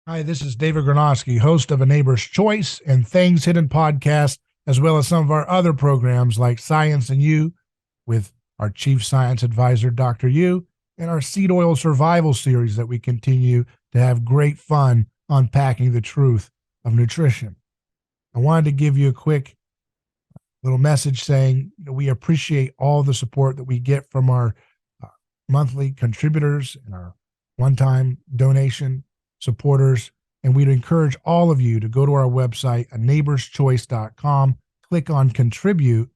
Hi, this is David Gornoski, host of A Neighbor's Choice and Things Hidden podcast, as well as some of our other programs like Science and You with our chief science advisor, Dr. Yu, and our seed oil survival series that we continue to have great fun unpacking the truth of nutrition. I wanted to give you a quick little message saying we appreciate all the support that we get from our uh, monthly contributors and our one-time donation supporters. And we'd encourage all of you to go to our website, aneighborschoice.com, click on contribute,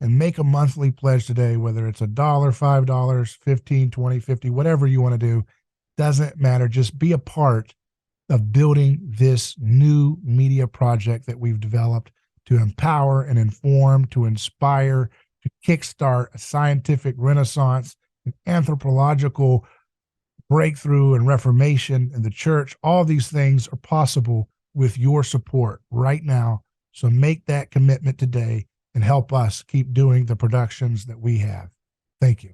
and make a monthly pledge today, whether it's $1, $5, 15, 20, 50, whatever you want to do. Doesn't matter. Just be a part of building this new media project that we've developed to empower and inform, to inspire, to kickstart a scientific renaissance, an anthropological breakthrough and reformation in the church. All these things are possible with your support right now. So make that commitment today and help us keep doing the productions that we have. Thank you.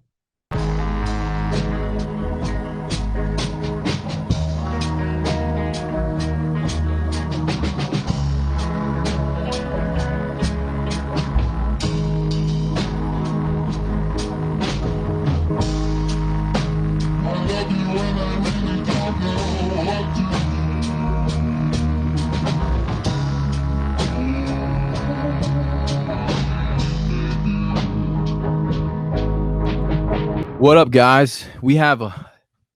What up, guys? We have a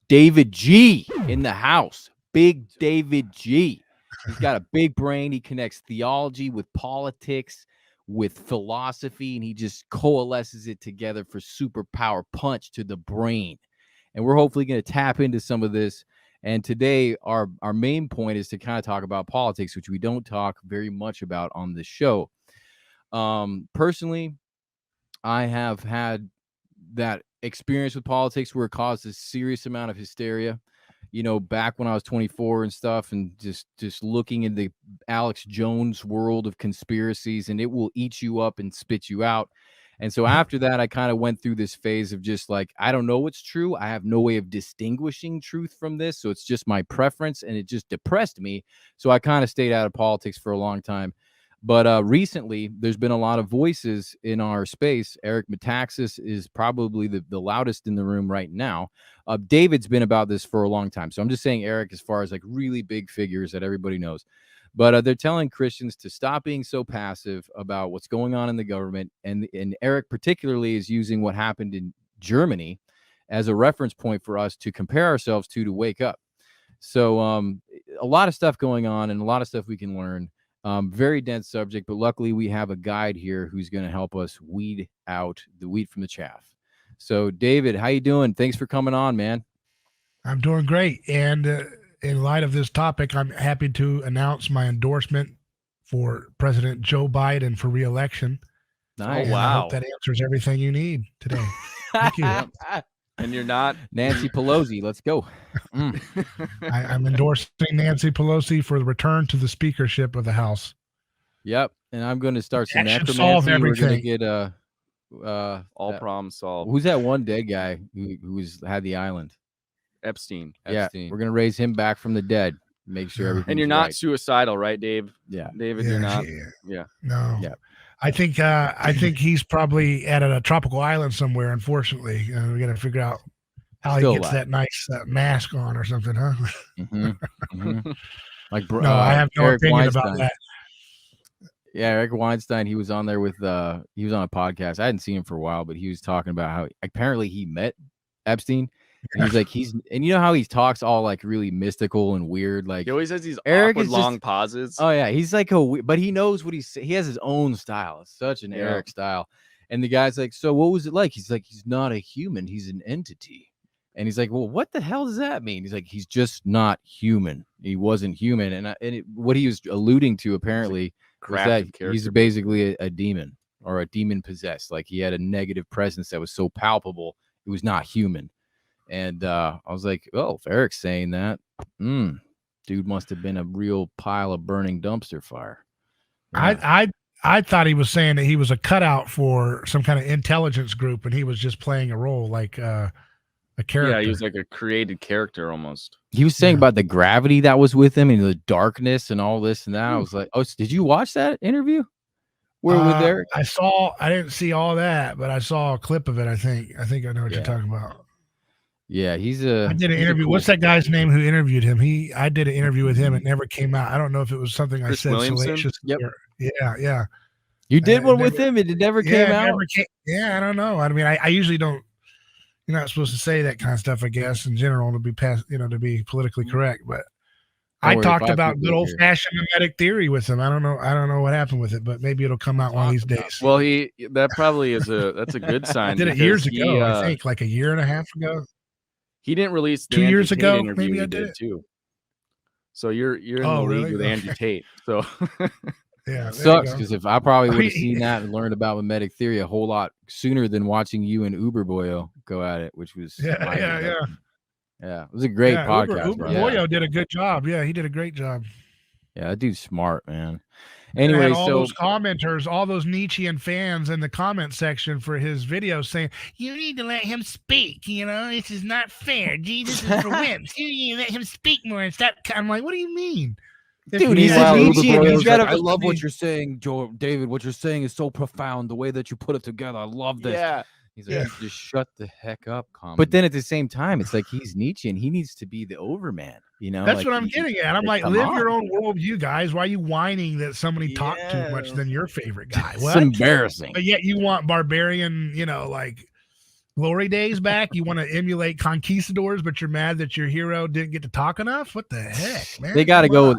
David G in the house. Big David G. He's got a big brain. He connects theology with politics, with philosophy, and he just coalesces it together for superpower punch to the brain. And we're hopefully going to tap into some of this. And today, our main point is to kind of talk about politics, which we don't talk very much about on this show. Personally, I have had that experience with politics where it caused a serious amount of hysteria, back when I was 24 and stuff, and just looking in the Alex Jones world of conspiracies, and it will eat you up and spit you out. And so after that, I kind of went through this phase of just like, I don't know what's true. I have no way of distinguishing truth from this. So it's just my preference, and it just depressed me. So I kind of stayed out of politics for a long time. But recently, there's been a lot of voices in our space. Eric Metaxas is probably the loudest in the room right now. David's been about this for a long time. So I'm just saying Eric as far as like really big figures that everybody knows. But they're telling Christians to stop being so passive about what's going on in the government. And Eric particularly is using what happened in Germany as a reference point for us to compare ourselves to wake up. So a lot of stuff going on and a lot of stuff we can learn. Very dense subject, but luckily we have a guide here who's going to help us weed out the wheat from the chaff. So, David, how you doing? Thanks for coming on, man. I'm doing great. And in light of this topic, I'm happy to announce my endorsement for President Joe Biden for re-election. Nice. And I hope that answers everything you need today. Thank you. And you're not Nancy Pelosi. Let's go. I'm endorsing Nancy Pelosi for the return to the speakership of the House. Yep. And I'm going to start some That should necromancy. solve We're going to everything. get all problems solved. Who's that one dead guy who's had the island? Epstein. Yeah, we're going to raise him back from the dead. Make sure everything. And you're not suicidal, right, Dave? Yeah, David, you're not. Yeah. No. Yeah. I think he's probably at a tropical island somewhere. Unfortunately, we got to figure out how Still he gets alive. that nice mask on or something, huh? Mm-hmm. Mm-hmm. Like, no, I have no Eric opinion Weinstein. about that. Yeah, Eric Weinstein. He was on there with. He was on a podcast. I hadn't seen him for a while, but he was talking about how apparently he met Epstein. And he's like, and you know how he talks all like really mystical and weird. Like he always has these Eric awkward long pauses. Oh yeah, he's like but he knows what he has his own style. It's such an Eric style. And the guy's like, so what was it like? He's like, he's not a human. He's an entity. And he's like, well, what the hell does that mean? He's like, he's just not human. He wasn't human. And what he was alluding to apparently was that he's basically a demon or a demon possessed. Like he had a negative presence that was so palpable, it was not human. And I was like, oh, if Eric's saying that, dude must have been a real pile of burning dumpster fire. Yeah. I thought he was saying that he was a cutout for some kind of intelligence group, and he was just playing a role like a character. Yeah, he was like a created character almost. He was saying Yeah. about the gravity that was with him and the darkness and all this and that. I was like, oh, did you watch that interview? Where with Eric? I didn't see all that, but I saw a clip of it. I think I know what you're talking about. Yeah, I did an interview. What's that guy's name who interviewed him? I did an interview with him. It never came out. I don't know if it was something Chris I said Williamson? salacious. Yep. Yeah. You did one with him. It never came out. I don't know. I mean, I usually don't. You're not supposed to say that kind of stuff, I guess, in general, to be to be politically correct. But I talked about good old fashioned memetic theory with him. I don't know what happened with it, but maybe it'll come out one of these days. Well, that probably that's a good sign. I did it years ago. I think like a year and a half ago. He didn't release the 2 years Tate ago. interview Maybe he I did it too. So you're in the league with Andy Tate. So yeah, sucks because if I probably would have seen that and learned about Mimetic Theory a whole lot sooner than watching you and Uber Boyo go at it, which was yeah. It was a great podcast. Uber Boyo did a good job. Yeah, he did a great job. Yeah, that dude's smart, man. Anyway, all those commenters, all those Nietzschean fans in the comment section for his videos saying, "You need to let him speak. You know, this is not fair. Jesus is for wimps. You need to let him speak more and stop." I'm like, what do you mean? Dude, he's Nietzschean. I love what you're saying, Joe. David, what you're saying is so profound. The way that you put it together, I love this. Yeah. He's like, just shut the heck up, But then at the same time, it's like he's Nietzschean. He needs to be the overman. You know, that's what I'm getting at. I'm like, live your own world, you guys. Why are you whining that somebody talked too much than your favorite guy? What? It's embarrassing. But yet you want barbarian, like glory days back. You want to emulate conquistadors, but you're mad that your hero didn't get to talk enough. What the heck, man? They got to go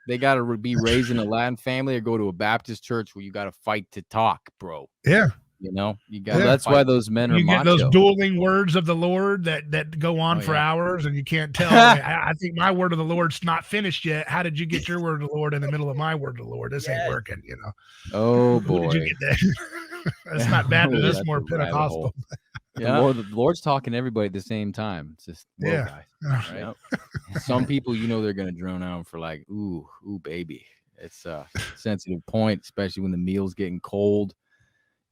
they got to be raised in a Latin family or go to a Baptist church where you got to fight to talk, bro. Yeah. You know, you got. That's why those men are. You get macho. those dueling words of the Lord that go on for hours, and you can't tell. I think my word of the Lord's not finished yet. How did you get your word of the Lord in the middle of my word of the Lord? This ain't working, you know. Oh boy, who did you get that? That's not Baptist. That's more Pentecostal. Yeah, the Lord's talking to everybody at the same time. It's just guys, right? Some people, they're gonna drone out for like, ooh, baby. It's a sensitive point, especially when the meal's getting cold.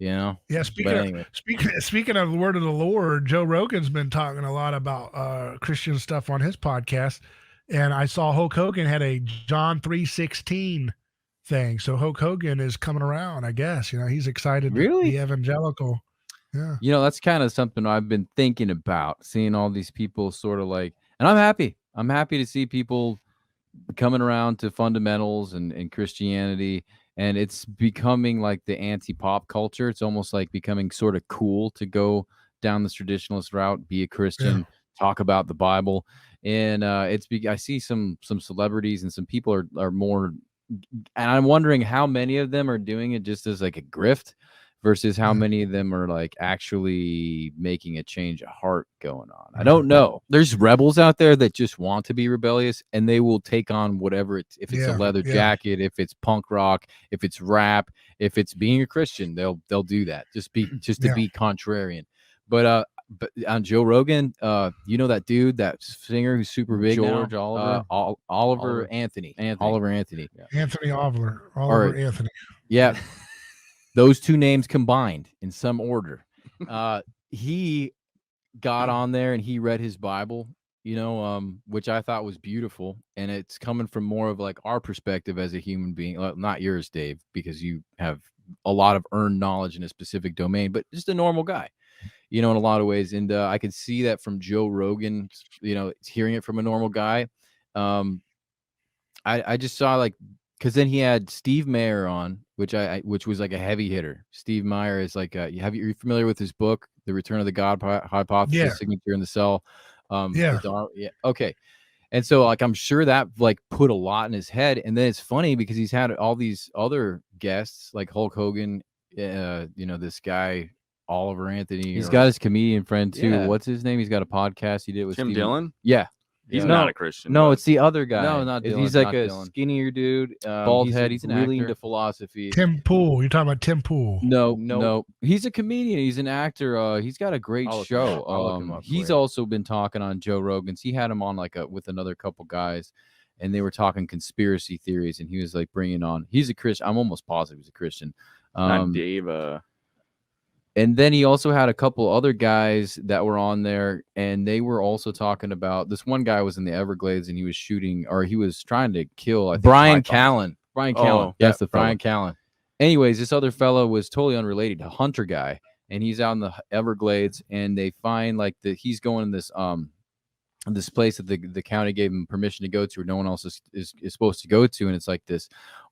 Yeah. Speaking of the word of the Lord, Joe Rogan's been talking a lot about Christian stuff on his podcast, and I saw Hulk Hogan had a John 3:16 thing. So Hulk Hogan is coming around, I guess. He's excited to be evangelical. Yeah. That's kind of something I've been thinking about, seeing all these people sort of like, and I'm happy. I'm happy to see people coming around to fundamentals and Christianity. And it's becoming like the anti-pop culture. It's almost like becoming sort of cool to go down this traditionalist route, be a Christian, talk about the Bible. And I see some celebrities and some people are more, and I'm wondering how many of them are doing it just as like a grift versus how many of them are like actually making a change of heart going on. I don't know. There's rebels out there that just want to be rebellious, and they will take on whatever if it's a leather jacket, if it's punk rock, if it's rap, if it's being a Christian, they'll do that just to be contrarian. But on Joe Rogan, that dude, that singer who's super big George now, Oliver Anthony. Oliver Anthony. Yeah. Anthony Oliver Anthony. Yeah. Those two names combined in some order. He got on there and he read his Bible, which I thought was beautiful. And it's coming from more of like our perspective as a human being, not yours, Dave, because you have a lot of earned knowledge in a specific domain, but just a normal guy, in a lot of ways. And I could see that from Joe Rogan, hearing it from a normal guy. I just saw like, because then he had Steve Meyer on, which was like a heavy hitter. Steve Meyer is like, are you familiar with his book, The Return of the God Hypothesis, Signature in the Cell? Okay. And so like, I'm sure that like put a lot in his head. And then it's funny because he's had all these other guests like Hulk Hogan, this guy, Oliver Anthony. He's got his comedian friend too. Yeah. What's his name? He's got a podcast he did with Tim Dillon. Yeah. He's not a Christian. No, it's the other guy. No, not Dylan. He's like a Dylan. Skinnier dude, bald head. He's really into philosophy. Tim Pool. You're talking about Tim Pool? No. He's a comedian. He's an actor. He's got a great show. He's also been talking on Joe Rogan's. He had him on with another couple guys, and they were talking conspiracy theories. And he was like bringing on. He's a Christian. I'm almost positive he's a Christian. Not Dave. And then he also had a couple other guys that were on there, and they were also talking about this. One guy was in the Everglades, and he was shooting, or he was trying to kill, I think, Brian Callen. Brian Callen. Oh, Yes, that the Brian Callen. Anyways, this other fellow was totally unrelated, a hunter guy, and he's out in the Everglades, and they find like he's going this this place that the county gave him permission to go to, or no one else is supposed to go to, and it's like this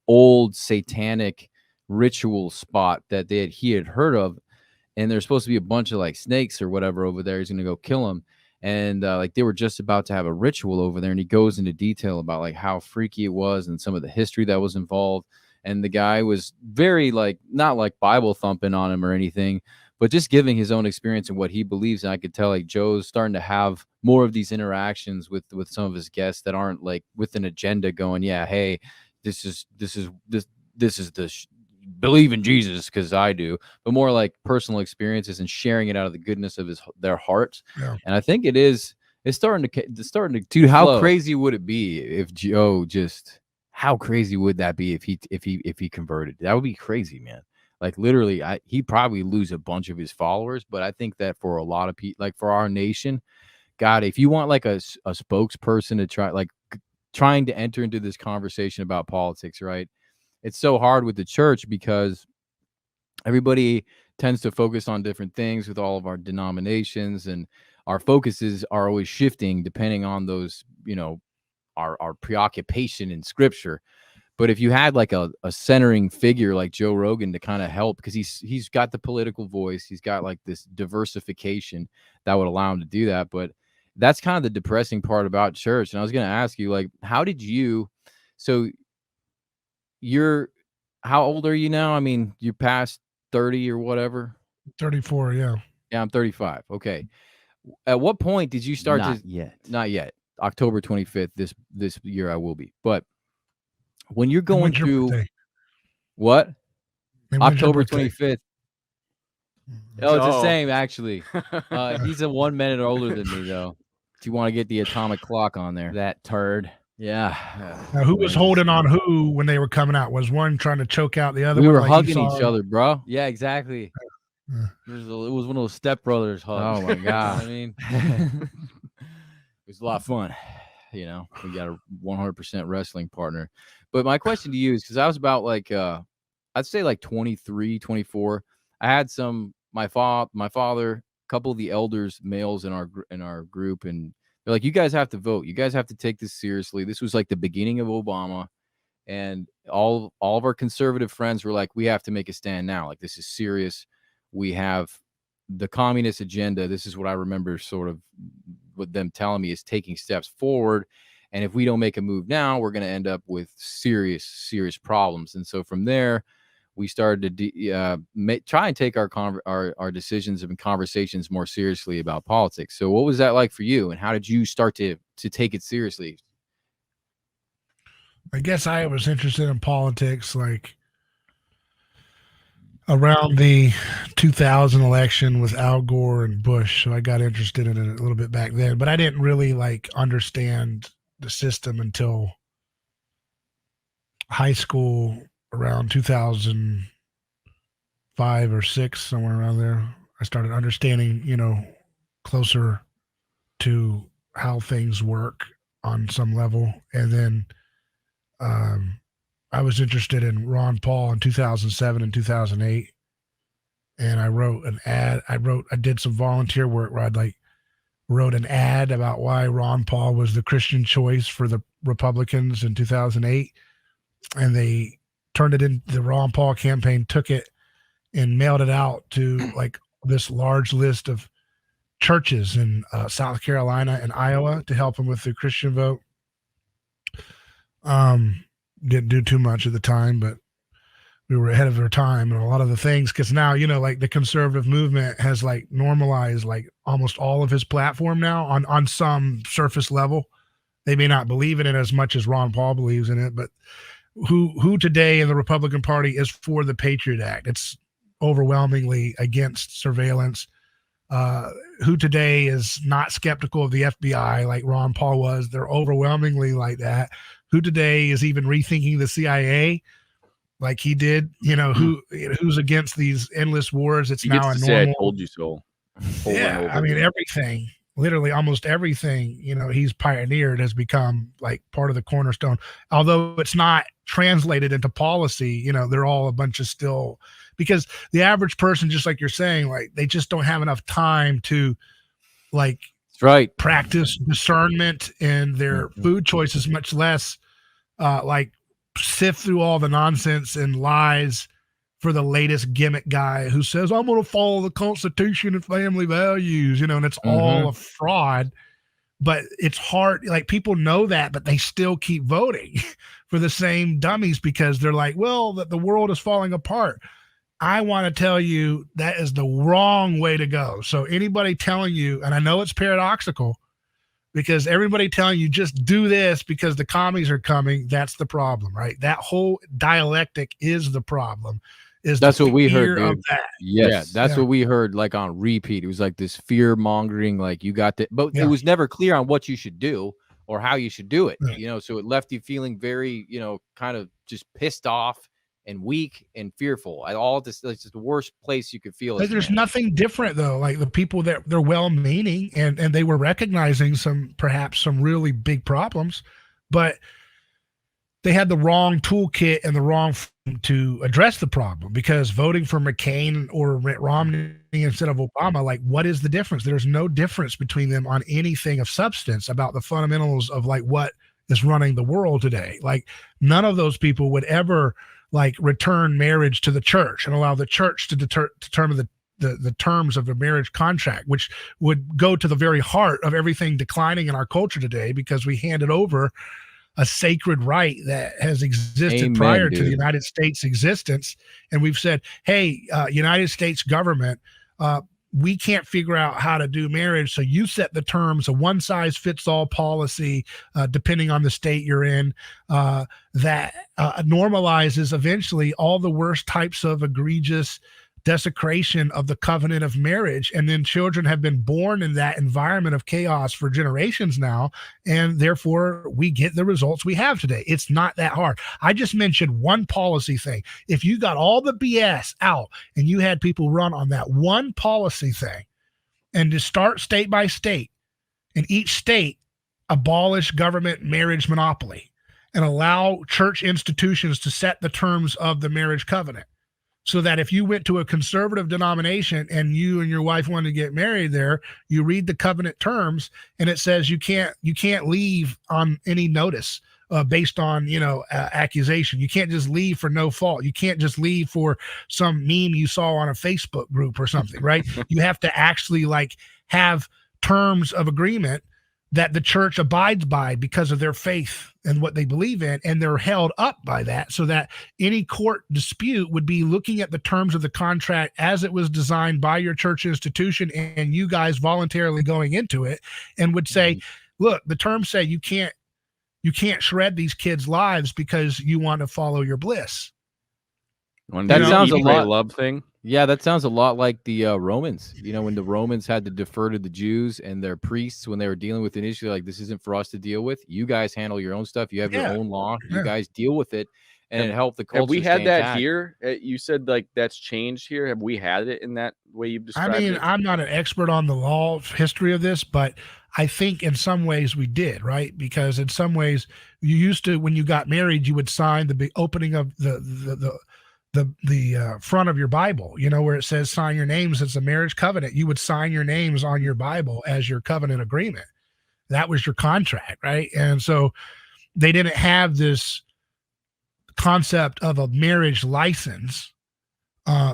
old satanic ritual spot that he had heard of. And there's supposed to be a bunch of like snakes or whatever over there. He's going to go kill them. And like they were just about to have a ritual over there. And he goes into detail about like how freaky it was and some of the history that was involved. And the guy was very like, not like Bible thumping on him or anything, but just giving his own experience and what he believes. And I could tell like Joe's starting to have more of these interactions with some of his guests that aren't like with an agenda going, yeah, hey, this is the believe in Jesus because I do, but more like personal experiences and sharing it out of the goodness of their hearts. Yeah. And I think it's starting to dude, how flow. Crazy would it be if Joe how crazy would that be if he converted? That would be crazy, man. Like literally he'd probably lose a bunch of his followers, but I think that for a lot of people, like for our nation, God, if you want like a spokesperson to trying to enter into this conversation about politics, right? It's so hard with the church because everybody tends to focus on different things with all of our denominations, and our focuses are always shifting depending on those, our preoccupation in scripture. But if you had like a centering figure like Joe Rogan to kind of help, because he's got the political voice, he's got like this diversification that would allow him to do that. But that's kind of the depressing part about church. And I was going to ask you, like, how did you, so how old are you now? I mean, you're past 30 or whatever. 34. Yeah. Yeah. I'm 35. Okay. At what point did you start Not yet. October 25th. This year I will be, but when you're going through what? October 25th. Oh, it's the same actually. He's 1 minute older than me though. Do you want to get the atomic clock on there? That turd. Yeah. Now, who was holding on who when they were coming out? Was one trying to choke out the other? We one were like hugging each other, bro. Yeah, exactly. It was one of those stepbrothers hugs. Oh my god! I mean, it was a lot of fun. We got a 100% wrestling partner. But my question to you is, because I was about like, I'd say like 23, 24. I had my father, a couple of the elders, males in our group, and they're like, you guys have to vote. You guys have to take this seriously. This was like the beginning of Obama. And all of our conservative friends were like, we have to make a stand now. Like, this is serious. We have the communist agenda. This is what I remember sort of with them telling me is taking steps forward. And if we don't make a move now, we're going to end up with serious, serious problems. And so from there, we started to try and take our decisions and conversations more seriously about politics. So what was that like for you? And how did you start to take it seriously? I guess I was interested in politics like around the 2000 election with Al Gore and Bush. So I got interested in it a little bit back then, but I didn't really like understand the system until high school around 2005 or 6, somewhere around there. I started understanding, closer to how things work on some level. And then I was interested in Ron Paul in 2007 and 2008. And I wrote an ad. I did some volunteer work where wrote an ad about why Ron Paul was the Christian choice for the Republicans in 2008. And they turned it in, the Ron Paul campaign took it and mailed it out to like this large list of churches in South Carolina and Iowa to help them with the Christian vote. Didn't do too much at the time, but we were ahead of our time and a lot of the things, because now, like the conservative movement has like normalized like almost all of his platform now on some surface level. They may not believe in it as much as Ron Paul believes in it, but who today in the Republican Party is for the Patriot Act? It's overwhelmingly against surveillance. Who today is not skeptical of the FBI like Ron Paul was? They're overwhelmingly like that. Who today is even rethinking the CIA? like he did, who's against these endless wars. It's He now gets a to say, normal. "I told you so." Over and Yeah, over I mean, again. everything, literally almost everything, he's pioneered has become like part of the cornerstone. Although it's not translated into policy, they're all a bunch of still, because the average person, just like you're saying, like they just don't have enough time to like That's right. practice discernment in their food choices, much less like sift through all the nonsense and lies for the latest gimmick guy who says, I'm going to follow the Constitution and family values, and it's all a fraud. But it's hard. Like people know that, but they still keep voting for the same dummies because they're like, well, the world is falling apart. I want to tell you that is the wrong way to go. So anybody telling you, and I know it's paradoxical, because everybody telling you just do this because the commies are coming, that's the problem, right? That whole dialectic is the problem. That's what we heard, dude. Of that. Yes, that's what we heard, like on repeat. It was like this fear mongering, like you got that, but it was never clear on what you should do or how you should do it. So it left you feeling very, kind of just pissed off and weak and fearful. It's just the worst place you could feel. Like there's nothing different though. Like the people that they're well-meaning and they were recognizing perhaps some really big problems, but they had the wrong toolkit and the wrong to address the problem, because voting for McCain or Mitt Romney instead of Obama, like what is the difference? There's no difference between them on anything of substance about the fundamentals of like what is running the world today. Like none of those people would ever like return marriage to the church and allow the church to determine the terms of a marriage contract, which would go to the very heart of everything declining in our culture today, because we handed over a sacred right that has existed prior to the United States existence. And we've said, hey, United States government, we can't figure out how to do marriage. So you set the terms, a one size fits all policy, depending on the state you're in, that normalizes eventually all the worst types of egregious desecration of the covenant of marriage. And then children have been born in that environment of chaos for generations now. And therefore we get the results we have today. It's not that hard. I just mentioned one policy thing. If you got all the BS out and you had people run on that one policy thing and to start state by state, and each state abolish government marriage monopoly and allow church institutions to set the terms of the marriage covenant, so that if you went to a conservative denomination and you and your wife wanted to get married there, you read the covenant terms and it says you can't leave on any notice based on accusation. You can't just leave for no fault. You can't just leave for some meme you saw on a Facebook group or something, right? You have to actually like have terms of agreement that the church abides by because of their faith and what they believe in, and they're held up by that, so that any court dispute would be looking at the terms of the contract as it was designed by your church institution and you guys voluntarily going into it, and would say, look, the terms say you can't shred these kids' lives because you want to follow your bliss. That sounds a lot love thing. Yeah, that sounds a lot like the Romans. When the Romans had to defer to the Jews and their priests when they were dealing with an issue like this isn't for us to deal with. You guys handle your own stuff. You have your own law. You guys deal with it, and it helped the culture. Have we had that here? You said like that's changed here. Have we had it in that way you've described it? I'm not an expert on the law history of this, but I think in some ways we did, right? Because in some ways you used to, when you got married, you would sign the opening of the front of your Bible, where it says sign your names. It's a marriage covenant. You would sign your names on your Bible as your covenant agreement. That was your contract, right? And so they didn't have this concept of a marriage license.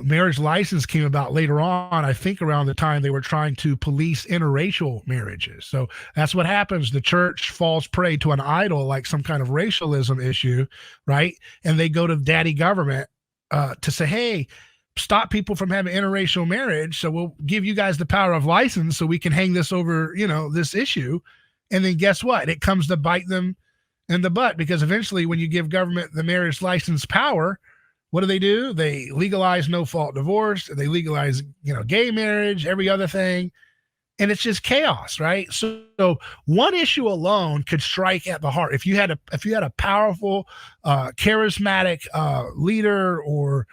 Marriage license came about later on, I think around the time they were trying to police interracial marriages. So that's what happens. The church falls prey to an idol, like some kind of racialism issue, right? And they go to daddy government to say, hey, stop people from having interracial marriage. So we'll give you guys the power of license so we can hang this over, this issue. And then guess what? It comes to bite them in the butt, because eventually when you give government the marriage license power, what do? They legalize no fault divorce. They legalize, gay marriage, every other thing. and it's just chaos, right? So one issue alone could strike at the heart. If you had a powerful, charismatic leader or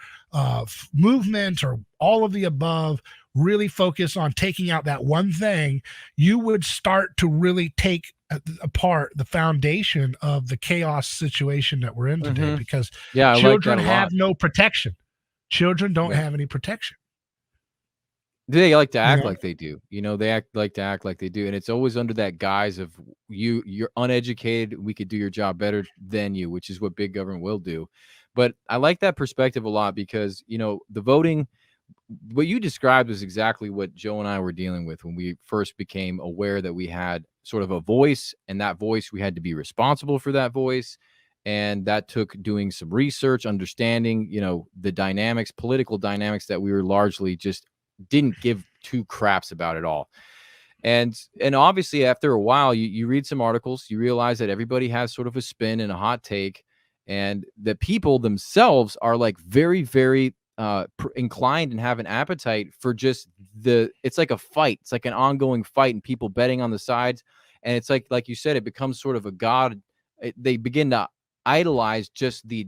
movement or all of the above, really focus on taking out that one thing, you would start to really take apart the foundation of the chaos situation that we're in today, because children have no protection. Children don't have any protection. They like to act like they do. They like to act like they do. And it's always under that guise of you're uneducated. We could do your job better than you, which is what big government will do. But I like that perspective a lot because, the voting, what you described was exactly what Joe and I were dealing with when we first became aware that we had sort of a voice, and that voice, we had to be responsible for that voice. And that took doing some research, understanding, the dynamics, political dynamics that we were largely just didn't give two craps about it all. And obviously after a while, you read some articles, you realize that everybody has sort of a spin and a hot take, and the people themselves are like very, very inclined and have an appetite for just it's like a fight. It's like an ongoing fight, and people betting on the sides. And it's like you said, it becomes sort of a god. They begin to idolize just the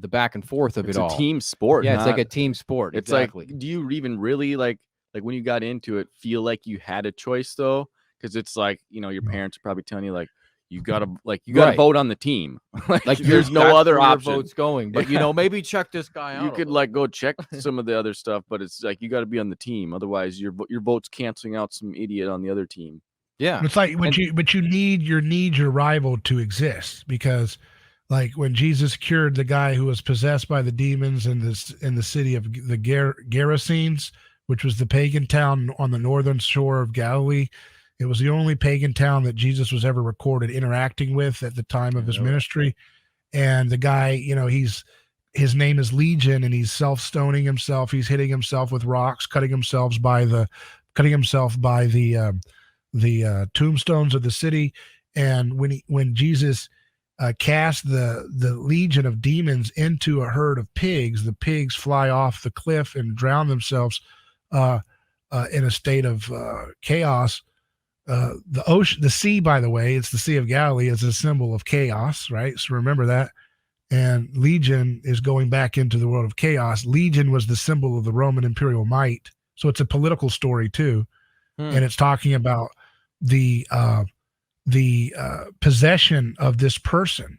back and forth of it all. It's a team sport. Yeah, it's like a team sport. It's exactly. like, do you even really like when you got into it, feel like you had a choice though? Because it's like, your parents are probably telling you you gotta vote on the team. like there's no other option. Votes going, but maybe check this guy out. You could go check some of the other stuff, but it's like you got to be on the team. Otherwise, your vote's canceling out some idiot on the other team. Yeah, it's like you need your rival to exist, because like when Jesus cured the guy who was possessed by the demons in the city of the Gerasenes, which was the pagan town on the northern shore of Galilee. It was the only pagan town that Jesus was ever recorded interacting with at the time of his ministry. And the guy, his name is Legion, and he's self-stoning himself. He's hitting himself with rocks, cutting himself by the tombstones of the city. And when Jesus cast the legion of demons into a herd of pigs, the pigs fly off the cliff and drown themselves in a state of chaos. The sea, by the way, it's the Sea of Galilee, is a symbol of chaos, right? So remember that. And Legion is going back into the world of chaos. Legion was the symbol of the Roman imperial might. So it's a political story too. And it's talking about the possession of this person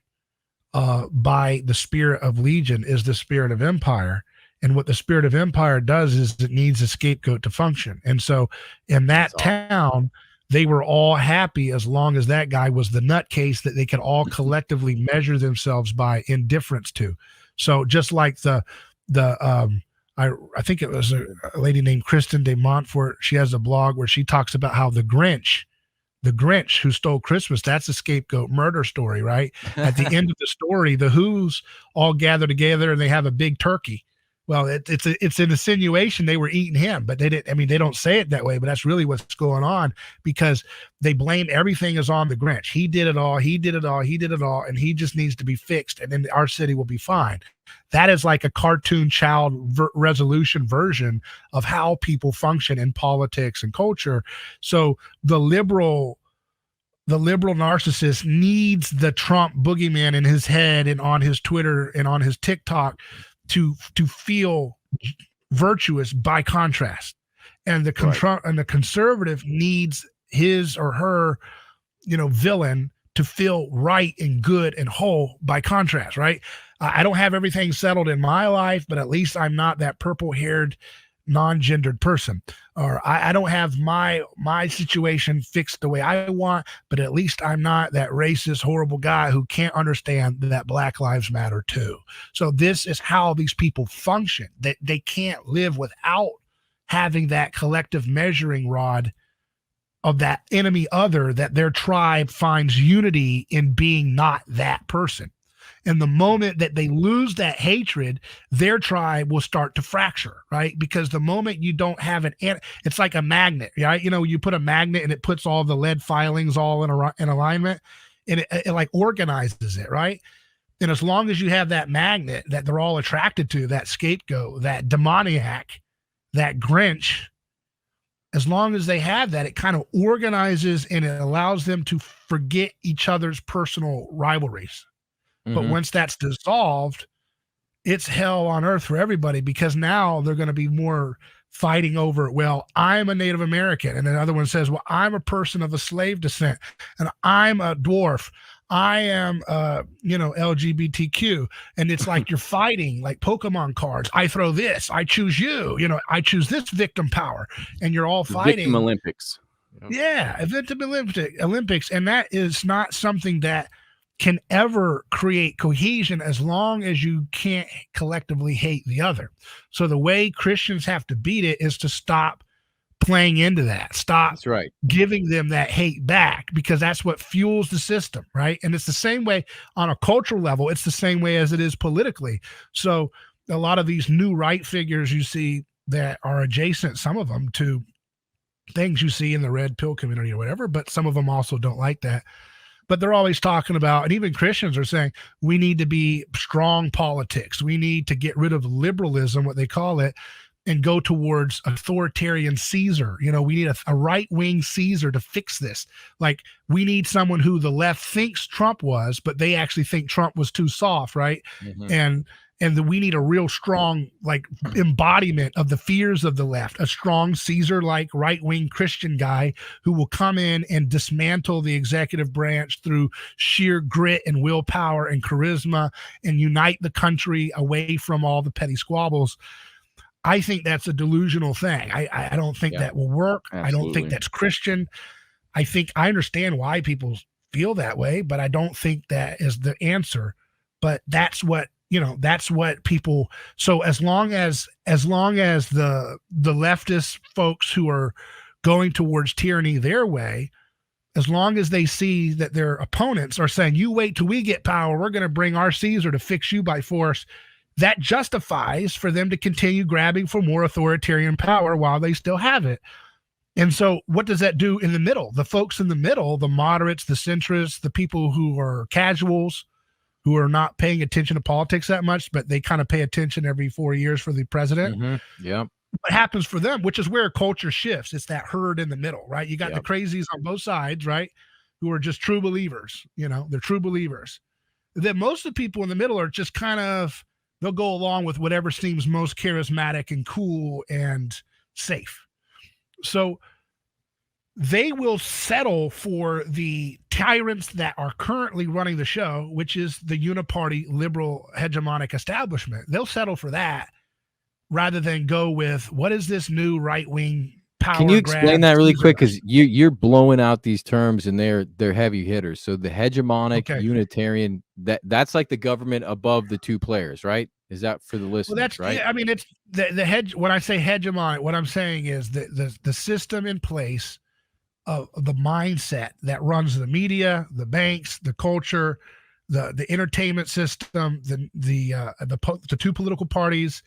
by the spirit of Legion is the spirit of empire. And what the spirit of empire does is it needs a scapegoat to function. And so in that town, they were all happy as long as that guy was the nutcase that they could all collectively measure themselves by indifference to. So just like I think it was a lady named Kristen de Montfort. She has a blog where she talks about how the Grinch who stole Christmas, that's a scapegoat murder story, right? At the end of the story, the Who's all gather together and they have a big turkey. Well, it's an insinuation they were eating him, but they didn't. I mean, they don't say it that way, but that's really what's going on, because they blame everything is on the Grinch. He did it all. He did it all. He did it all. And he just needs to be fixed. And then our city will be fine. That is like a cartoon child resolution version of how people function in politics and culture. So the liberal narcissist needs the Trump boogeyman in his head and on his Twitter and on his TikTok to feel virtuous by contrast. And the conservative needs his or her, villain to feel right and good and whole by contrast, right? I don't have everything settled in my life, but at least I'm not that purple-haired, non-gendered person. Or I don't have my situation fixed the way I want, but at least I'm not that racist, horrible guy who can't understand that Black Lives Matter too. So this is how these people function. They can't live without having that collective measuring rod of that enemy other, that their tribe finds unity in being not that person. And the moment that they lose that hatred, their tribe will start to fracture, right? Because the moment you don't have it's like a magnet, right? You put a magnet and it puts all the lead filings all in alignment, and it like organizes it, right? And as long as you have that magnet that they're all attracted to, that scapegoat, that demoniac, that Grinch, as long as they have that, it kind of organizes and it allows them to forget each other's personal rivalries. But once that's dissolved, it's hell on earth for everybody, because now they're going to be more fighting over, well, I'm a Native American. And another one says, well, I'm a person of a slave descent and I'm a dwarf. I am, LGBTQ. And it's like you're fighting like Pokemon cards. I throw this, I choose you, I choose this victim power. And you're all fighting. Victim Olympics. Yeah, victim Olympics. And that is not something that can ever create cohesion as long as you can't collectively hate the other. So the way Christians have to beat it is to stop playing into that. Stop giving them that hate back, because that's what fuels the system, right? And it's the same way on a cultural level. It's the same way as it is politically. So a lot of these new right figures you see that are adjacent, some of them, to things you see in the red pill community or whatever, but some of them also don't like that. But they're always talking about, and even Christians are saying, we need to be strong politics. We need to get rid of liberalism, what they call it, and go towards authoritarian Caesar. We need a right-wing Caesar to fix this. Like, we need someone who the left thinks Trump was, but they actually think Trump was too soft, right? And we need a real strong, like, embodiment of the fears of the left, a strong Caesar-like right-wing Christian guy who will come in and dismantle the executive branch through sheer grit and willpower and charisma and unite the country away from all the petty squabbles. I think that's a delusional thing. I don't think that will work. Absolutely. I don't think that's Christian. I understand why people feel that way, but I don't think that is the answer. But that's what people. So as long as the leftist folks who are going towards tyranny their way, as long as they see that their opponents are saying, you wait till we get power, we're going to bring our Caesar to fix you by force, that justifies for them to continue grabbing for more authoritarian power while they still have it. And so what does that do in the middle? The folks in the middle, the moderates, the centrists, the people who are casuals, who are not paying attention to politics that much, but they kind of pay attention every 4 years for the president. What happens for them, which is where culture shifts. It's that herd in the middle, right? You got the crazies on both sides, right? Who are just true believers. They're true believers. Then most of the people in the middle are just kind of, they'll go along with whatever seems most charismatic and cool and safe. So they will settle for the tyrants that are currently running the show, which is the uniparty liberal hegemonic establishment. They'll settle for that rather than go with, what is this new right-wing power? Can you explain that really quick? Because you're blowing out these terms and they're heavy hitters. So the hegemonic Unitarian, that's like the government above the two players, right? Is that for the listeners? Well, that's right. Yeah, I mean, it's the hedge. When I say hegemonic, what I'm saying is the system in place of the mindset that runs the media, the banks, the culture, the entertainment system, the two political parties,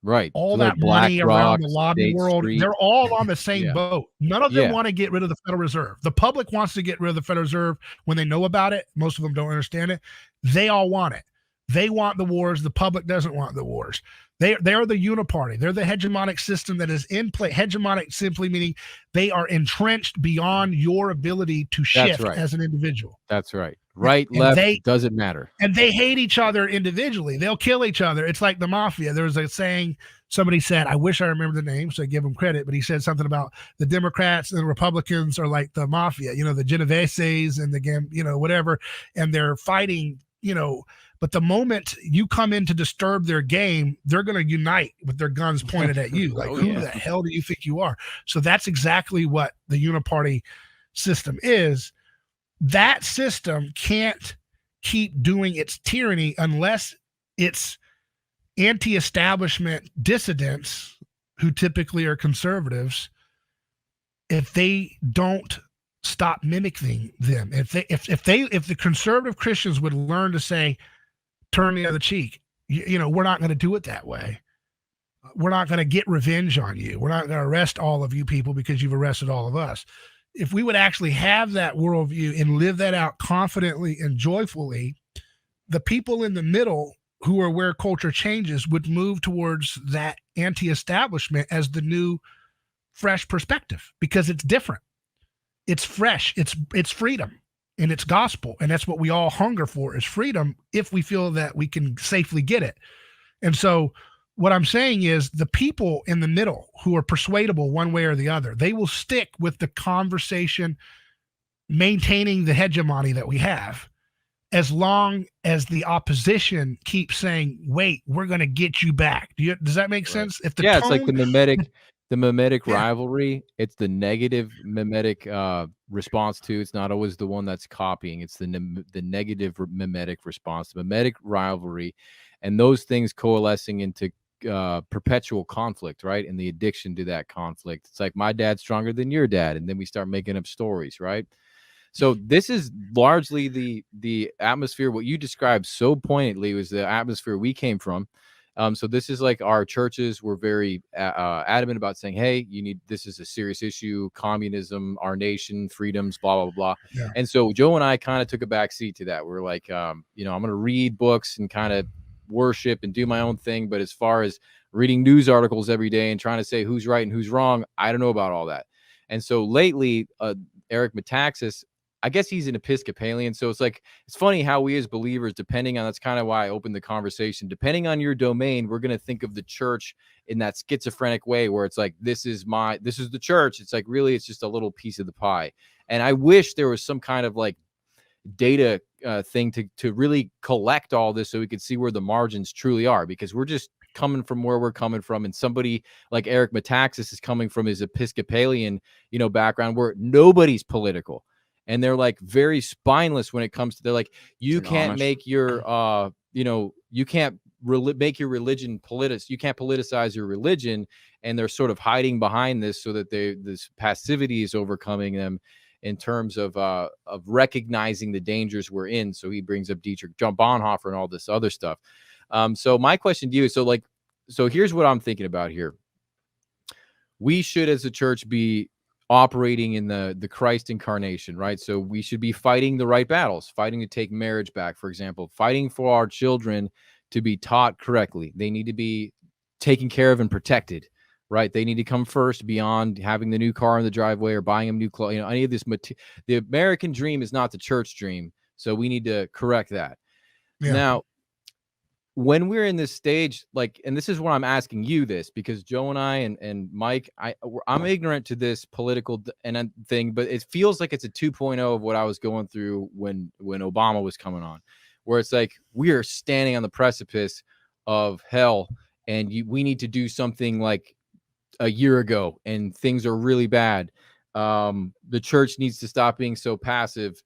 right? All so that money around the lobby world, they're all on the same boat. None of them want to get rid of the Federal Reserve. The public wants to get rid of the Federal Reserve when they know about it. Most of them don't understand it. They all want it. They want the wars. The public doesn't want the wars. They are the uniparty. They're the hegemonic system that is in play. Hegemonic simply meaning they are entrenched beyond your ability to shift as an individual. That's right. Right, and left, doesn't matter. And they hate each other individually. They'll kill each other. It's like the mafia. There was a saying, somebody said, I wish I remember the name, so I give them credit, but he said something about the Democrats and the Republicans are like the mafia, the Genoveses and the, whatever, and they're fighting, but the moment you come in to disturb their game, they're going to unite with their guns pointed at you. Like, who the hell do you think you are? So that's exactly what the uniparty system is. That system can't keep doing its tyranny unless it's anti-establishment dissidents, who typically are conservatives, if they don't stop mimicking them. If the conservative Christians would learn to say, turn the other cheek, we're not going to do it that way. We're not going to get revenge on you. We're not going to arrest all of you people because you've arrested all of us. If we would actually have that worldview and live that out confidently and joyfully, the people in the middle, who are where culture changes, would move towards that anti-establishment as the new fresh perspective because it's different. It's fresh. It's freedom and it's gospel. And that's what we all hunger for is freedom if we feel that we can safely get it. And so what I'm saying is the people in the middle who are persuadable one way or the other, they will stick with the conversation, maintaining the hegemony that we have, as long as the opposition keeps saying, wait, we're going to get you back. Does that make sense? If the tone, it's like the memetic rivalry. It's the negative memetic response to. It's not always the one that's copying. It's the negative memetic response, the memetic rivalry, and those things coalescing into perpetual conflict, right? And the addiction to that conflict. It's like my dad's stronger than your dad, and then we start making up stories, right? So this is largely the atmosphere. What you described so poignantly was the atmosphere we came from. So this is like our churches were very adamant about saying, hey, this is a serious issue, communism, our nation, freedoms, blah, blah, blah. Yeah. And so Joe and I kind of took a back seat to that. We're like, I'm going to read books and kind of worship and do my own thing. But as far as reading news articles every day and trying to say who's right and who's wrong, I don't know about all that. And so lately, Eric Metaxas, I guess he's an Episcopalian. So it's funny how we as believers, depending on, that's kind of why I opened the conversation, depending on your domain, we're going to think of the church in that schizophrenic way where it's like, this is the church. It's like, really, it's just a little piece of the pie. And I wish there was some kind of like data thing to really collect all this so we could see where the margins truly are, because we're just coming from where we're coming from. And somebody like Eric Metaxas is coming from his Episcopalian, background where nobody's political. And they're like very spineless when it comes to, they're like, you can't make your, you can't make your religion you can't politicize your religion. And they're sort of hiding behind this so that this passivity is overcoming them in terms of recognizing the dangers we're in. So he brings up Dietrich Bonhoeffer and all this other stuff. So my question to you is, so here's what I'm thinking about here. We should, as a church, be operating in the Christ incarnation, right? So we should be fighting the right battles, fighting to take marriage back, for example, fighting for our children to be taught correctly. They need to be taken care of and protected, right? They need to come first beyond having the new car in the driveway or buying them new clothes. Any of this, the American dream is not the church dream. So we need to correct that. Yeah. Now, when we're in this stage, and this is why I'm asking you this, because Joe and I and Mike, I'm ignorant to this political thing, but it feels like it's a 2.0 of what I was going through when Obama was coming on, where it's like we are standing on the precipice of hell, and we need to do something like a year ago, and things are really bad. The church needs to stop being so passive.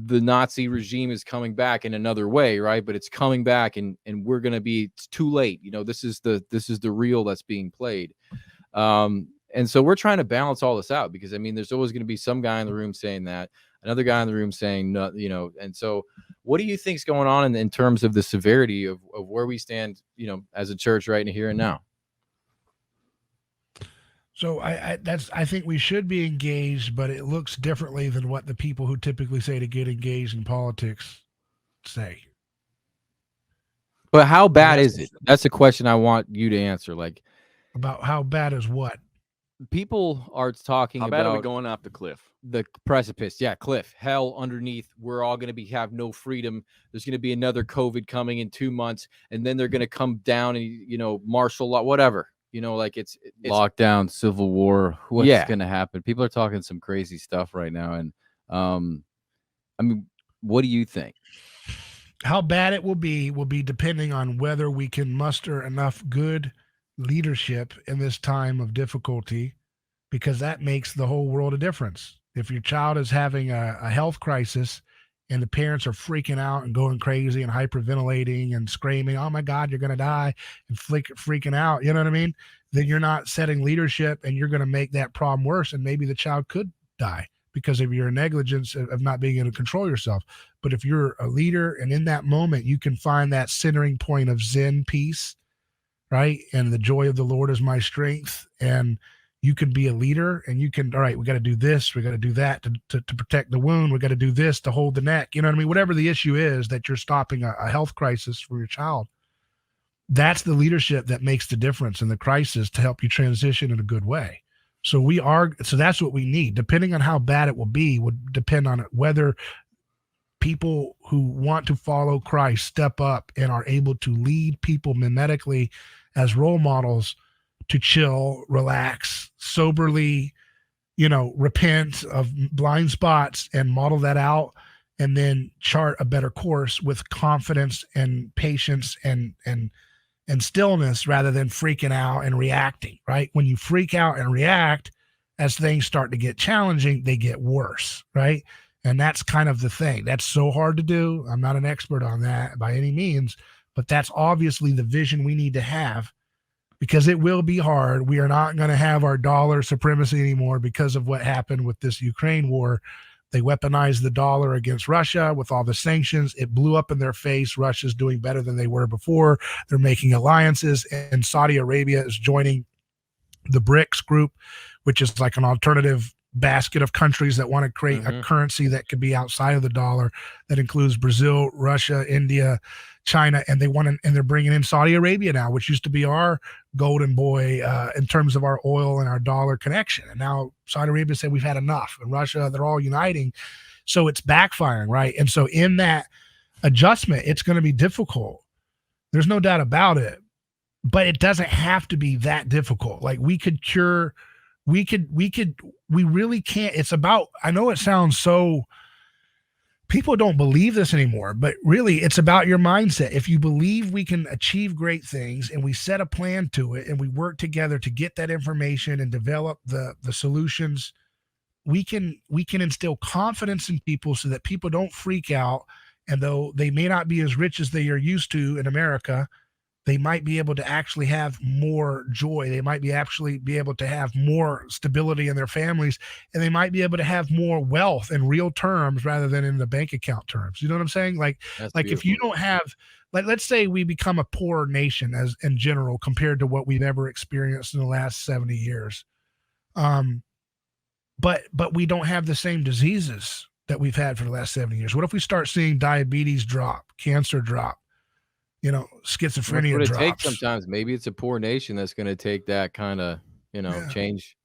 The Nazi regime is coming back in another way, right? But it's coming back, and we're going to be, it's too late. This is the reel that's being played. And so we're trying to balance all this out, because there's always going to be some guy in the room saying that, another guy in the room saying no, and so what do you think's going on in terms of the severity of where we stand, as a church right here and now? So I think we should be engaged, but it looks differently than what the people who typically say to get engaged in politics say. But how bad is it? That's a question I want you to answer. About how bad is what? People are talking about. How bad are we going off the cliff? The precipice, yeah, cliff, hell underneath. We're all going to have no freedom. There's going to be another COVID coming in 2 months, and then they're going to come down and martial law, whatever. It's lockdown, civil war. What's going to happen? People are talking some crazy stuff right now. And what do you think? How bad it will be depending on whether we can muster enough good leadership in this time of difficulty, because that makes the whole world a difference. If your child is having a health crisis and the parents are freaking out and going crazy and hyperventilating and screaming, oh my God, you're going to die, and freaking out, you know what I mean? Then you're not setting leadership, and you're going to make that problem worse. And maybe the child could die because of your negligence of not being able to control yourself. But if you're a leader and in that moment, you can find that centering point of Zen peace, right? And the joy of the Lord is my strength. And you can be a leader, and you can, all right, we got to do this, we got to do that to protect the wound, we got to do this to hold the neck, you know what I mean? Whatever the issue is that you're stopping a health crisis for your child, that's the leadership that makes the difference in the crisis to help you transition in a good way. So that's what we need. Depending on how bad it will be would depend on whether people who want to follow Christ step up and are able to lead people memetically as role models to chill, relax, soberly, repent of blind spots and model that out, and then chart a better course with confidence and patience and stillness rather than freaking out and reacting, right? When you freak out and react, as things start to get challenging, they get worse, right? And that's kind of the thing. That's so hard to do. I'm not an expert on that by any means, but that's obviously the vision we need to have, because it will be hard. We are not going to have our dollar supremacy anymore because of what happened with this Ukraine war. They weaponized the dollar against Russia with all the sanctions. It blew up in their face. Russia's doing better than they were before. They're making alliances, and Saudi Arabia is joining the BRICS group, which is like an alternative basket of countries that want to create a currency that could be outside of the dollar, that includes Brazil, Russia, India, China, and they're bringing in Saudi Arabia now, which used to be our golden boy in terms of our oil and our dollar connection. And now Saudi Arabia said we've had enough, and Russia, they're all uniting. So it's backfiring, right? And so in that adjustment, it's going to be difficult. There's no doubt about it, but it doesn't have to be that difficult. Like we really can't. It's about, I know it sounds so, people don't believe this anymore, but really it's about your mindset. If you believe we can achieve great things and we set a plan to it and we work together to get that information and develop the solutions, we can instill confidence in people so that people don't freak out. And though they may not be as rich as they are used to in America, they might be able to actually have more joy. They might be able to have more stability in their families, and they might be able to have more wealth in real terms rather than in the bank account terms. You know what I'm saying? Like if you don't have, like, let's say we become a poor nation as in general compared to what we've ever experienced in the last 70 years. But we don't have the same diseases that we've had for the last 70 years. What if we start seeing diabetes drop, cancer drop? Schizophrenia what it drops. takes sometimes. Maybe it's a poor nation that's going to take that kind of, change.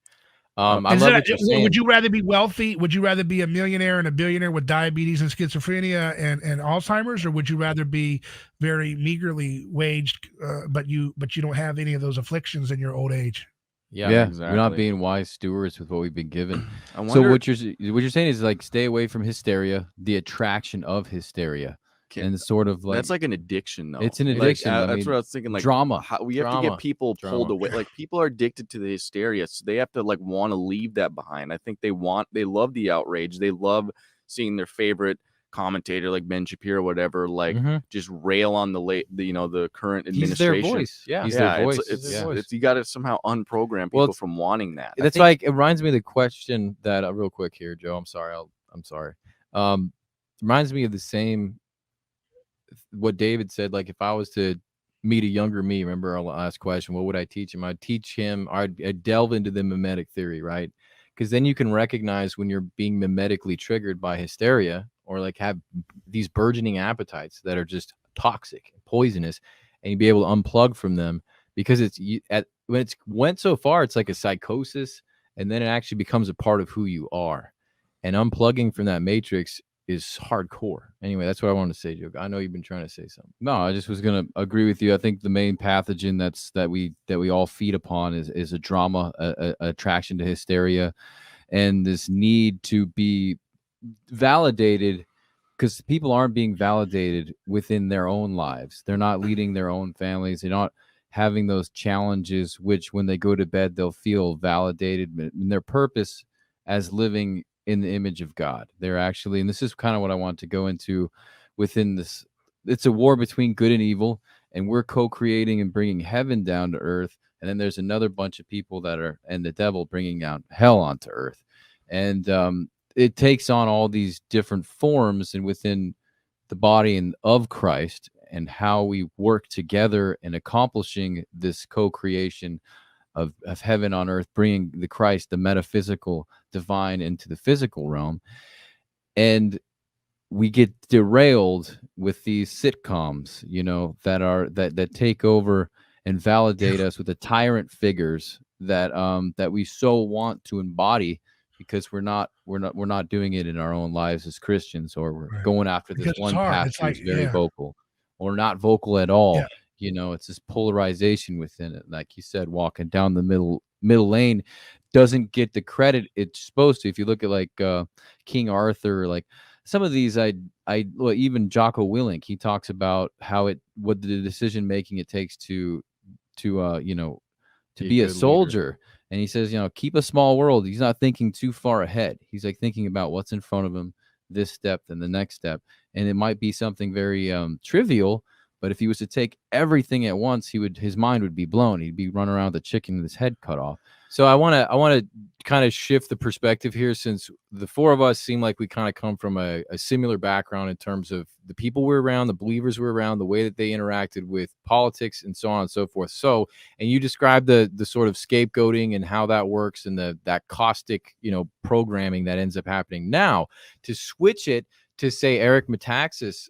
I love what you're saying. Would you rather be wealthy? Would you rather be a millionaire and a billionaire with diabetes and schizophrenia and Alzheimer's, or would you rather be very meagerly waged, but you don't have any of those afflictions in your old age? Yeah, exactly. We're not being wise stewards with what we've been given. So what you're saying is like stay away from hysteria, the attraction of hysteria. And sort of like that's like an addiction, though. It's an addiction. That's what I was thinking. Like drama. We have to get people pulled away. Like people are addicted to the hysteria, so they have to like want to leave that behind. I think they love the outrage. They love seeing their favorite commentator like Ben Shapiro or whatever, like just rail on the current administration. He's their voice. Yeah, he's their voice. It's you got to somehow unprogram people from wanting that. That's like it reminds me of the question that real quick here, Joe. I'm sorry. Reminds me of the same. What David said, like if I was to meet a younger me, remember our last question, what would I teach him? I'd teach him, I'd delve into the mimetic theory, right? Because then you can recognize when you're being mimetically triggered by hysteria or like have these burgeoning appetites that are just toxic and poisonous, and you'd be able to unplug from them because when it's went so far, it's like a psychosis, and then it actually becomes a part of who you are. And unplugging from that matrix is hardcore. Anyway, that's what I wanted to say, Joe. I know you've been trying to say something. No, I just was going to agree with you. I think the main pathogen that we all feed upon is a drama, a attraction to hysteria, and this need to be validated, because people aren't being validated within their own lives. They're not leading their own families. They're not having those challenges, which when they go to bed, they'll feel validated in their purpose as living in the image of God. They're actually, and this is kind of what I want to go into within this. It's a war between good and evil, and we're co-creating and bringing heaven down to earth. And then there's another bunch of people and the devil bringing down hell onto earth. And it takes on all these different forms and within the body of Christ, and how we work together in accomplishing this co-creation of heaven on earth, bringing the Christ, the metaphysical divine, into the physical realm. And we get derailed with these sitcoms, that take over and validate us with the tyrant figures that we so want to embody, because we're not doing it in our own lives as Christians, or we're Right. going after Because this it's one hard. pastor It's like, who's very yeah, vocal, or not vocal at all. yeah, It's this polarization within it. Like you said, walking down the middle lane doesn't get the credit it's supposed to. If you look at like King Arthur, like some of these, well, even Jocko Willink, he talks about what the decision making it takes to Be a be a good leader. soldier. And he says, keep a small world. He's not thinking too far ahead. He's like thinking about what's in front of him, this step and the next step. And it might be something very trivial, but if he was to take everything at once, his mind would be blown. He'd be running around with a chicken with his head cut off. So I want to kind of shift the perspective here, since the four of us seem like we kind of come from a similar background in terms of the people we're around, the believers we're around, the way that they interacted with politics, and so on and so forth. So, and you described the sort of scapegoating and how that works, and that caustic, programming that ends up happening. Now, to switch it to, say, Eric Metaxas'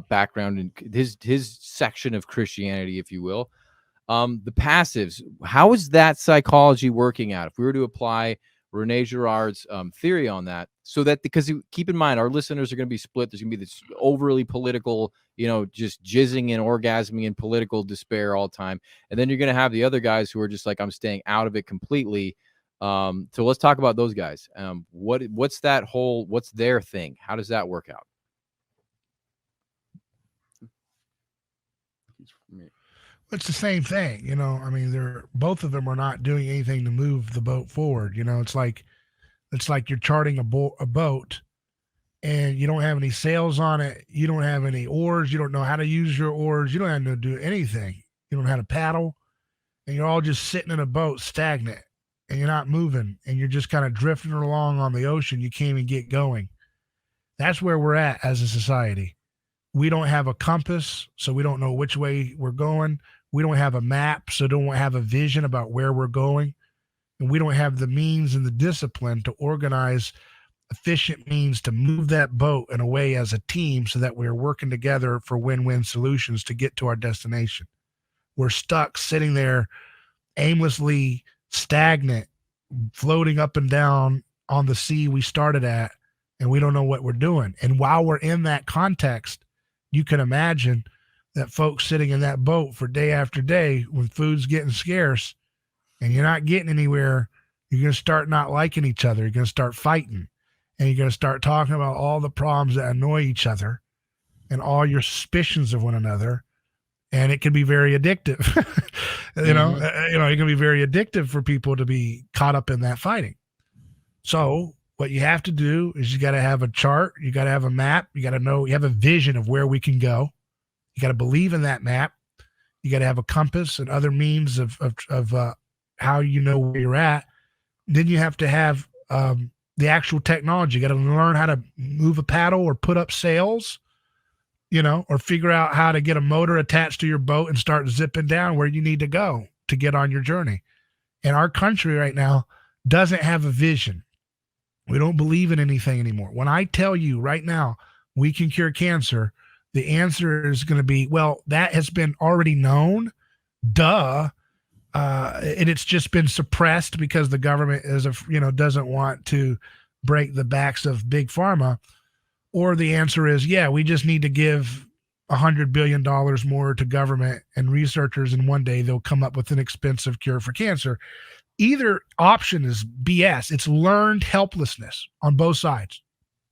background and his section of Christianity, if you will. The passives, how is that psychology working out? If we were to apply Rene Girard's theory on that, so that, because keep in mind, our listeners are going to be split. There's going to be this overly political, just jizzing and orgasming in political despair all the time. And then you're going to have the other guys who are just like, I'm staying out of it completely. So let's talk about those guys. What's their thing? How does that work out? it's the same thing. I mean, both of them are not doing anything to move the boat forward. It's like you're charting a boat, and you don't have any sails on it. You don't have any oars. You don't know how to use your oars. You don't have to do anything. You don't know how to paddle, and you're all just sitting in a boat stagnant, and you're not moving, and you're just kind of drifting along on the ocean. You can't even get going. That's where we're at as a society. We don't have a compass, so we don't know which way we're going. We don't have a map, so don't have a vision about where we're going. And we don't have the means and the discipline to organize efficient means to move that boat in a way as a team, so that we're working together for win-win solutions to get to our destination. We're stuck sitting there aimlessly stagnant, floating up and down on the sea we started at, and we don't know what we're doing. And while we're in that context, you can imagine that folks sitting in that boat for day after day, when food's getting scarce and you're not getting anywhere, you're going to start not liking each other. You're going to start fighting, and you're going to start talking about all the problems that annoy each other and all your suspicions of one another. And it can be very addictive. It can be very addictive for people to be caught up in that fighting. So what you have to do is you got to have a chart. You got to have a map. You got to know, you have a vision of where we can go. You got to believe in that map. You got to have a compass and other means of how you know where you're at. Then you have to have the actual technology. You got to learn how to move a paddle or put up sails, or figure out how to get a motor attached to your boat and start zipping down where you need to go to get on your journey. And our country right now doesn't have a vision. We don't believe in anything anymore. When I tell you right now, we can cure cancer, the answer is going to be, well, that has been already known. Duh. And it's just been suppressed because the government doesn't want to break the backs of big pharma. Or the answer is, yeah, we just need to give $100 billion more to government and researchers, and one day they'll come up with an expensive cure for cancer. Either option is BS. It's learned helplessness on both sides,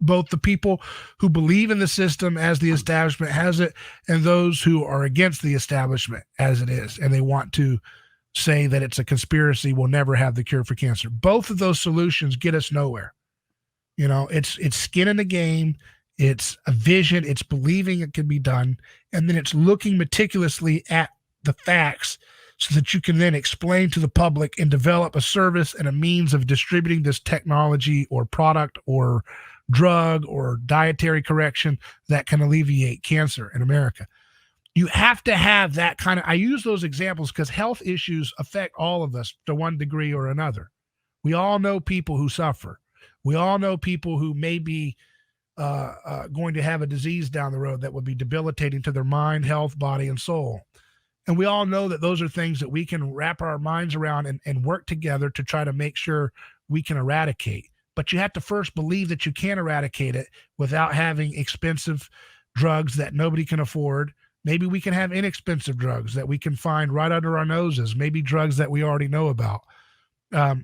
both the people who believe in the system as the establishment has it, and those who are against the establishment as it is, and they want to say that it's a conspiracy, will never have the cure for cancer. Both of those solutions get us nowhere. It's skin in the game, it's a vision, it's believing it can be done, and then it's looking meticulously at the facts so that you can then explain to the public and develop a service and a means of distributing this technology or product or drug or dietary correction that can alleviate cancer in America. You have to have that kind of, I use those examples because health issues affect all of us to one degree or another. We all know people who suffer. We all know people who may be going to have a disease down the road that would be debilitating to their mind, health, body, and soul. And we all know that those are things that we can wrap our minds around and work together to try to make sure we can eradicate. But you have to first believe that you can eradicate it without having expensive drugs that nobody can afford. Maybe we can have inexpensive drugs that we can find right under our noses, maybe drugs that we already know about.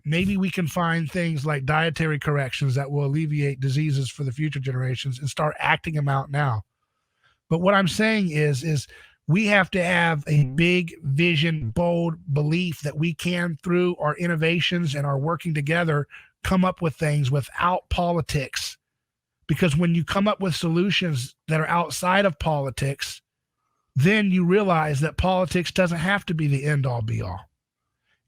Maybe we can find things like dietary corrections that will alleviate diseases for the future generations and start acting them out now. But what I'm saying is we have to have a big vision, bold belief that we can, through our innovations and our working together, come up with things without politics. Because when you come up with solutions that are outside of politics, then you realize that politics doesn't have to be the end all be all.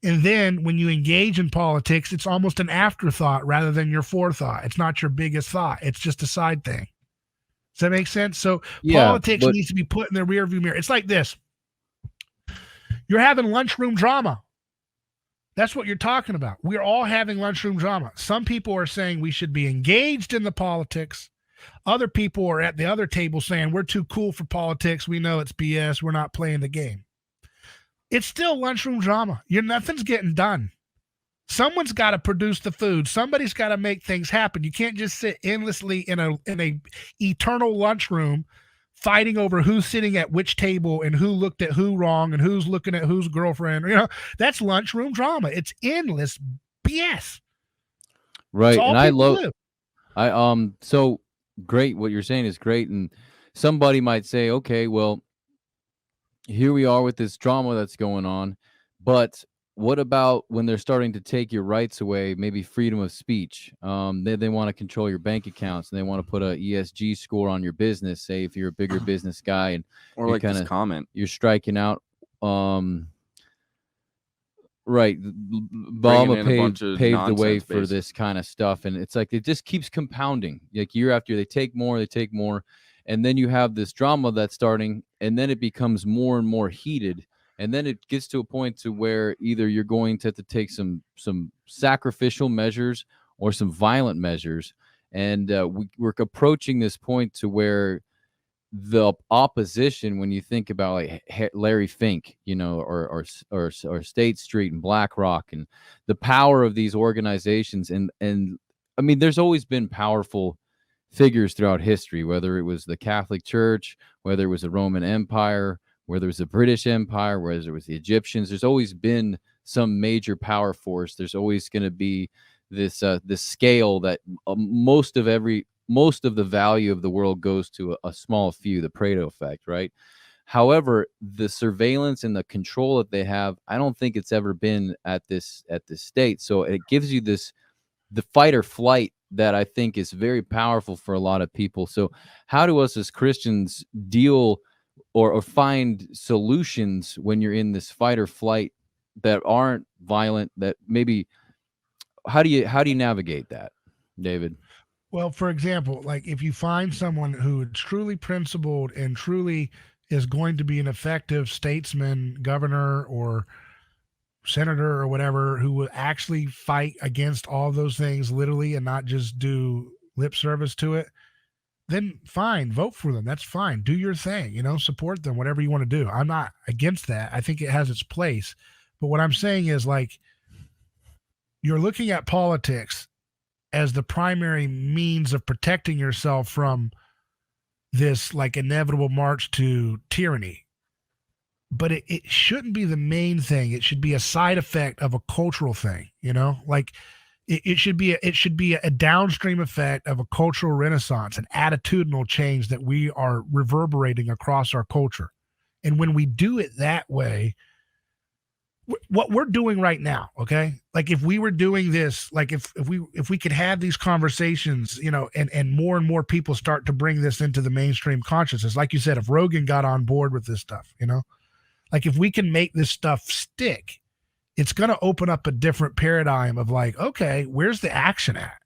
And then when you engage in politics, it's almost an afterthought rather than your forethought. It's not your biggest thought. It's just a side thing. Does that make sense? So politics needs to be put in the rearview mirror. It's like this. You're having lunchroom drama. That's what you're talking about. We're all having lunchroom drama. Some people are saying we should be engaged in the politics. Other people are at the other table saying we're too cool for politics. We know it's BS. We're not playing the game. It's still lunchroom drama. Nothing's getting done. Someone's got to produce the food. Somebody's got to make things happen. You can't just sit endlessly in a eternal lunchroom fighting over who's sitting at which table and who looked at who wrong and who's looking at whose girlfriend. That's lunchroom drama. It's endless BS. Right. And so great. What you're saying is great. And somebody might say, okay, well, here we are with this drama that's going on, but what about when they're starting to take your rights away, maybe freedom of speech? They want to control your bank accounts, and they want to put a ESG score on your business. Say if you're a bigger business guy, and or like this comment, you're striking out. Right, Obama paved the way for this kind of stuff, and it's like it just keeps compounding. Like year after year, they take more, and then you have this drama that's starting, and then it becomes more and more heated. And then it gets to a point to where either you're going to have to take some sacrificial measures or some violent measures. And we're approaching this point to where the opposition, when you think about like Larry Fink, or State Street and BlackRock and the power of these organizations. And I mean, there's always been powerful figures throughout history, whether it was the Catholic Church, whether it was the Roman Empire, whether it was the British Empire, whether it was the Egyptians. There's always been some major power force. There's always going to be this scale that most of the value of the world goes to a small few, the Pareto effect, right? However, the surveillance and the control that they have, I don't think it's ever been at this state. So it gives you the fight or flight that I think is very powerful for a lot of people. So how do us as Christians deal or find solutions when you're in this fight or flight that aren't violent, that maybe how do you navigate that, David? Well, for example, like if you find someone who is truly principled and truly is going to be an effective statesman, governor, or senator or whatever, who will actually fight against all those things literally and not just do lip service to it, then fine, vote for them. That's fine. Do your thing, support them, whatever you want to do. I'm not against that. I think it has its place. But what I'm saying is, like, you're looking at politics as the primary means of protecting yourself from this like inevitable march to tyranny. But it shouldn't be the main thing. It should be a side effect of a cultural thing, like it should be a downstream effect of a cultural renaissance, an attitudinal change that we are reverberating across our culture. And when we do it that way, what we're doing right now, okay? Like if we were doing this, like if we could have these conversations, and more people start to bring this into the mainstream consciousness, like you said, if Rogan got on board with this stuff, like if we can make this stuff stick, it's going to open up a different paradigm of like, okay, where's the action at?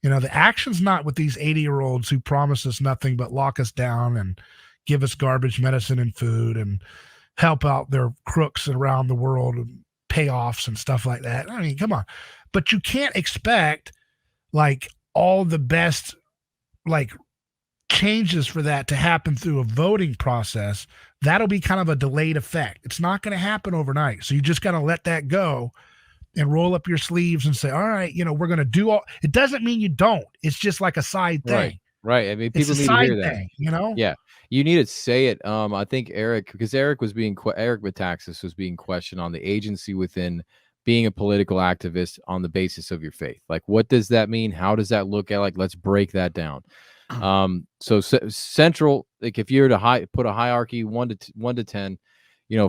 The action's not with these 80-year-olds who promise us nothing but lock us down and give us garbage medicine and food and help out their crooks around the world and payoffs and stuff like that. I mean, come on. But you can't expect like all the best like changes for that to happen through a voting process, that'll be kind of a delayed effect. It's not going to happen overnight. So you just got to let that go and roll up your sleeves and say, all right, we're going to do all. It doesn't mean you don't. It's just like a side thing. Right. I mean, It's people a need to side hear that. thing, Yeah. You need to say it. I think Eric Metaxas was being questioned on the agency within being a political activist on the basis of your faith. Like, what does that mean? How does that look at? Like, let's break that down. So central, like if you're to put a hierarchy 1 to 10,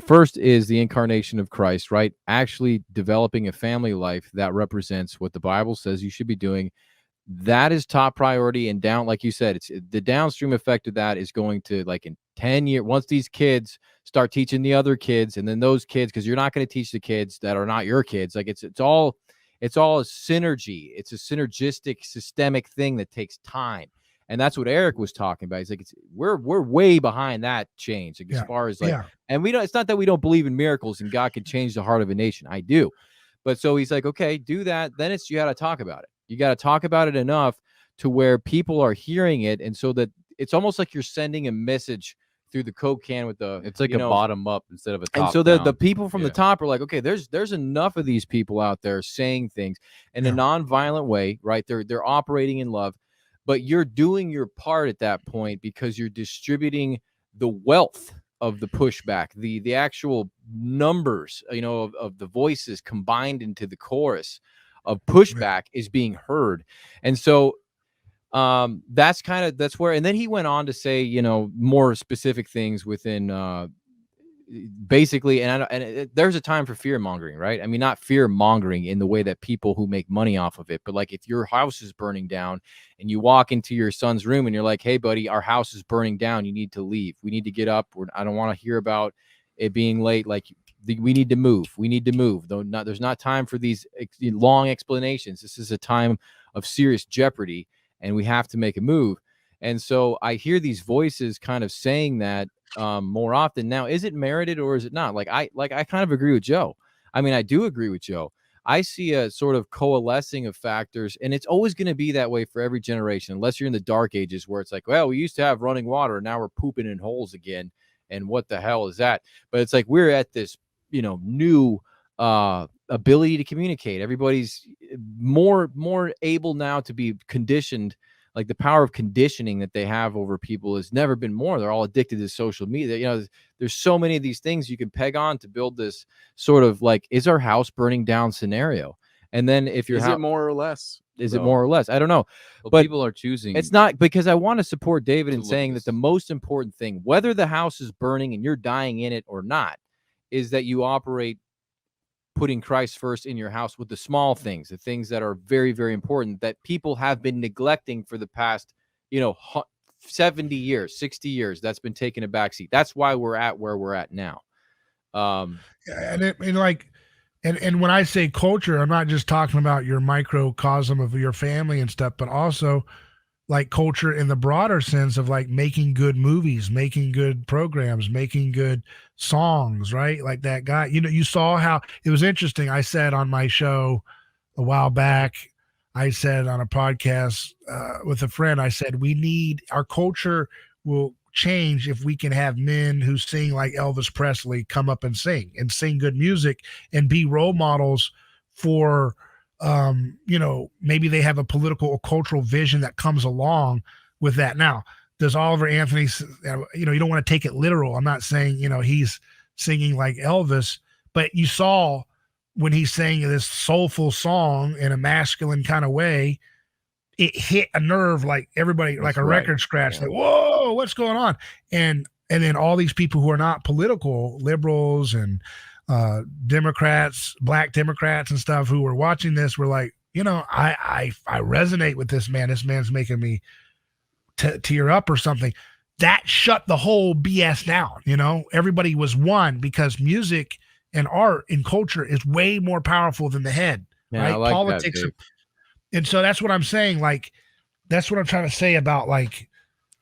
first is the incarnation of Christ, right? Actually developing a family life that represents what the Bible says you should be doing. That is top priority. And down, like you said, it's the downstream effect of that is going to, like, in 10 years, once these kids start teaching the other kids, and then those kids, because you're not going to teach the kids that are not your kids. Like, it's all a synergy. It's a synergistic, systemic thing that takes time. And that's what Eric was talking about. He's like, we're way behind that change, like, as far as and we don't. It's not that we don't believe in miracles and God can change the heart of a nation. I do, but so he's like, okay, do that. Then you got to talk about it. You got to talk about it enough to where people are hearing it, and so that it's almost like you're sending a message through the Coke can with the. It's like a bottom up instead of a top. And so the people from the top are like, okay, there's enough of these people out there saying things in a nonviolent way, right? They're operating in love. But you're doing your part at that point because you're distributing the wealth of the pushback, the actual numbers, of the voices combined into the chorus of pushback is being heard. And so that's where, and then he went on to say, more specific things within basically, there's a time for fear mongering, right? I mean, not fear mongering in the way that people who make money off of it, but like if your house is burning down and you walk into your son's room and you're like, hey buddy, our house is burning down, you need to leave, we need to get up, I don't want to hear about it being late, like we need to move, though there's not time for these long explanations. This is a time of serious jeopardy and we have to make a move. And so I hear these voices kind of saying that more often now. Is it merited or is it not? Like I kind of agree with Joe. I mean, I do agree with Joe. I see a sort of coalescing of factors, and it's always going to be that way for every generation, unless you're in the dark ages where it's like, well, we used to have running water, and now we're pooping in holes again. And what the hell is that? But it's like we're at this, new ability to communicate. Everybody's more able now to be conditioned. Like the power of conditioning that they have over people has never been more. They're all addicted to social media. There's so many of these things you can peg on to build this sort of like, is our house burning down scenario? And then if you're, is it more or less? Is it more or less? I don't know. Well, but people are choosing. It's not, because I want to support David in saying that the most important thing, whether the house is burning and you're dying in it or not, is that you operate putting Christ first in your house with the small things, the things that are very, very important that people have been neglecting for the past, 70 years, 60 years. That's been taking a backseat. That's why we're at where we're at now. And when I say culture, I'm not just talking about your microcosm of your family and stuff, but also like culture in the broader sense of like making good movies, making good programs, making good songs, right? Like that guy, you saw how it was interesting. I said on my show a while back, I said on a podcast with a friend, I said, our culture will change if we can have men who sing like Elvis Presley come up and sing good music and be role models for maybe they have a political or cultural vision that comes along with that. Now, does Oliver Anthony, you don't want to take it literal. I'm not saying, he's singing like Elvis, but you saw when he sang this soulful song in a masculine kind of way, it hit a nerve like everybody, like a record scratch, like, whoa, what's going on? And then all these people who are not political, liberals and Democrats, black Democrats and stuff who were watching this were like, I resonate with this man. This man's making me tear up or something. That shut the whole BS down. Everybody was one because music and art and culture is way more powerful than the head, right? I like Politics. that, and so that's what I'm saying. Like, that's what I'm trying to say about like,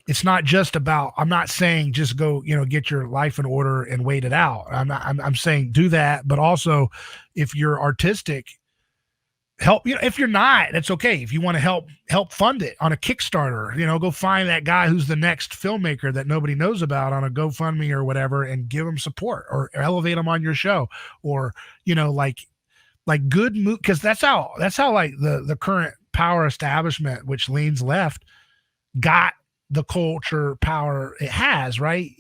it's not just about, I'm not saying just go, get your life in order and wait it out. I'm saying do that. But also if you're artistic, help, if you're not, that's okay. If you want to help fund it on a Kickstarter, go find that guy who's the next filmmaker that nobody knows about on a GoFundMe or whatever, and give him support or elevate him on your show, or like good move, because that's how like the current power establishment, which leans left, got the culture power it has, right?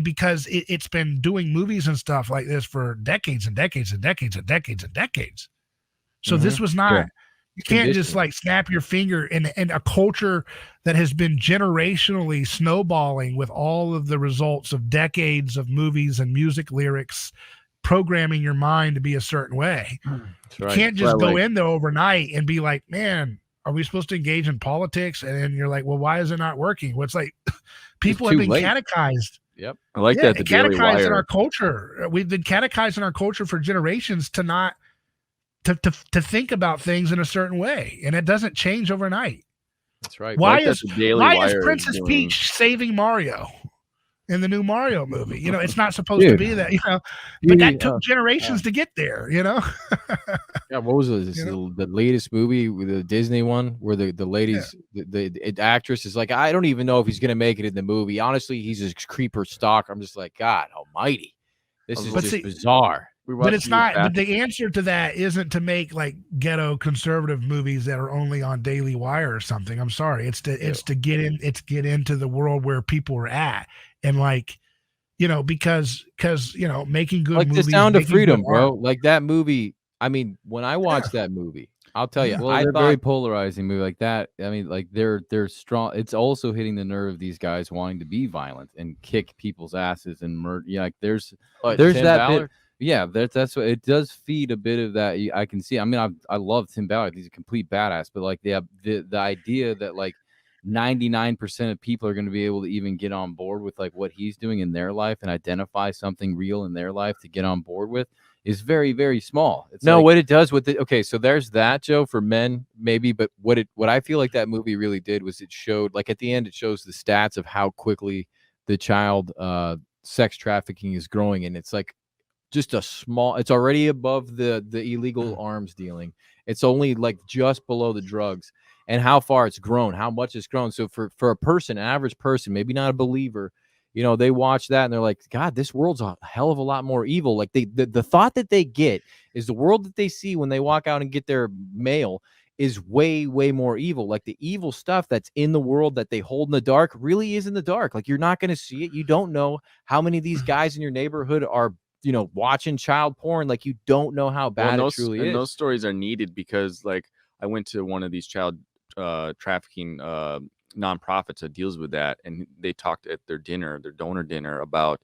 Because it's been doing movies and stuff like this for decades and decades and decades and decades and decades. So this was not, you can't just like snap your finger, and a culture that has been generationally snowballing with all of the results of decades of movies and music lyrics programming your mind to be a certain way. You can't just go in there overnight and be like, man, are we supposed to engage in politics? And then you're like, well, why is it not working? Well, it's like people have been catechized. Yep. I like that. The Daily Wire. In our culture. We've been catechized in our culture for generations to not to think about things in a certain way, and it doesn't change overnight. That's right. Why is Princess Peach saving Mario in the new Mario movie? It's not supposed to be that, but that took generations to get there, Yeah, what was it? The latest movie, the Disney one, where the ladies, the actress is like, I don't even know if he's gonna make it in the movie. Honestly, he's a creeper stalker. I'm just like, God Almighty, this is just bizarre. But it's not. But the answer to that isn't to make like ghetto conservative movies that are only on Daily Wire or something. I'm sorry. It's to get in. It's get into the world where people are at, and like, because making good like movies, The Sound of Freedom, bro. Like that movie. I mean, when I watched that movie, I'll tell you, I thought very polarizing movie like that. I mean, like they're strong. It's also hitting the nerve of these guys wanting to be violent and kick people's asses and murder. Yeah, like there's that bit. Yeah, that's what it does feed a bit of that. I can see. I mean, I love Tim Ballard. He's a complete badass. But like the idea that like 99% of people are going to be able to even get on board with like what he's doing in their life and identify something real in their life to get on board with is very, very small. It's what it does with it. Okay, so there's that, Joe, for men maybe. But what I feel like that movie really did was it showed, like at the end, it shows the stats of how quickly the child sex trafficking is growing, and it's like just it's already above the illegal arms dealing. It's only like just below the drugs, and how far it's grown, how much it's grown. So for a person, an average person, maybe not a believer, they watch that and they're like, God, this world's a hell of a lot more evil. Like the thought that they get is the world that they see when they walk out and get their mail is way, way more evil. Like the evil stuff that's in the world that they hold in the dark really is in the dark. Like you're not going to see it. You don't know how many of these guys in your neighborhood are watching child porn. Like you don't know how bad it truly is. And those stories are needed because like I went to one of these child trafficking nonprofits that deals with that, and they talked at their donor dinner about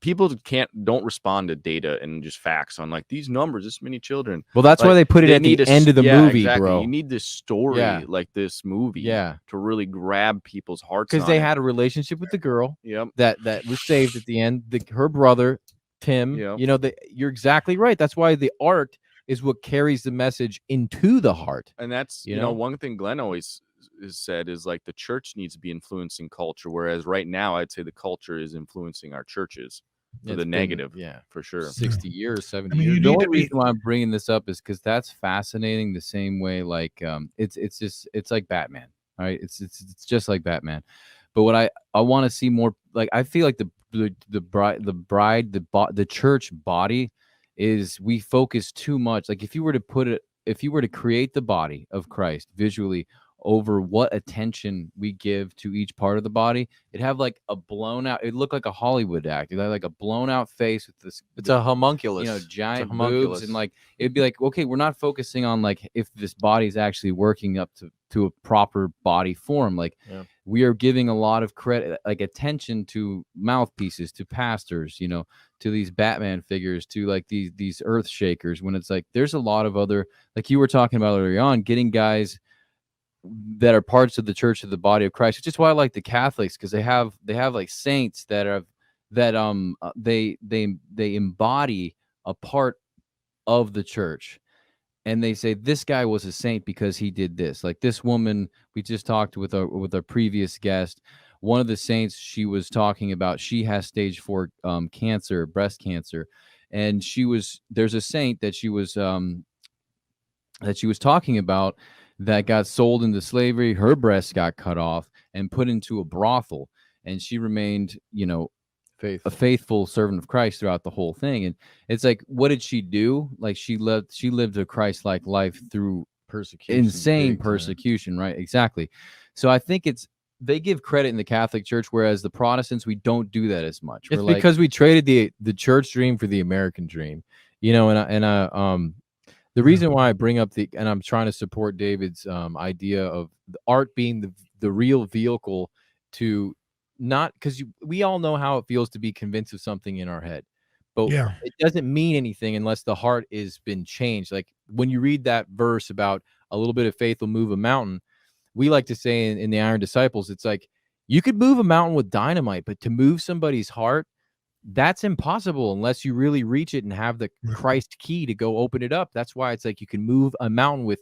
people don't respond to data and just facts on like these numbers, this many children. Well, that's why they put it at the end of the movie, exactly. Bro. You need this story like this movie to really grab people's hearts, because they had a relationship with the girl that was saved at the end, her brother Tim. You're exactly right. That's why the art is what carries the message into the heart. And that's one thing Glenn always has said is like the church needs to be influencing culture, whereas right now I'd say the culture is influencing our churches for the negative. Yeah, for sure. 60 years, 70 years. The only reason why I'm bringing this up is because that's fascinating. The same way, like it's like Batman. All right, it's just like Batman. But what I want to see more, like I feel like the church body is, we focus too much. Like if you were to create the body of Christ visually over what attention we give to each part of the body, it'd have like a blown out, it'd look like a Hollywood act. It'd have like a blown out face with this, it's a homunculus, giant boobs, and like it'd be like, okay, we're not focusing on like if this body is actually working up to a proper body form. Like we are giving a lot of credit, like attention to mouthpieces, to pastors, to these Batman figures, to like these earth shakers, when it's like there's a lot of other, like you were talking about earlier on, getting guys that are parts of the church of the body of Christ, which is why I like the Catholics, because they have like saints they embody a part of the church, and they say this guy was a saint because he did this. Like this woman we just talked with our previous guest, one of the saints she was talking about, she has stage 4 cancer, breast cancer, and there's a saint that she was that she was talking about that got sold into slavery. Her breasts got cut off and put into a brothel, and she remained, a faithful servant of Christ throughout the whole thing. And it's like, what did she do? Like, she lived a Christ-like life through Persecution, insane big time. persecution, right? Exactly. So I think they give credit in the Catholic Church, whereas the Protestants, we don't do that as much. It's because we traded the church dream for the American dream, the reason why I bring up and I'm trying to support David's idea of the art being the real vehicle to not, because we all know how it feels to be convinced of something in our head, but it doesn't mean anything unless the heart has been changed. Like when you read that verse about a little bit of faith will move a mountain, we like to say in the Iron Disciples, it's like you could move a mountain with dynamite, but to move somebody's heart, that's impossible unless you really reach it and have the Christ key to go open it up. That's why it's like you can move a mountain with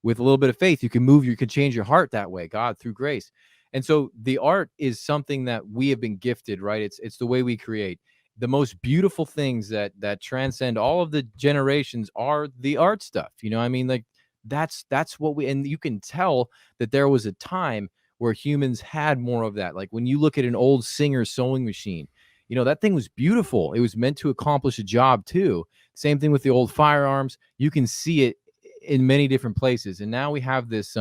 a little bit of faith. You can change your heart that way, God, through grace. And so the art is something that we have been gifted, right? It's the way we create. The most beautiful things that transcend all of the generations are the art stuff. I mean, like that's what and you can tell that there was a time where humans had more of that. Like when you look at an old Singer sewing machine, that thing was beautiful. It was meant to accomplish a job too. Same thing with the old firearms. You can see it in many different places. And now we have this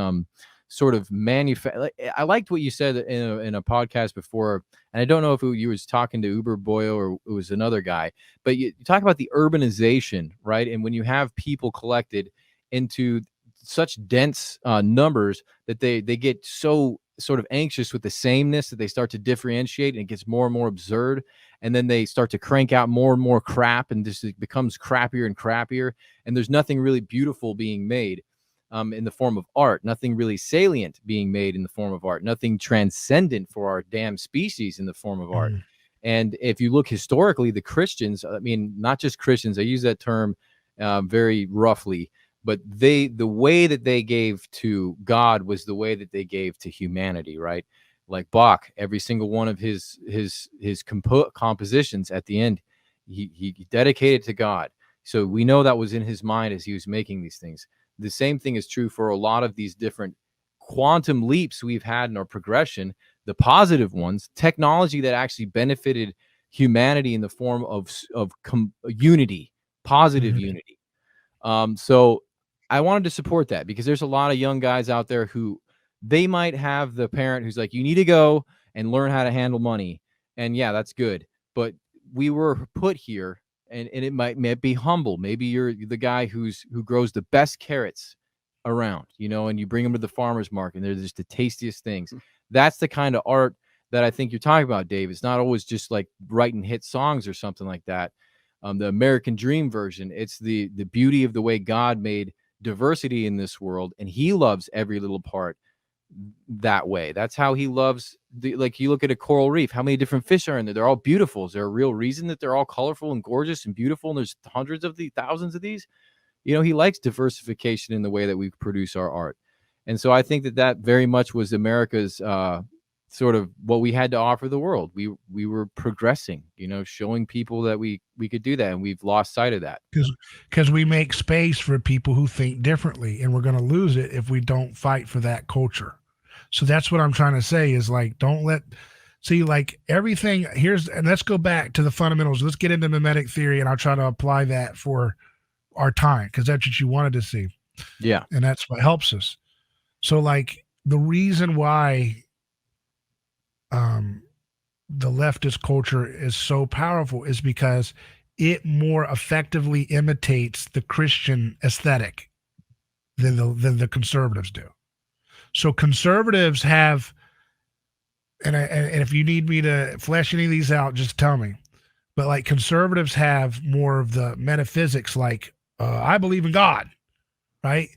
sort of I liked what you said in a podcast before, and I don't know if you was talking to Uber Boyo or it was another guy, but you talk about the urbanization, right? And when you have people collected into such dense numbers that they get so sort of anxious with the sameness that they start to differentiate, and it gets more and more absurd, and then they start to crank out more and more crap, and this becomes crappier and crappier, and there's nothing really beautiful being made in the form of art, nothing really salient being made in the form of art, nothing transcendent for our damn species in the form of art. And if you look historically, the Christians, I mean, not just Christians, I use that term very roughly, but the way that they gave to God was the way that they gave to humanity, right? Like Bach, every single one of his compositions at the end, he dedicated to God. So we know that was in his mind as he was making these things. The same thing is true for a lot of these different quantum leaps we've had in our progression, the positive ones, technology that actually benefited humanity in the form of unity, positive unity. So I wanted to support that because there's a lot of young guys out there who they might have the parent who's like, you need to go and learn how to handle money. And yeah, that's good. But we were put here and it might be humble. Maybe you're the guy who grows the best carrots around, and you bring them to the farmer's market and they're just the tastiest things. That's the kind of art that I think you're talking about, Dave. It's not always just like writing hit songs or something like that. The American Dream version, it's the beauty of the way God made diversity in this world, and he loves every little part that way. That's how he loves like you look at a coral reef, how many different fish are in there? They're all beautiful. Is there a real reason that they're all colorful and gorgeous and beautiful and there's hundreds of thousands of these? He likes diversification in the way that we produce our art. And so I think that very much was America's sort of what we had to offer the world. We were progressing, showing people that we could do that, and we've lost sight of that. Because we make space for people who think differently, and we're going to lose it if we don't fight for that culture. So that's what I'm trying to say is like, like everything and let's go back to the fundamentals. Let's get into mimetic theory, and I'll try to apply that for our time because that's what you wanted to see. Yeah. And that's what helps us. So like the reason why the leftist culture is so powerful is because it more effectively imitates the Christian aesthetic than the conservatives do. So conservatives have, and if you need me to flesh any of these out, just tell me. But like conservatives have more of the metaphysics, like I believe in God, right?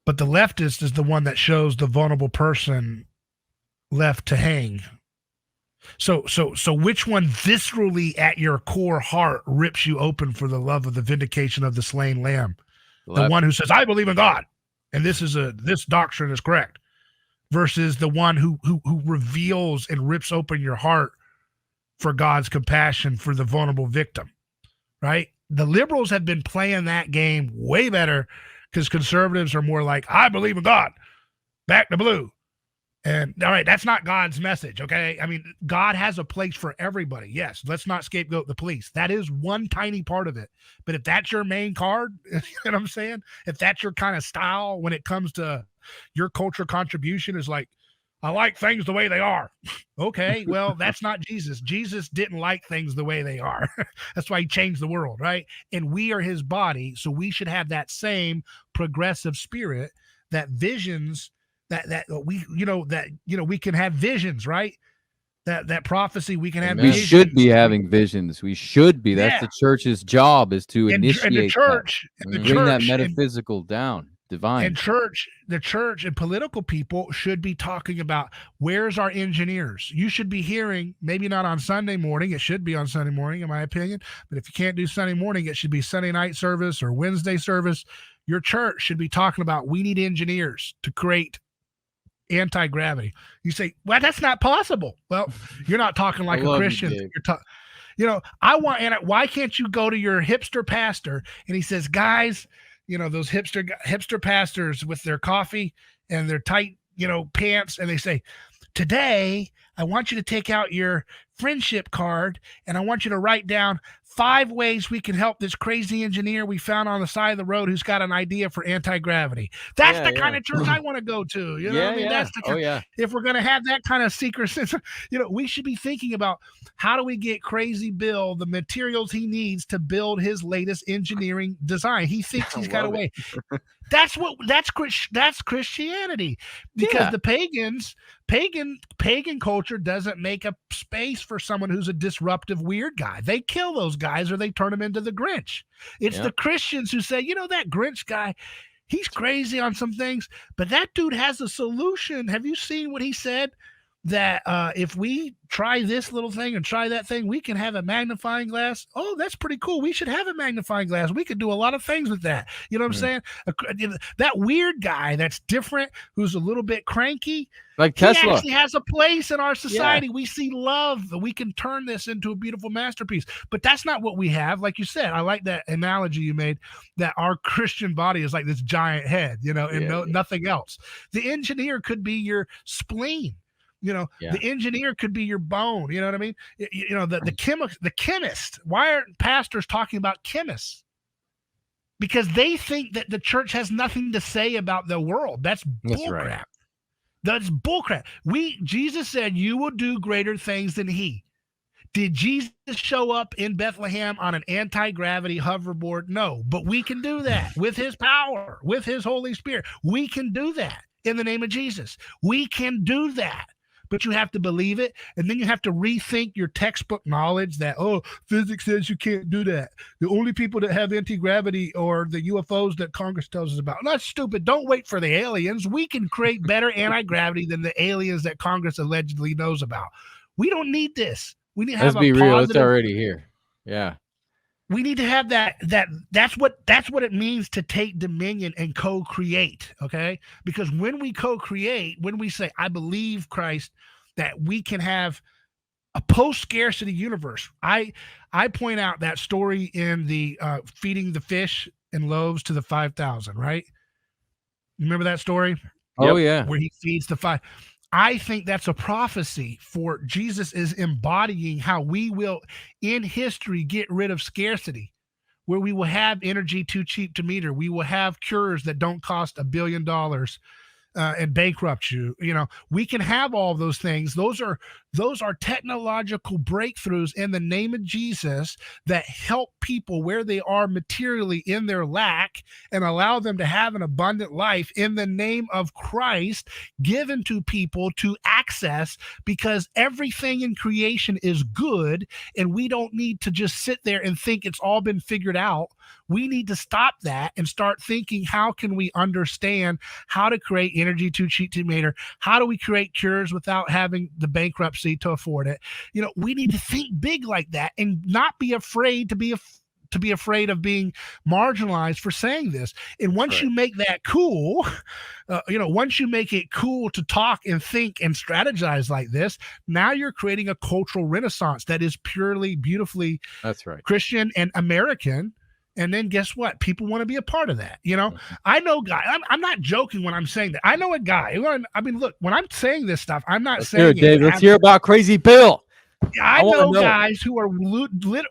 But the leftist is the one that shows the vulnerable person left to hang. So which one viscerally at your core heart rips you open for the love of the vindication of the slain lamb? The one who says, I believe in God, and this doctrine is correct, versus the one who reveals and rips open your heart for God's compassion for the vulnerable victim, right? The liberals have been playing that game way better because conservatives are more like, I believe in God, back to blue. And all right, that's not God's message, okay? I mean, God has a place for everybody. Yes, let's not scapegoat the police. That is one tiny part of it. But if that's your main card, you know what I'm saying? If that's your kind of style when it comes to your culture contribution is like, I like things the way they are. Okay, well, that's not Jesus. Jesus didn't like things the way they are. That's why he changed the world, right? And we are his body, so we should have that same progressive spirit, that visions, that we can have visions, right? That prophecy, we can have We visions. should be having visions. We should be. That's the church's job, is to initiate the church, bring that metaphysical down. Divine. And the church and political people should be talking about, where's our engineers? You should be hearing, maybe not on Sunday morning. It should be on Sunday morning, in my opinion. But if you can't do Sunday morning, it should be Sunday night service or Wednesday service. Your church should be talking about, we need engineers to create anti-gravity. You say, well, that's not possible. Well, you're not talking like a Christian. You're why can't you go to your hipster pastor and he says, guys, those hipster pastors with their coffee and their tight, pants, and they say, today I want you to take out your friendship card and I want you to write down 5 ways we can help this crazy engineer we found on the side of the road who's got an idea for anti-gravity. That's the kind of church I want to go to. You know what I mean? That's the kind, if we're going to have that kind of secret sense, we should be thinking about, how do we get Crazy Bill the materials he needs to build his latest engineering design? He thinks he's got a way. That's Christianity, because the pagan culture doesn't make a space for someone who's a disruptive, weird guy. They kill those guys or they turn them into the Grinch. It's the Christians who say, that Grinch guy, he's crazy on some things, but that dude has a solution. Have you seen what he said? That if we try this little thing and try that thing, we can have a magnifying glass. Oh, that's pretty cool. We should have a magnifying glass. We could do a lot of things with that. You know what I'm saying? That weird guy that's different, who's a little bit cranky, like Tesla, he actually has a place in our society. We see love. We can turn this into a beautiful masterpiece. But that's not what we have. Like you said, I like that analogy you made, that our Christian body is like this giant head, nothing else. The engineer could be your spleen. The engineer could be your bone. You know what I mean? The chemist. Why aren't pastors talking about chemists? Because they think that the church has nothing to say about the world. That's bullcrap. Right. That's bullcrap. Jesus said, you will do greater things than he. Did Jesus show up in Bethlehem on an anti-gravity hoverboard? No, but we can do that with his power, with his Holy Spirit. We can do that in the name of Jesus. We can do that. But you have to believe it, and then you have to rethink your textbook knowledge that, physics says you can't do that. The only people that have anti-gravity are the UFOs that Congress tells us about. That's stupid. Don't wait for the aliens. We can create better anti-gravity than the aliens that Congress allegedly knows about. We don't need this. We need to have Let's be real. It's already here. Yeah. We need to have that's what it means to take dominion and co-create, okay? Because when we co-create, when we say, I believe Christ, that we can have a post-scarcity universe. I point out that story in the feeding the fish and loaves to the 5,000, right? You remember that story? Oh, yeah. Where he feeds the 5. I think that's a prophecy for Jesus is embodying how we will in history get rid of scarcity, where we will have energy too cheap to meter. We will have cures that don't cost $1 billion and bankrupt you. We can have all those things. Those are technological breakthroughs in the name of Jesus that help people where they are materially in their lack and allow them to have an abundant life in the name of Christ, given to people to access, because everything in creation is good, and we don't need to just sit there and think it's all been figured out. We need to stop that and start thinking, how can we understand how to create energy too cheap to meter? How do we create cures without having the bankruptcy to afford it? We need to think big like that and not be afraid to be afraid of being marginalized for saying this. And once you make that cool, once you make it cool to talk and think and strategize like this, now you're creating a cultural renaissance that is purely, beautifully That's right. Christian and American. And then guess what? People want to be a part of that. I know guy. I'm not joking when I'm saying that. I know a guy. I mean, look, when I'm saying this stuff, I'm not saying it. Let's hear about Crazy Bill. I know guys who are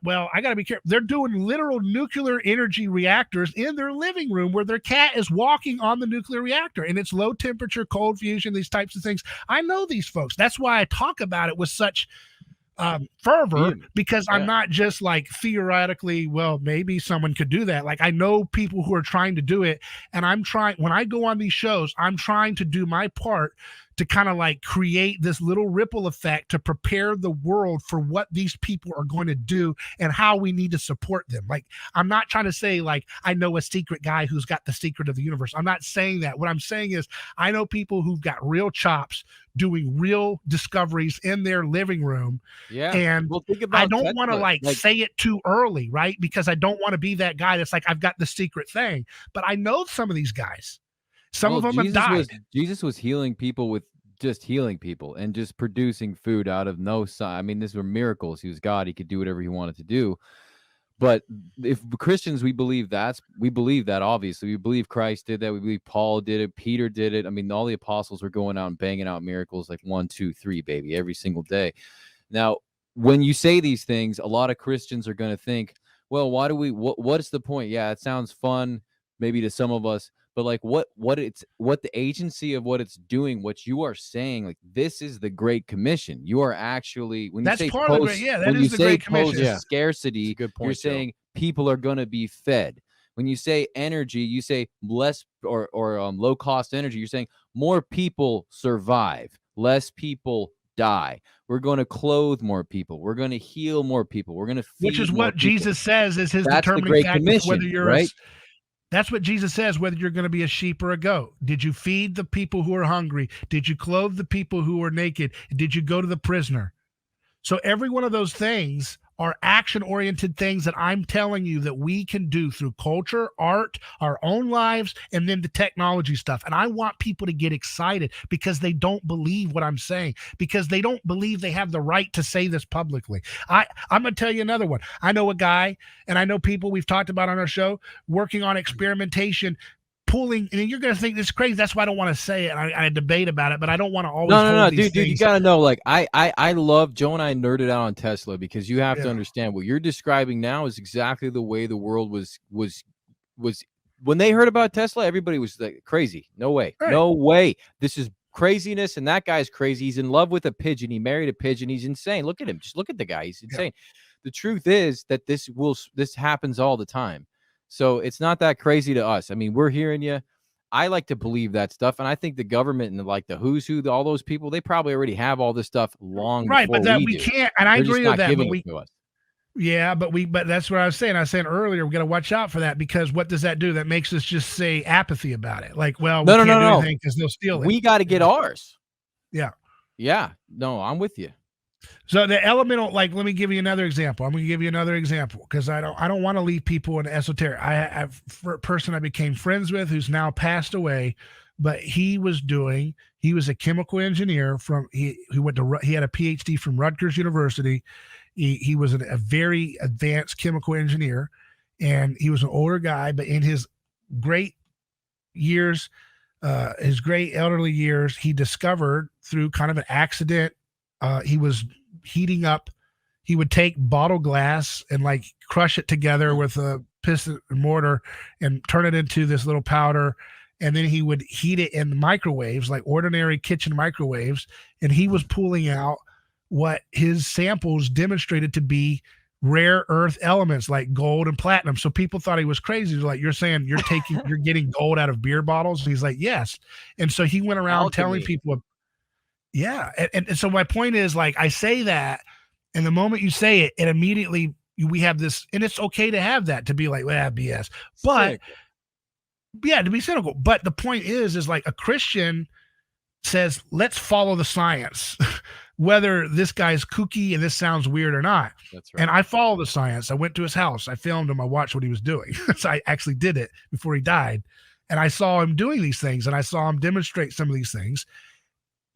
well, I got to be careful. They're doing literal nuclear energy reactors in their living room where their cat is walking on the nuclear reactor, and it's low temperature, cold fusion, these types of things. I know these folks. That's why I talk about it with such fervor, because I'm not just like theoretically, well, maybe someone could do that. Like, I know people who are trying to do it, and when I go on these shows, I'm trying to do my part to kind of like create this little ripple effect to prepare the world for what these people are going to do and how we need to support them. Like, I'm not trying to say like I know a secret guy who's got the secret of the universe. I'm not saying that. What I'm saying is I know people who've got real chops doing real discoveries in their living room. Yeah. And I don't want to like say it too early, right? Because I don't want to be that guy that's like, I've got the secret thing. But I know some of these guys. Some of them have died. Jesus was healing people with just healing people and just producing food out of no sign. I mean, these were miracles. He was God. He could do whatever he wanted to do. But if Christians, we believe that, obviously. We believe Christ did that. We believe Paul did it. Peter did it. I mean, all the apostles were going out and banging out miracles like 1, 2, 3, baby, every single day. Now, when you say these things, a lot of Christians are going to think, well, what is the point? Yeah, it sounds fun maybe to some of us, but like what the agency of what it's doing, what you are saying, like this is the Great Commission. You are actually, when you say post scarcity, you're saying people are going to be fed. When you say energy, you say less or low cost energy. You're saying more people survive, less people die. We're going to clothe more people. We're going to heal more people. We're going to feed, which is more what people. Jesus says is his That's determining factor, whether you're right. That's what Jesus says, whether you're going to be a sheep or a goat. Did you feed the people who are hungry? Did you clothe the people who are naked? Did you go to the prisoner? So every one of those things are action-oriented things that I'm telling you that we can do through culture, art, our own lives, and then the technology stuff. And I want people to get excited because they don't believe what I'm saying, because they don't believe they have the right to say this publicly. I'm going to tell you another one. I know a guy, and I know people we've talked about on our show, working on experimentation, pulling, and you're going to think this is crazy. That's why I don't want to say it. I debate about it, but I don't want to always no, dude, you got to know, like, I love, Joe and I nerded out on Tesla because you have to understand what you're describing now is exactly the way the world was when they heard about Tesla. Everybody was like, crazy. No way. Right. No way. This is craziness. And that guy's crazy. He's in love with a pigeon. He married a pigeon. He's insane. Look at him. Just look at the guy. He's insane. The truth is that this happens all the time. So it's not that crazy to us. I mean, we're hearing you. I like to believe that stuff, and I think the government and like the who's who, all those people, they probably already have all this stuff long right, before but that we do. Can't. And I agree with that. Giving it to us. Yeah, but that's what I was saying. I was saying earlier, we got to watch out for that, because what does that do? That makes us just say apathy about it. Like, well, we can't do anything because they'll steal it. We got to get ours. Yeah. Yeah. No, I'm with you. So the elemental, like, let me give you another example. I'm going to give you another example because I don't want to leave people in esoteric. I have a person I became friends with who's now passed away, but he was a chemical engineer he had a PhD from Rutgers University. He was a very advanced chemical engineer, and he was an older guy, but in his great years, his great elderly years, he discovered through kind of an accident, he was heating up. He would take bottle glass and like crush it together with a piston mortar and turn it into this little powder. And then he would heat it in the microwaves, like ordinary kitchen microwaves. And he was pulling out what his samples demonstrated to be rare earth elements like gold and platinum. So people thought he was crazy. Like, you're saying you're getting gold out of beer bottles? And he's like, yes. And so he went around telling people, yeah. And so my point is, like, I say that, and the moment you say it, it immediately, we have this, and it's okay to have that, to be like, well, BS. But yeah, to be cynical. But the point is like a Christian says, let's follow the science, whether this guy's kooky and this sounds weird or not. That's right. And I follow the science. I went to his house. I filmed him. I watched what he was doing. So I actually did it before he died. And I saw him doing these things, and I saw him demonstrate some of these things.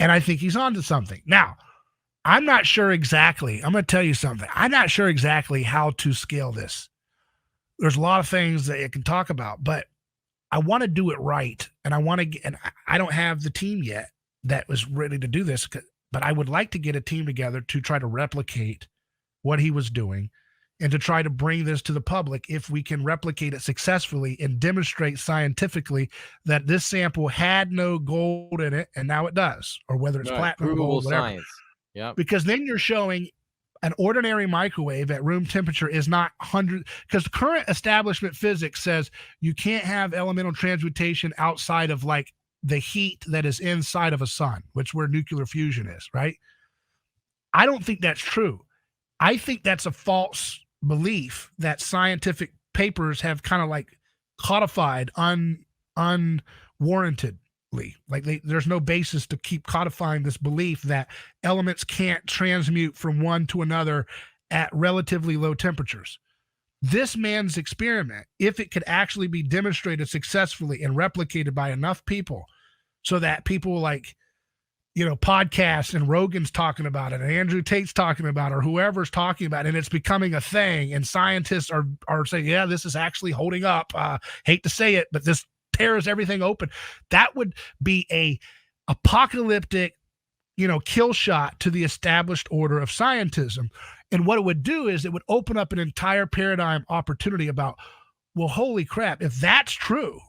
And I think he's onto something. Now, I'm not sure exactly. I'm going to tell you something. I'm not sure exactly how to scale this. there's a lot of things that it can talk about, but I want to do it right. And I don't have the team yet that was ready to do this, but I would like to get a team together to try to replicate what he was doing and to try to bring this to the public if we can replicate it successfully and demonstrate scientifically that this sample had no gold in it and now it does, or whether it's platinum, gold, whatever. Science. Yeah. Because then you're showing an ordinary microwave at room temperature is not 100, because current establishment physics says you can't have elemental transmutation outside of like the heat that is inside of a sun, which where nuclear fusion is, right? I don't think that's true. I think that's a false belief that scientific papers have kind of like codified unwarrantedly. Like there's no basis to keep codifying this belief that elements can't transmute from one to another at relatively low temperatures. This man's experiment, if it could actually be demonstrated successfully and replicated by enough people so that people like, podcasts and Rogan's talking about it and Andrew Tate's talking about it or whoever's talking about it, and it's becoming a thing and scientists are saying, yeah, this is actually holding up. Hate to say it, but this tears everything open. That would be a apocalyptic, kill shot to the established order of scientism. And what it would do is it would open up an entire paradigm opportunity about, well, holy crap, if that's true,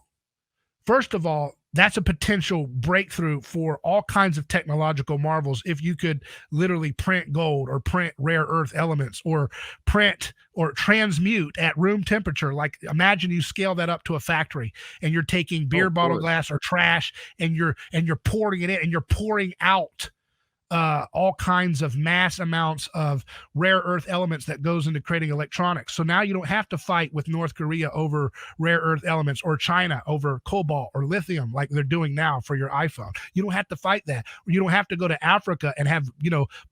first of all, that's a potential breakthrough for all kinds of technological marvels. If you could literally print gold or print rare earth elements or print or transmute at room temperature, like imagine you scale that up to a factory and you're taking beer bottle glass or trash and you're pouring it in and you're pouring out all kinds of mass amounts of rare earth elements that goes into creating electronics. So now you don't have to fight with North Korea over rare earth elements or China over cobalt or lithium like they're doing now for your iPhone. You don't have to fight that. You don't have to go to Africa and have,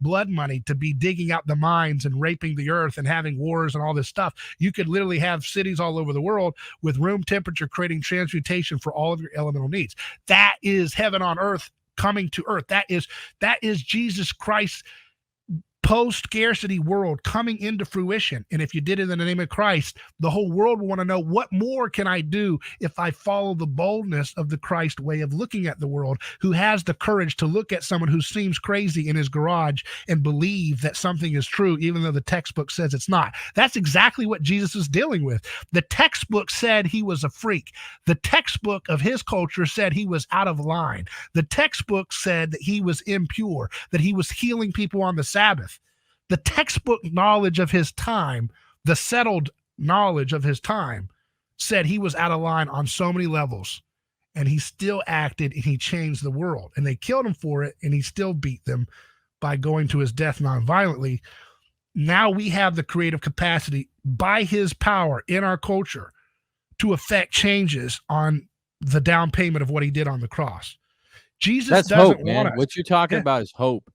blood money to be digging out the mines and raping the earth and having wars and all this stuff. You could literally have cities all over the world with room temperature creating transmutation for all of your elemental needs. That is heaven on earth coming to earth. That is Jesus Christ post-scarcity world coming into fruition. And if you did it in the name of Christ, the whole world will want to know, what more can I do if I follow the boldness of the Christ way of looking at the world, who has the courage to look at someone who seems crazy in his garage and believe that something is true, even though the textbook says it's not. That's exactly what Jesus is dealing with. The textbook said he was a freak. The textbook of his culture said he was out of line. The textbook said that he was impure, that he was healing people on the Sabbath. The textbook knowledge of his time, the settled knowledge of his time, said he was out of line on so many levels, and he still acted and he changed the world, and they killed him for it, and he still beat them by going to his death nonviolently. Now we have the creative capacity by his power in our culture to affect changes on the down payment of what he did on the cross. Jesus doesn't want us. What you're talking about is hope.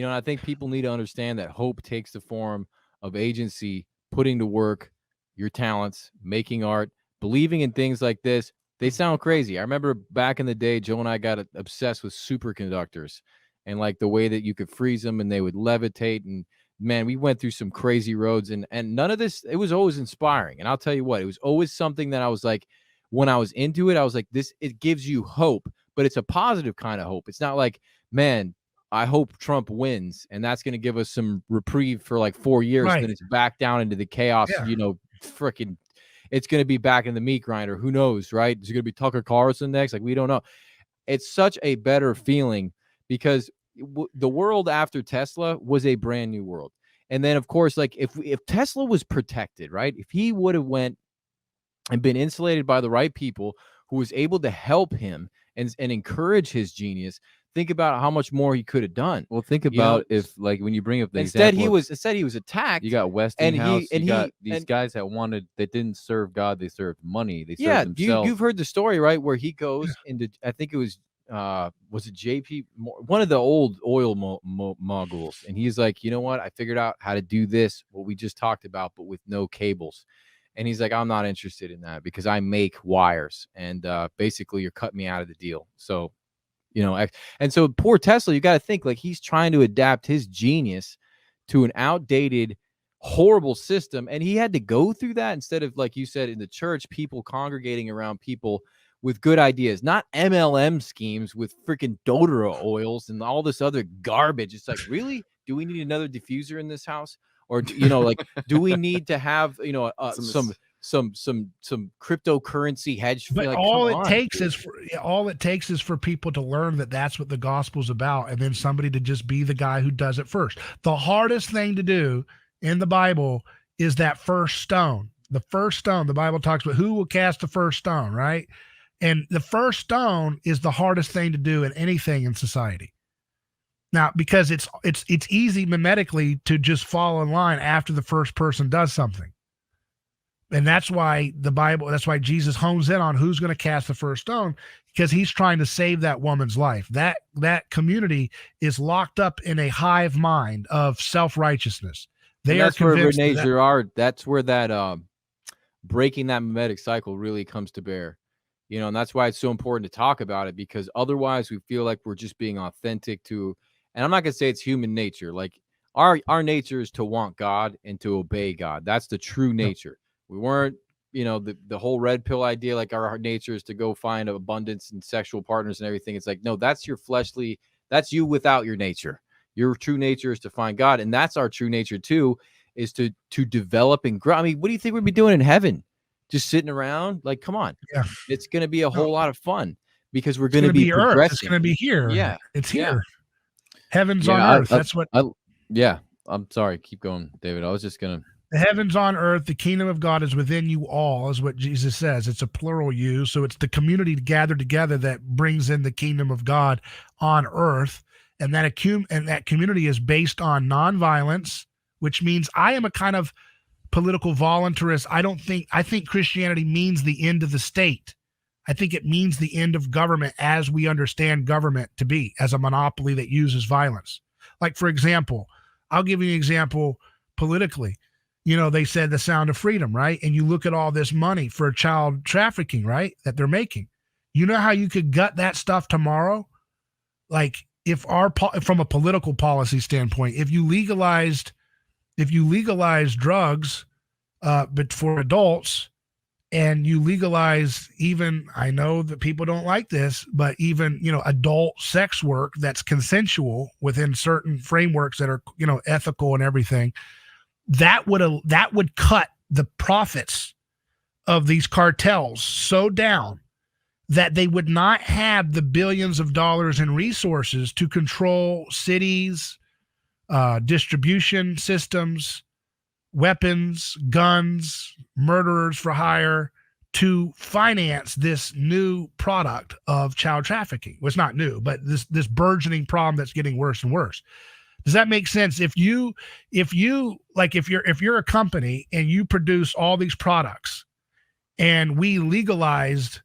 I think people need to understand that hope takes the form of agency, putting to work your talents, making art, believing in things like this. They sound crazy. I remember back in the day, Joe and I got obsessed with superconductors and like the way that you could freeze them and they would levitate. And man, we went through some crazy roads and none of this, it was always inspiring. And I'll tell you what, it was always something that I was like, when I was into it, I was like, it gives you hope, but it's a positive kind of hope. It's not like, man, I hope Trump wins, and that's going to give us some reprieve for like 4 years. Right. And then it's back down into the chaos. Yeah. Freaking, it's going to be back in the meat grinder. Who knows, right? Is it going to be Tucker Carlson next? Like, we don't know. It's such a better feeling because the world after Tesla was a brand new world. And then, of course, like if Tesla was protected, right? If he would have went and been insulated by the right people who was able to help him and encourage his genius, think about how much more he could have done. Well, think about if, like, when you bring up the instead he was attacked. You got Westinghouse, you got these guys that didn't serve God, they served money. They served themselves. You've heard the story, right? Where he goes into, I think it was it JP, one of the old oil moguls, and he's like, you know what? I figured out how to do this, what we just talked about, but with no cables. And he's like, I'm not interested in that because I make wires, and basically you're cutting me out of the deal. So. And so poor Tesla, you got to think like he's trying to adapt his genius to an outdated horrible system. And he had to go through that instead of, like you said, in the church, people congregating around people with good ideas, not MLM schemes with freaking doTERRA oils and all this other garbage. It's like, really? Do we need another diffuser in this house? Or, like, do we need to have, some cryptocurrency hedge? But like, all it takes is for people to learn that that's what the gospel's about, and then somebody to just be the guy who does it first. The hardest thing to do in the Bible is that first stone. The first stone. The Bible talks about who will cast the first stone, right? And the first stone is the hardest thing to do in anything in society. Now, because it's easy memetically to just fall in line after the first person does something. And that's why that's why Jesus hones in on who's going to cast the first stone, because he's trying to save that woman's life. That community is locked up in a hive mind of self-righteousness. That's where Renee Girard, that's where that breaking that memetic cycle really comes to bear. And that's why it's so important to talk about it, because otherwise we feel like we're just being authentic to, and I'm not going to say it's human nature. Like our nature is to want God and to obey God. That's the true nature. We weren't, the whole red pill idea, like our nature is to go find abundance and sexual partners and everything. It's like, no, that's your fleshly, that's you without your nature. Your true nature is to find God. And that's our true nature too, is to develop and grow. I mean, what do you think we'd be doing in heaven? Just sitting around? Like, come on. Yeah. It's going to be a whole lot of fun because we're going to be progressing. Earth. It's going to be here. Yeah. It's here. Heaven's on earth. That's what. I'm sorry. Keep going, David. I was just going to. The heavens on earth, the kingdom of God is within you all, is what Jesus says. It's a plural you. So it's the community gathered together that brings in the kingdom of God on earth. And that community is based on nonviolence, which means I am a kind of political voluntarist. I think Christianity means the end of the state. I think it means the end of government as we understand government to be, as a monopoly that uses violence. Like, for example, I'll give you an example politically. They said the sound of freedom, right? And you look at all this money for child trafficking, right, that they're making. You know how you could gut that stuff tomorrow? Like, from a political policy standpoint, if you legalized drugs, but for adults, and you legalize even, I know that people don't like this, but even, adult sex work that's consensual within certain frameworks that are, ethical and everything, that would cut the profits of these cartels so down that they would not have the billions of dollars in resources to control cities, distribution systems, weapons, guns, murderers for hire, to finance this new product of child trafficking. Well, it's not new, but this burgeoning problem that's getting worse and worse. Does that make sense? If you're a company and you produce all these products, and we legalized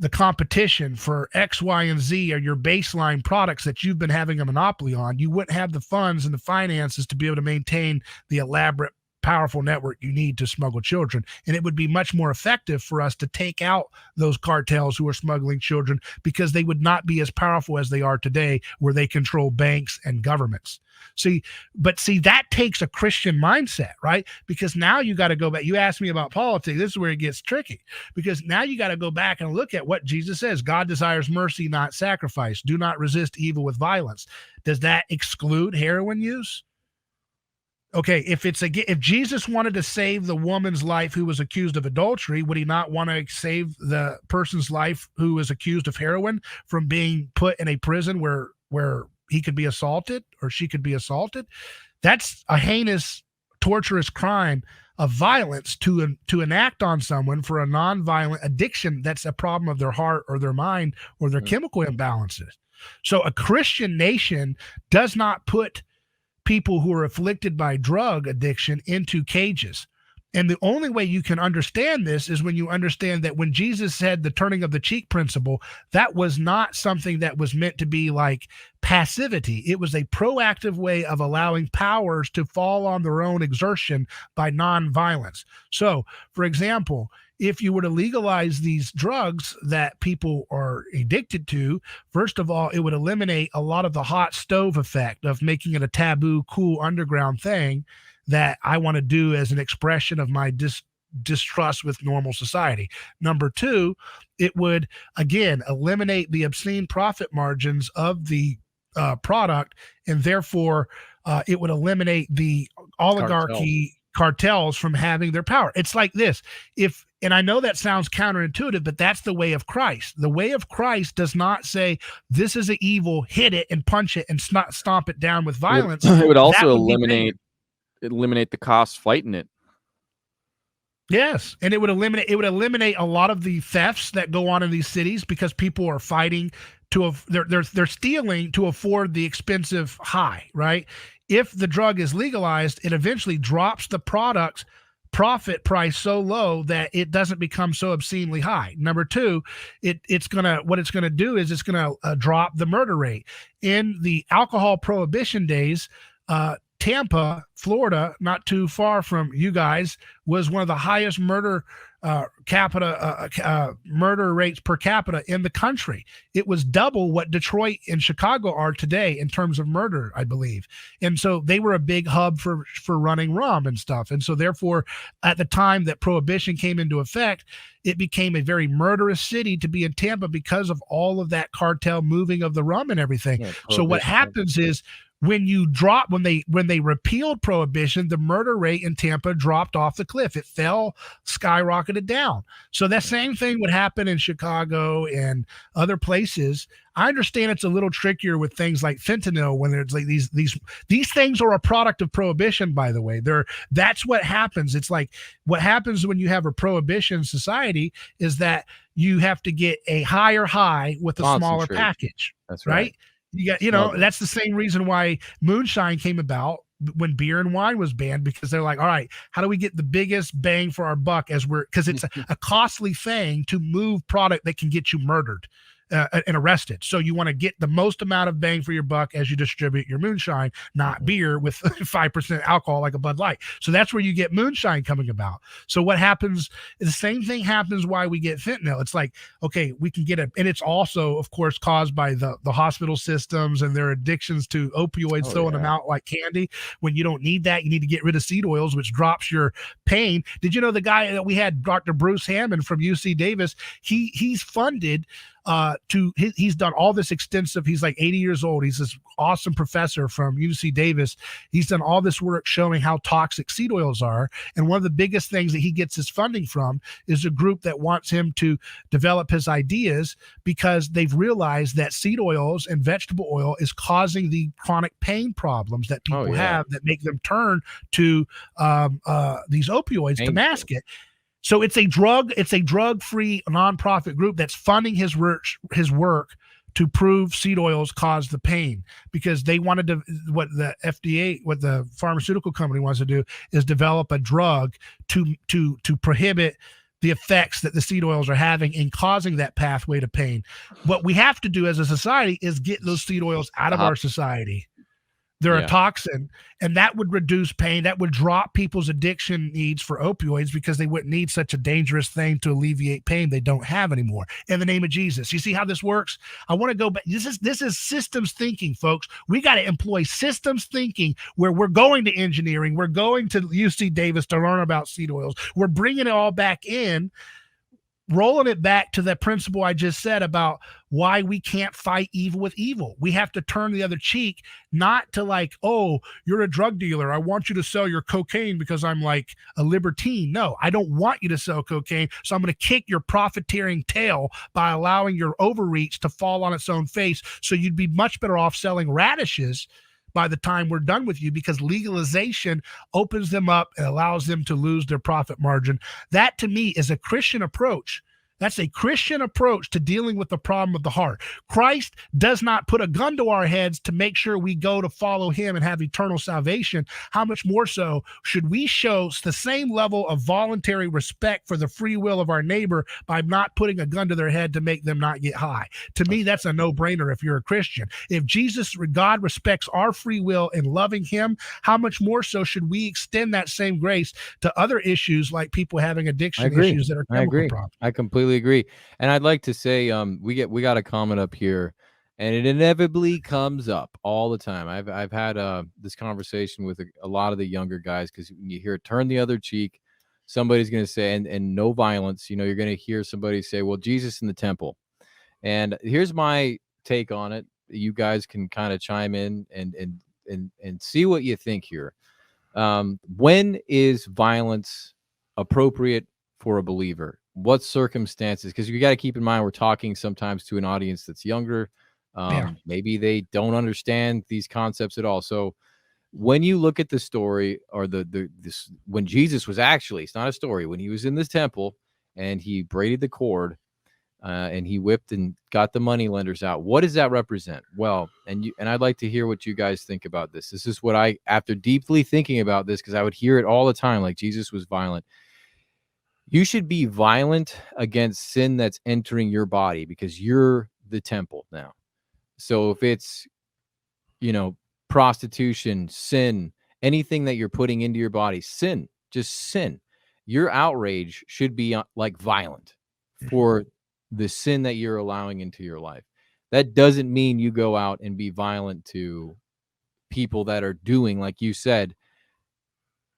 the competition for X, Y, and Z are your baseline products that you've been having a monopoly on, you wouldn't have the funds and the finances to be able to maintain the elaborate, powerful network you need to smuggle children. And it would be much more effective for us to take out those cartels who are smuggling children, because they would not be as powerful as they are today, where they control banks and governments. See, that takes a Christian mindset, right? Because now you got to go back. You asked me about politics. This is where it gets tricky, because now you got to go back and look at what Jesus says. God desires mercy, not sacrifice. Do not resist evil with violence. Does that exclude heroin use? Okay, if Jesus wanted to save the woman's life who was accused of adultery, would he not want to save the person's life who is accused of heroin from being put in a prison where he could be assaulted or she could be assaulted? That's a heinous, torturous crime of violence to enact on someone for a nonviolent addiction that's a problem of their heart or their mind or their chemical imbalances. So a Christian nation does not put people who are afflicted by drug addiction into cages. And the only way you can understand this is when you understand that when Jesus said the turning of the cheek principle, that was not something that was meant to be like passivity. It was a proactive way of allowing powers to fall on their own exertion by nonviolence. So, for example, if you were to legalize these drugs that people are addicted to, first of all, it would eliminate a lot of the hot stove effect of making it a taboo, cool underground thing that I want to do as an expression of my distrust with normal society. Number two, it would again eliminate the obscene profit margins of the product, and therefore it would eliminate the oligarchy cartels from having their power. It's like this. And I know that sounds counterintuitive, but that's the way of Christ. The way of Christ does not say this is an evil, hit it and punch it and stomp it down with violence. It would also eliminate the cost fighting it. Yes, and it would eliminate a lot of the thefts that go on in these cities because people are fighting they're stealing to afford the expensive high, right? If the drug is legalized, it eventually drops the product's profit price so low that it doesn't become so obscenely high. Number two, it's gonna do is it's gonna drop the murder rate. In the alcohol prohibition days, Tampa, Florida, not too far from you guys, was one of the highest murder rates per capita in the country. It was double what Detroit and Chicago are today in terms of murder, I believe. And so they were a big hub for running rum and stuff. And so therefore, at the time that prohibition came into effect, it became a very murderous city to be in Tampa because of all of that cartel moving of the rum and everything. Yeah, so what happens is when they repealed prohibition, the murder rate in Tampa dropped off the cliff. It fell, skyrocketed down. So that same thing would happen in Chicago and other places. I understand it's a little trickier with things like fentanyl when there's like these things are a product of prohibition, by the way. That's what happens. It's like what happens when you have a prohibition society is that you have to get a higher high with a smaller package. That's right. That's the same reason why moonshine came about when beer and wine was banned, because they're like, all right, how do we get the biggest bang for our buck because it's a costly thing to move product that can get you murdered and arrested. So you want to get the most amount of bang for your buck as you distribute your moonshine, not beer with 5% alcohol like a Bud Light. So that's where you get moonshine coming about. So what happens, the same thing happens why we get fentanyl. It's like, okay, we can get it. And it's also, of course, caused by the hospital systems and their addictions to opioids, throwing them out like candy. When you don't need that, you need to get rid of seed oils, which drops your pain. Did you know the guy that we had, Dr. Bruce Hammond from UC Davis, he's funded he's done all this extensive, he's like 80 years old. He's this awesome professor from UC Davis. He's done all this work showing how toxic seed oils are. And one of the biggest things that he gets his funding from is a group that wants him to develop his ideas because they've realized that seed oils and vegetable oil is causing the chronic pain problems that people have that make them turn to these opioids to mask it. So it's a drug-free nonprofit group that's funding his work to prove seed oils cause the pain, because they wanted to, what the pharmaceutical company wants to do is develop a drug to prohibit the effects that the seed oils are having in causing that pathway to pain. What we have to do as a society is get those seed oils out of our society. They're a toxin, and that would reduce pain. That would drop people's addiction needs for opioids because they wouldn't need such a dangerous thing to alleviate pain they don't have anymore. In the name of Jesus. You see how this works? I want to go back. This is systems thinking, folks. We got to employ systems thinking where we're going to engineering. We're going to UC Davis to learn about seed oils. We're bringing it all back in, rolling it back to that principle I just said about why we can't fight evil with evil. We have to turn the other cheek, not to like, oh, you're a drug dealer, I want you to sell your cocaine because I'm like a libertine. No, I don't want you to sell cocaine. So I'm going to kick your profiteering tail by allowing your overreach to fall on its own face. So you'd be much better off selling radishes by the time we're done with you, because legalization opens them up and allows them to lose their profit margin. That to me is a Christian approach. That's a Christian approach to dealing with the problem of the heart. Christ does not put a gun to our heads to make sure we go to follow him and have eternal salvation. How much more so should we show the same level of voluntary respect for the free will of our neighbor by not putting a gun to their head to make them not get high? To me, that's a no-brainer if you're a Christian. If God respects our free will in loving him, how much more so should we extend that same grace to other issues like people having addiction issues that are chemical problems? I completely agree. And I'd like to say we got a comment up here, and it inevitably comes up all the time. I've had this conversation with a lot of the younger guys, because when you hear turn the other cheek, somebody's going to say, and no violence, you're going to hear somebody say, well, Jesus in the temple. And here's my take on it. You guys can kind of chime in and see what you think here. When is violence appropriate for a believer? What circumstances? Because you got to keep in mind, we're talking sometimes to an audience that's younger. Maybe they don't understand these concepts at all. So when you look at the story, or this, when Jesus was actually, it's not a story, when he was in this temple and he braided the cord, and he whipped and got the money lenders out, what does that represent? Well, and I'd like to hear what you guys think about this. This is what after deeply thinking about this, because I would hear it all the time, like Jesus was violent. You should be violent against sin that's entering your body, because you're the temple now. So if it's, prostitution, sin, anything that you're putting into your body, sin, just sin, your outrage should be like violent for the sin that you're allowing into your life. That doesn't mean you go out and be violent to people that are doing, like you said,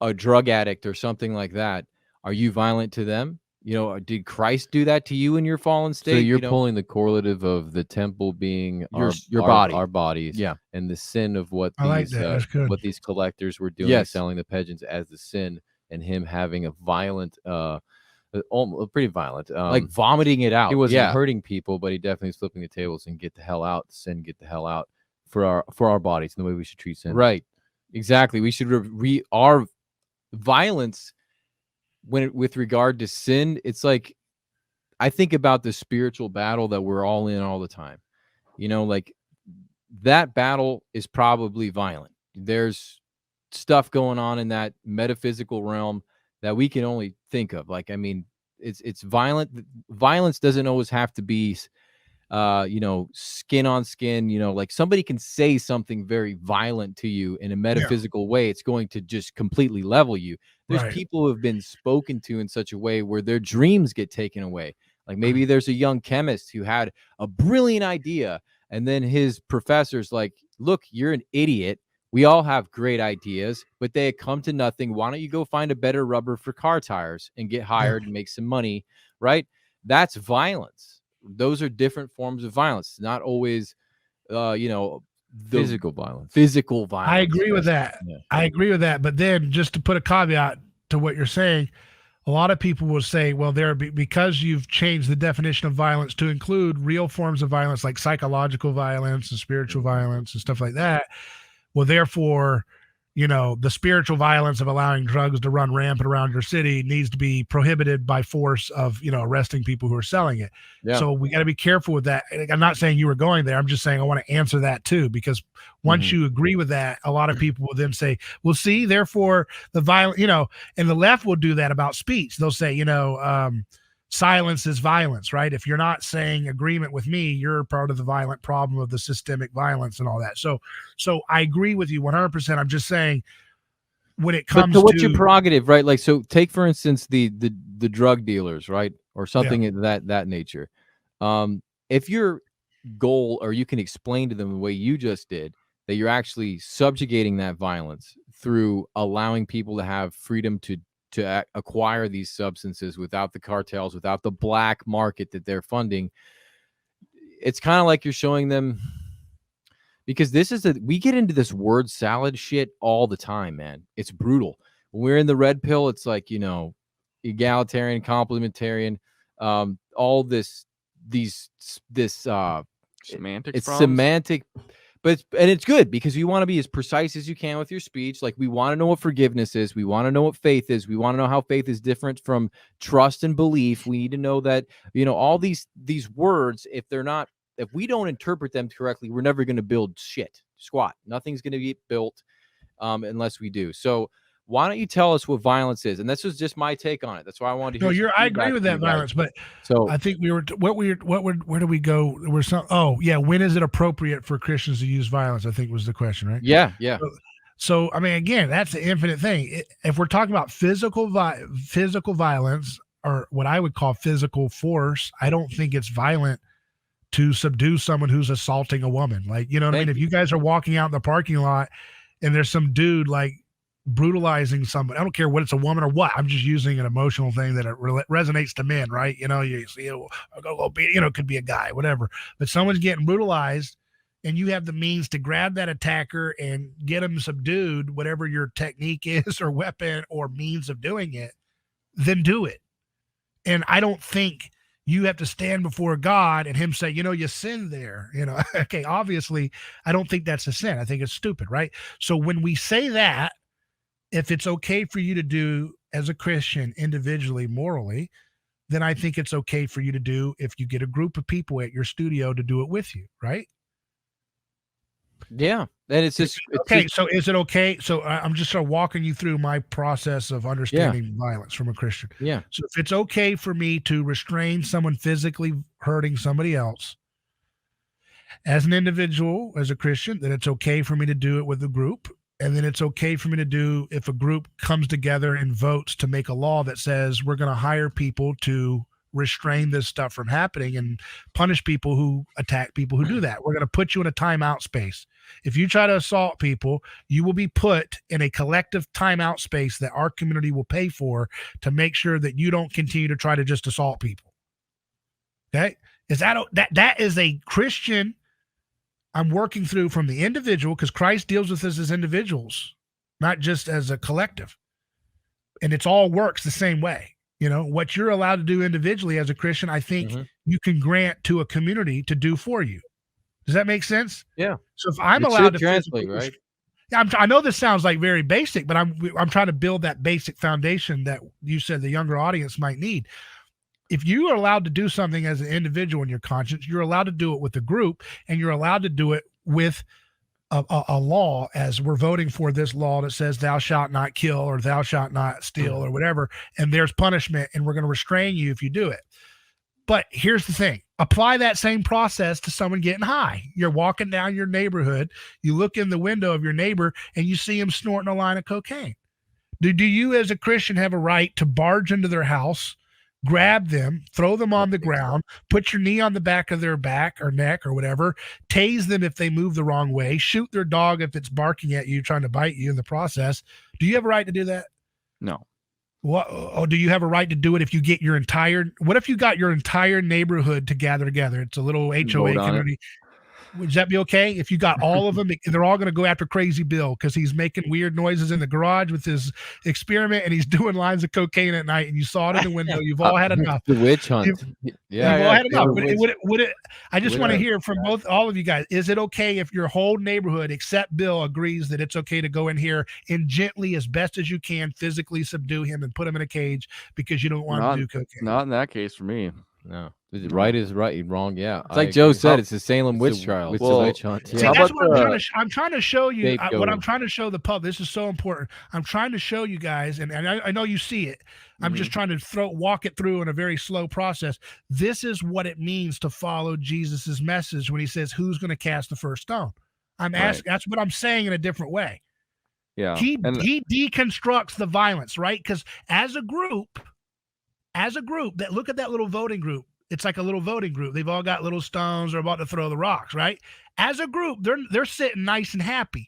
a drug addict or something like that. Are you violent to them? Did Christ do that to you in your fallen state? So you're pulling the correlative of the temple being your body, our bodies, yeah, and the sin of what these collectors were doing, yes, selling the pigeons as the sin, and him having a violent, pretty violent, like vomiting it out. He wasn't hurting people, but he definitely was flipping the tables and get the hell out, sin, get the hell out for our bodies, and the way we should treat sin. Right, exactly. We should our violence. With regard to sin, it's like, I think about the spiritual battle that we're all in all the time. Like that battle is probably violent. There's stuff going on in that metaphysical realm that we can only think of. Like, I mean, it's violent. Violence doesn't always have to be, skin on skin. Like somebody can say something very violent to you in a metaphysical way. It's going to just completely level you. There's people who have been spoken to in such a way where their dreams get taken away. Like maybe there's a young chemist who had a brilliant idea, and then his professor's like, look, you're an idiot. We all have great ideas, but they come to nothing. Why don't you go find a better rubber for car tires and get hired and make some money, right? That's violence. Those are different forms of violence. Not always, physical violence. Physical violence. I agree with that. Yeah. I agree with that. But then, just to put a caveat to what you're saying, a lot of people will say, well, because you've changed the definition of violence to include real forms of violence like psychological violence and spiritual violence and stuff like that. Well, therefore, the spiritual violence of allowing drugs to run rampant around your city needs to be prohibited by force of, arresting people who are selling it. Yeah. So we got to be careful with that. I'm not saying you were going there. I'm just saying I want to answer that too, because once you agree with that, a lot of people will then say, well, see, therefore the violent, and the left will do that about speech. They'll say, silence is violence, right? If you're not saying agreement with me, you're part of the violent problem of the systemic violence and all that. So I agree with you 100%. I'm just saying, when it comes to what's your prerogative, right? Like, so take for instance the drug dealers, right, or something of that nature. If your goal, or you can explain to them the way you just did, that you're actually subjugating that violence through allowing people to have freedom to acquire these substances without the cartels, without the black market that they're funding. It's kind of like you're showing them, because we get into this word salad shit all the time, man. It's brutal. When we're in the red pill, it's like, egalitarian, complementarian, all this semantic. It's semantic. But it's good, because you want to be as precise as you can with your speech. Like, we want to know what forgiveness is. We want to know what faith is. We want to know how faith is different from trust and belief. We need to know that, all these words, if we don't interpret them correctly, we're never going to build squat. Nothing's going to be built unless we do. So why don't you tell us what violence is? And this was just my take on it. That's why I wanted to hear. I agree with that violence, but I think where do we go? When is it appropriate for Christians to use violence? I think was the question, right? Yeah. So I mean, again, that's the infinite thing. If we're talking about physical violence, or what I would call physical force, I don't think it's violent to subdue someone who's assaulting a woman. Like, you know what I mean? If you guys are walking out in the parking lot and there's some dude like brutalizing somebody, I don't care what it's a woman or what. I'm just using an emotional thing that it resonates to men, right? You know, you see, it could be a guy, whatever. But someone's getting brutalized, and you have the means to grab that attacker and get them subdued, whatever your technique is or weapon or means of doing it, then do it. And I don't think you have to stand before God and him say, you sinned there. Okay, obviously, I don't think that's a sin. I think it's stupid, right? So when we say that, if it's okay for you to do as a Christian individually, morally, then I think it's okay for you to do if you get a group of people at your studio to do it with you, right? Yeah. And it's just okay. So is it okay? So I'm just sort of walking you through my process of understanding violence from a Christian. Yeah. So if it's okay for me to restrain someone physically hurting somebody else as an individual, as a Christian, then it's okay for me to do it with a group. And then it's okay for me to do if a group comes together and votes to make a law that says we're going to hire people to restrain this stuff from happening and punish people who attack people who do that. We're going to put you in a timeout space. If you try to assault people, you will be put in a collective timeout space that our community will pay for to make sure that you don't continue to try to just assault people. Okay? That is a Christian I'm working through from the individual, because Christ deals with us as individuals, not just as a collective. And it's all works the same way. What you're allowed to do individually as a Christian, I think you can grant to a community to do for you. Does that make sense? Yeah. So if I'm allowed to translate, right? Yeah, I know this sounds like very basic, but I'm trying to build that basic foundation that you said the younger audience might need. If you are allowed to do something as an individual in your conscience, you're allowed to do it with a group, and you're allowed to do it with a law, as we're voting for this law that says thou shalt not kill or thou shalt not steal or whatever. And there's punishment, and we're going to restrain you if you do it. But here's the thing. Apply that same process to someone getting high. You're walking down your neighborhood. You look in the window of your neighbor and you see him snorting a line of cocaine. Do you as a Christian have a right to barge into their house, grab them, throw them on the ground, put your knee on the back of their back or neck or whatever, tase them if they move the wrong way, shoot their dog if it's barking at you, trying to bite you in the process? Do you have a right to do that? No. What? Oh, do you have a right to do it if you get what if you got your entire neighborhood to gather together? It's a little HOA community. Would that be okay if you got all of them? They're all going to go after Crazy Bill because he's making weird noises in the garage with his experiment, and he's doing lines of cocaine at night. And you saw it in the window. You've all had enough. The witch hunt. You've all had enough. Would it? I just want to hear from all of you guys. Is it okay if your whole neighborhood, except Bill, agrees that it's okay to go in here and gently, as best as you can, physically subdue him and put him in a cage because you don't want him to do cocaine? Not in that case for me. No. Right is right, wrong, yeah. It's like Joe said, it's the Salem witch trial. It's a witch hunt. See, that's what I'm trying to show you. What I'm trying to show the public. This is so important. I'm trying to show you guys, and I know you see it. I'm just trying to walk it through in a very slow process. This is what it means to follow Jesus's message when he says, "Who's going to cast the first stone?" I'm asking. That's what I'm saying in a different way. Yeah, he deconstructs the violence, right? Because as a group, that look at that little voting group. It's like a little voting group. They've all got little stones. They're about to throw the rocks, right? As a group, they're sitting nice and happy.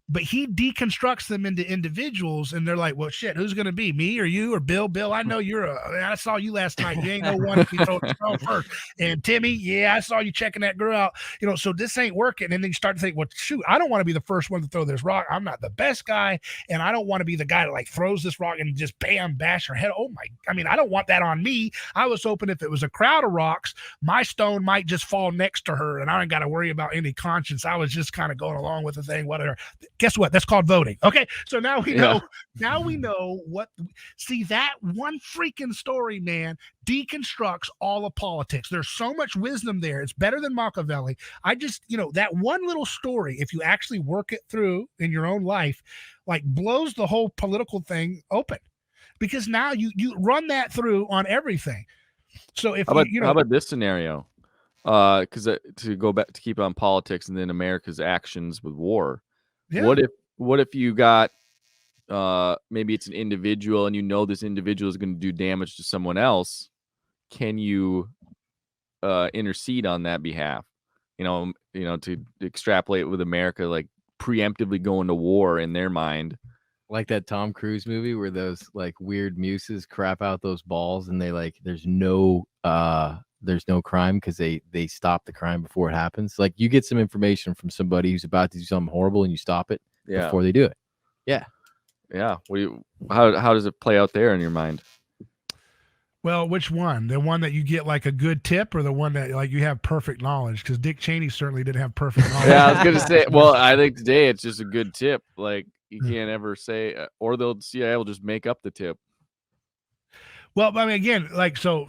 But he deconstructs them into individuals, and they're like, well, shit, who's going to be, me or you or Bill? Bill, I know I saw you last night. You ain't no one if you throw the stone first. And Timmy, yeah, I saw you checking that girl out. So this ain't working. And then you start to think, well, shoot, I don't want to be the first one to throw this rock. I'm not the best guy, and I don't want to be the guy that like throws this rock and just bam, bash her head. I don't want that on me. I was hoping if it was a crowd of rocks, my stone might just fall next to her, and I ain't got to worry about any conscience. I was just kind of going along with the thing, whatever. Guess what? That's called voting. Okay. So now we know, what, see, that one freaking story, man, deconstructs all of politics. There's so much wisdom there. It's better than Machiavelli. I just, that one little story, if you actually work it through in your own life, like blows the whole political thing open, because now you run that through on everything. So if how about this scenario? Because to go back to keep on politics and then America's actions with war. Yeah. What if you got maybe it's an individual and this individual is going to do damage to someone else? Can you intercede on that behalf. To extrapolate with America, like preemptively going to war in their mind. Like that Tom Cruise movie where those like weird muses crap out those balls and they like there's no crime because they stop the crime before it happens. Like you get some information from somebody who's about to do something horrible and you stop it before they do it. Yeah. How does it play out there in your mind? Well, which one? The one that you get like a good tip, or the one that like you have perfect knowledge? Because Dick Cheney certainly didn't have perfect knowledge. Yeah, I was gonna say. Well, I think today it's just a good tip. Like you can't ever say, or the CIA will just make up the tip. Well, I mean, again, like so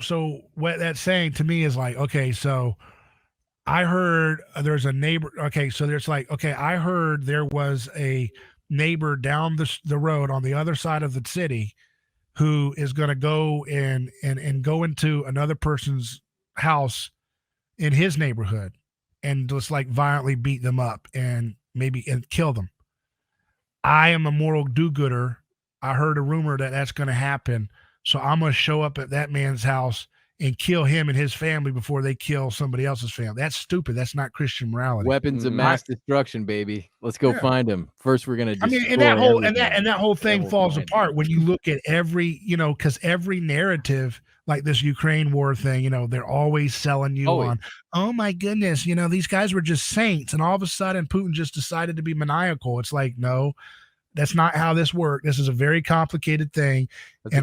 what that's saying to me is like, okay, so I heard there's a neighbor. Okay, so there's like, okay, I heard there was a neighbor down the road on the other side of the city who is going to go and go into another person's house in his neighborhood and just like violently beat them up and kill them. I am a moral do-gooder. I heard a rumor that that's going to happen. So I'm going to show up at that man's house and kill him and his family before they kill somebody else's family. That's stupid. That's not Christian morality. Weapons of mass destruction, baby. Let's go find him. First, we're gonna. I mean, and that whole thing falls apart when you look at every, because every narrative like this Ukraine war thing, they're always selling you on, oh my goodness, these guys were just saints, and all of a sudden Putin just decided to be maniacal. It's like, no, that's not how this works. This is a very complicated thing, and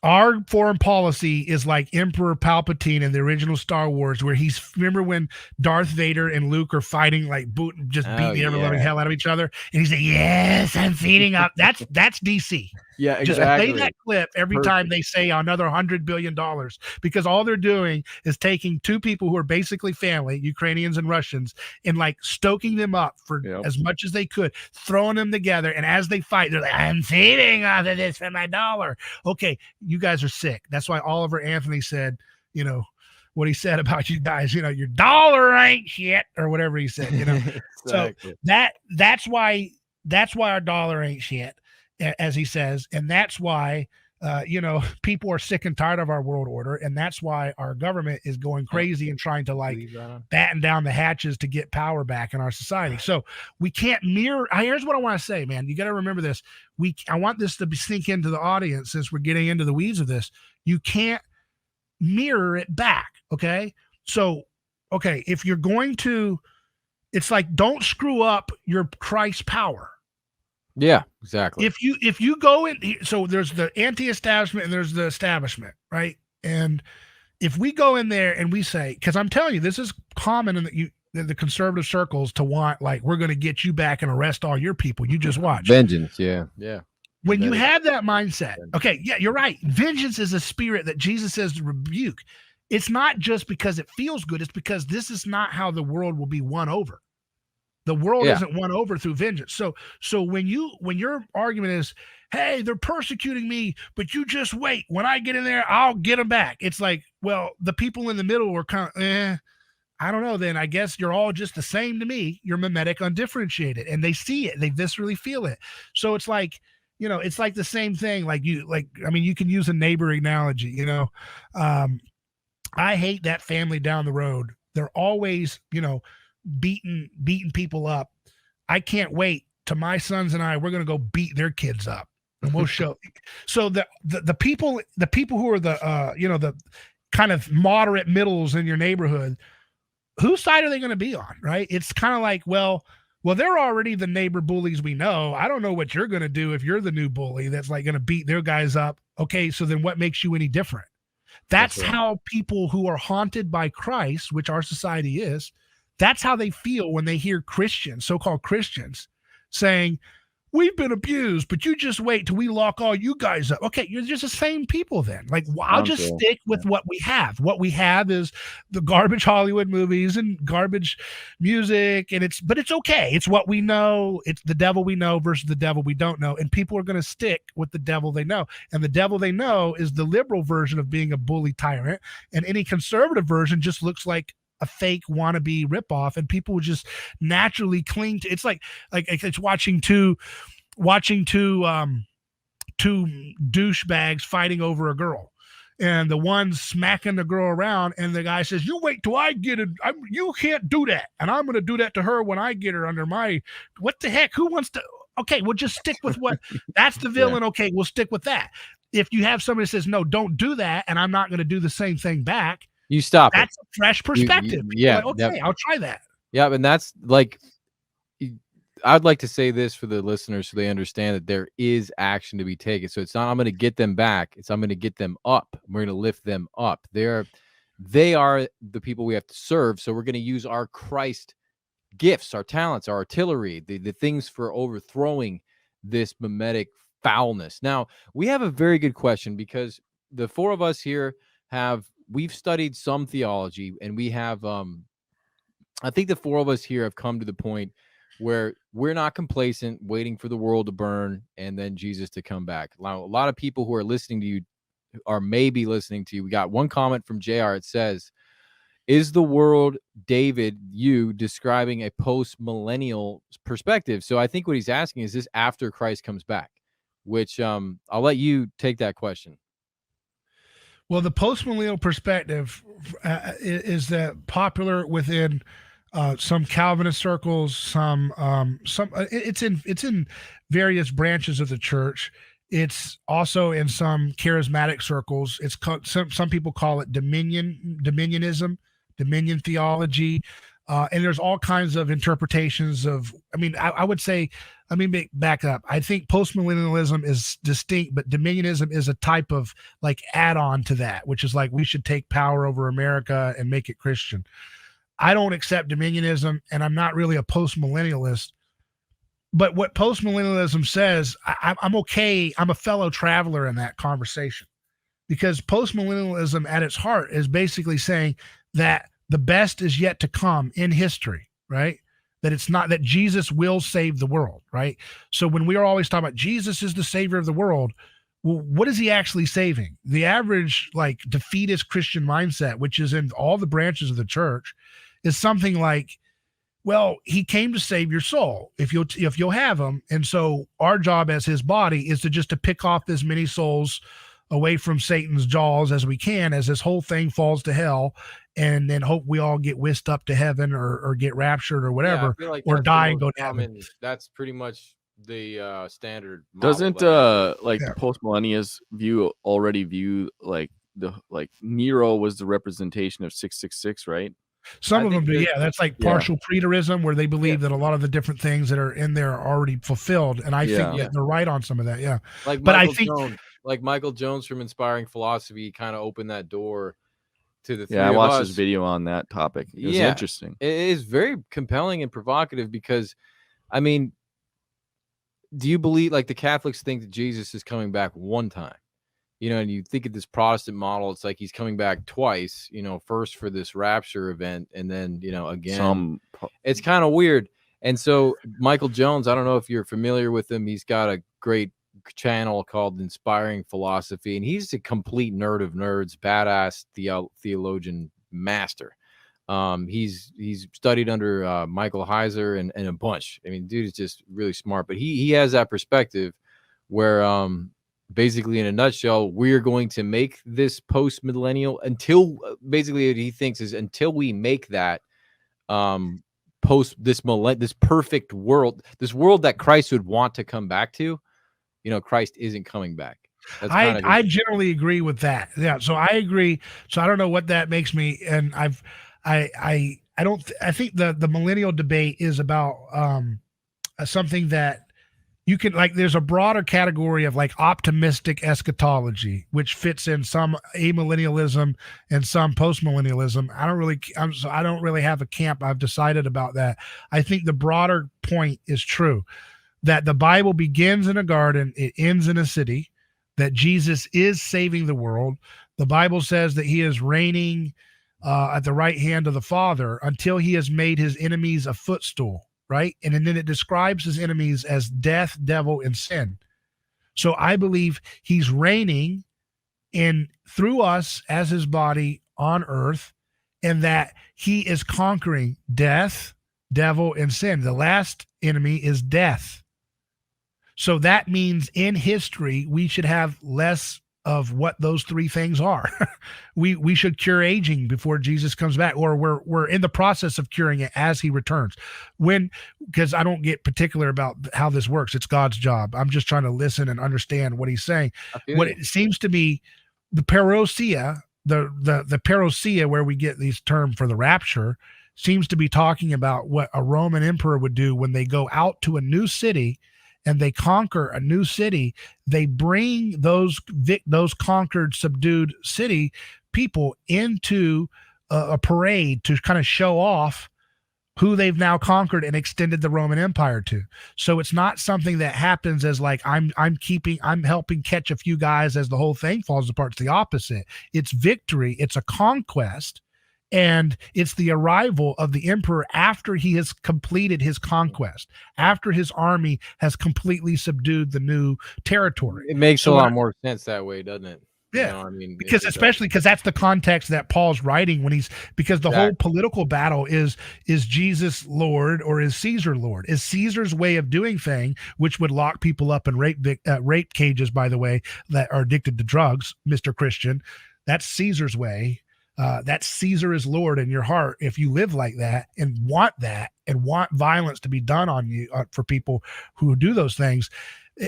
our foreign policy is like Emperor Palpatine in the original Star Wars, where remember when Darth Vader and Luke are fighting, like beating the ever-loving hell out of each other, and he's like, yes, I'm feeding up. That's DC. Yeah, exactly. Just play that clip every time they say another $100 billion, because all they're doing is taking two people who are basically family, Ukrainians and Russians, and like stoking them up for as much as they could, throwing them together. And as they fight, they're like, I'm feeding off of this for my dollar. Okay, you guys are sick. That's why Oliver Anthony said, what he said about you guys, your dollar ain't shit, or whatever he said, Exactly. So that's why our dollar ain't shit, as he says, and that's why people are sick and tired of our world order, and that's why our government is going crazy and trying to like batten down the hatches to get power back in our society. So we can't mirror. Here's what I want to say, man. You got to remember this. I want this to sink into the audience since we're getting into the weeds of this. You can't mirror it back. Okay. So, if you're going to, it's like, don't screw up your Christ power. Yeah, exactly. If you go in, so there's the anti-establishment and there's the establishment, right? And if we go in there and we say, because I'm telling you, this is common in the conservative circles to want, like, we're going to get you back and arrest all your people. You just watch. Vengeance, yeah. When you have that mindset, okay, yeah, you're right. Vengeance is a spirit that Jesus says to rebuke. It's not just because it feels good. It's because this is not how the world will be won over. The world isn't won over through vengeance. So when your argument is, hey, they're persecuting me, but you just wait. When I get in there, I'll get them back. It's like, well, the people in the middle are kind of, I don't know. Then I guess you're all just the same to me. You're memetic, undifferentiated, and they see it. They viscerally feel it. So it's like, it's like the same thing. You can use a neighbor analogy. I hate that family down the road. They're always, beating people up. I can't wait to my sons and we're going to go beat their kids up, and we'll show. So the people who are the kind of moderate middles in your neighborhood, whose side are they going to be on? Right. It's kind of like, well, they're already the neighbor bullies we know. I don't know what you're going to do if you're the new bully that's like going to beat their guys up. Okay. So then what makes you any different? That's how people who are haunted by Christ, which our society is, that's how they feel when they hear Christians, so-called Christians, saying, we've been abused, but you just wait till we lock all you guys up. Okay, you're just the same people then. Like, I'll just stick with what we have. What we have is the garbage Hollywood movies and garbage music, but it's okay. It's what we know. It's the devil we know versus the devil we don't know. And people are going to stick with the devil they know. And the devil they know is the liberal version of being a bully tyrant. And any conservative version just looks like a fake wannabe ripoff, and people would just naturally cling to. It's like it's watching two douchebags fighting over a girl, and the one smacking the girl around, and the guy says, "You wait till I get it. You can't do that, and I'm going to do that to her when I get her under my." What the heck? Who wants to? Okay, we'll just stick with what. That's the villain. Yeah. Okay, we'll stick with that. If you have somebody that says, "No, don't do that," and I'm not going to do the same thing back, you stop. That's a fresh perspective. Yeah. Like, okay, I'll try that. Yeah, and that's like, I'd like to say this for the listeners so they understand that there is action to be taken. So it's not I'm going to get them back. It's I'm going to get them up. We're going to lift them up. They are the people we have to serve. So we're going to use our Christ gifts, our talents, our artillery, the things for overthrowing this memetic foulness. Now, we have a very good question because the four of us here we've studied some theology, and we have I think the four of us here have come to the point where we're not complacent, waiting for the world to burn and then Jesus to come back. A lot of people who are listening to you are maybe listening to you. We got one comment from JR. It says, "Is the world, David, you describing a post-millennial perspective?" So I think what he's asking is this after Christ comes back, which I'll let you take that question. Well, the post-millennial perspective is that popular within some Calvinist circles, some it's in various branches of the church. It's also in some charismatic circles. It's some people call it dominionism, dominion theology, and there's all kinds of interpretations of. I mean, I would say, let me back up. I think postmillennialism is distinct, but dominionism is a type of like add-on to that, which is like we should take power over America and make it Christian. I don't accept dominionism, and I'm not really a postmillennialist. But what postmillennialism says, I'm okay. I'm a fellow traveler in that conversation, because postmillennialism at its heart is basically saying that the best is yet to come in history, right? That it's not that Jesus will save the world, right? So when we are always talking about Jesus is the savior of the world, well, what is he actually saving? The average like defeatist Christian mindset, which is in all the branches of the church, is something like, well, he came to save your soul if you'll have him. And so our job as his body is to pick off as many souls away from Satan's jaws as we can, as this whole thing falls to hell, and then hope we all get whisked up to heaven or get raptured or whatever, or die and go to heaven. That's pretty much the standard model. Doesn't the post-millennials already view like Nero was the representation of 666, right? Some of them do, yeah. That's like partial preterism, where they believe that a lot of the different things that are in there are already fulfilled, and I think that they're right on some of that, yeah. Like, but I think Michael Jones from Inspiring Philosophy kind of opened that door to the three of us. I watched his video on that topic. It was interesting. It is very compelling and provocative because, I mean, do you believe, like the Catholics think that Jesus is coming back one time? You know, and you think of this Protestant model, it's like he's coming back twice, you know, first for this rapture event and then, you know, again. It's kind of weird. And so Michael Jones, I don't know if you're familiar with him. He's got a great channel called Inspiring Philosophy, and he's a complete nerd of nerds, badass theologian master. He's studied under Michael Heiser and a bunch. I mean, dude is just really smart, but he has that perspective where basically, in a nutshell, we're going to make this post-millennial until basically what he thinks is until we make that this perfect world, this world that Christ would want to come back to, you know, Christ isn't coming back. I generally agree with that. Yeah. So I agree. So I don't know what that makes me. And I think the millennial debate is about something that you can, like, there's a broader category of like optimistic eschatology, which fits in some amillennialism and some postmillennialism. I don't really have a camp I've decided about that. I think the broader point is true, that the Bible begins in a garden, it ends in a city, that Jesus is saving the world. The Bible says that he is reigning at the right hand of the Father until he has made his enemies a footstool. Right. And then it describes his enemies as death, devil, and sin. So I believe he's reigning through us as his body on earth, and that he is conquering death, devil, and sin. The last enemy is death. So that means in history, we should have less of what those three things are. we should cure aging before Jesus comes back, or we're in the process of curing it as he returns. Because I don't get particular about how this works. It's God's job. I'm just trying to listen and understand what he's saying. What it seems to be, the parousia, the parousia, where we get these term for the rapture, seems to be talking about what a Roman emperor would do when they go out to a new city and they conquer a new city. They bring those conquered, subdued city people into a parade to kind of show off who they've now conquered and extended the Roman Empire to. So it's not something that happens as like, I'm helping catch a few guys as the whole thing falls apart. It's the opposite. It's victory. It's a conquest. And it's the arrival of the emperor after he has completed his conquest, after his army has completely subdued the new territory. It makes a lot more sense that way, doesn't it? Yeah, you know, I mean, because especially because that's the context that Paul's writing when because the whole political battle is Jesus Lord or is Caesar Lord? Is Caesar's way of doing thing, which would lock people up in rape cages, by the way, that are addicted to drugs, Mr. Christian. That's Caesar's way. That Caesar is Lord in your heart. If you live like that and want violence to be done on you for people who do those things,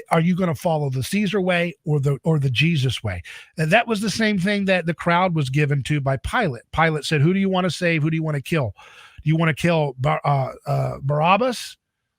are you going to follow the Caesar way or the Jesus way? And that was the same thing that the crowd was given to by Pilate. Pilate said, "Who do you want to save? Who do you want to kill? Do you want to kill Barabbas?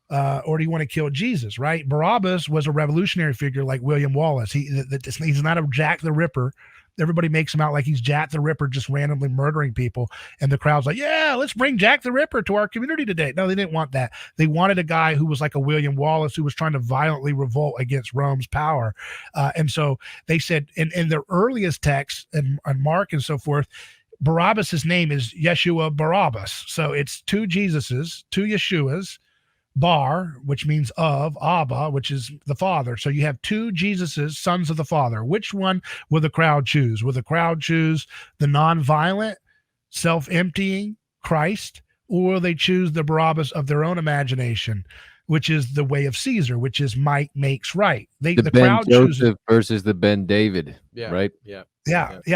Or do you want to kill Jesus?" Right? Barabbas was a revolutionary figure like William Wallace. He's not a Jack the Ripper. Everybody makes him out like he's Jack the Ripper, just randomly murdering people. And the crowd's like, yeah, let's bring Jack the Ripper to our community today. No, they didn't want that. They wanted a guy who was like a William Wallace, who was trying to violently revolt against Rome's power. And so they said in their earliest texts, and Mark and so forth, Barabbas' name is Yeshua Barabbas. So it's two Jesuses, two Yeshuas, Bar, which means of, Abba, which is the Father. So you have two Jesuses, sons of the Father. Which one will the crowd choose? Will the crowd choose the non-violent, self-emptying Christ, or will they choose the Barabbas of their own imagination, which is the way of Caesar, which is might makes right? The crowd chooses versus the Ben David, right? Yeah.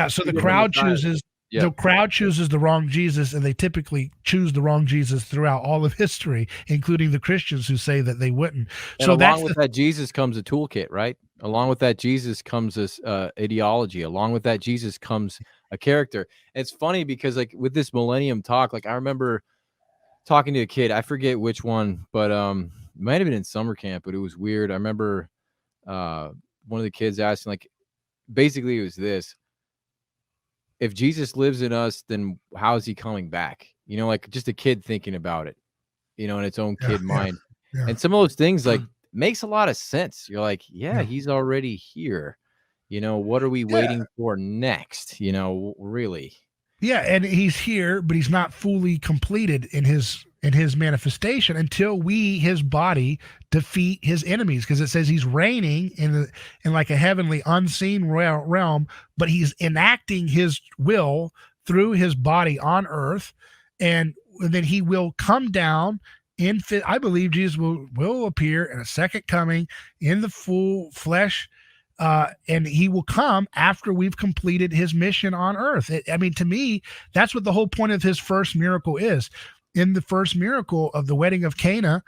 So the crowd chooses. Yep. The crowd chooses the wrong Jesus, and they typically choose the wrong Jesus throughout all of history, including the Christians who say that they wouldn't. And so along with that Jesus comes a toolkit, right? Along with that Jesus comes this ideology. Along with that Jesus comes a character. And it's funny because like with this millennium talk, like I remember talking to a kid, I forget which one, but it might have been in summer camp, but it was weird. I remember one of the kids asking, like, basically it was this: if Jesus lives in us, then how is he coming back? You know, like just a kid thinking about it, you know, in its own kid mind. Yeah. And some of those things like makes a lot of sense. You're like, he's already here. You know, what are we waiting for next? You know, really. Yeah. And he's here, but he's not fully completed in his manifestation until we, his body, defeat his enemies, because it says he's reigning in like a heavenly unseen realm, but he's enacting his will through his body on earth, and then he will come down I believe Jesus will appear in a second coming in the full flesh, and he will come after we've completed his mission on earth. I mean, to me, that's what the whole point of his first miracle is. In the first miracle of the wedding of Cana,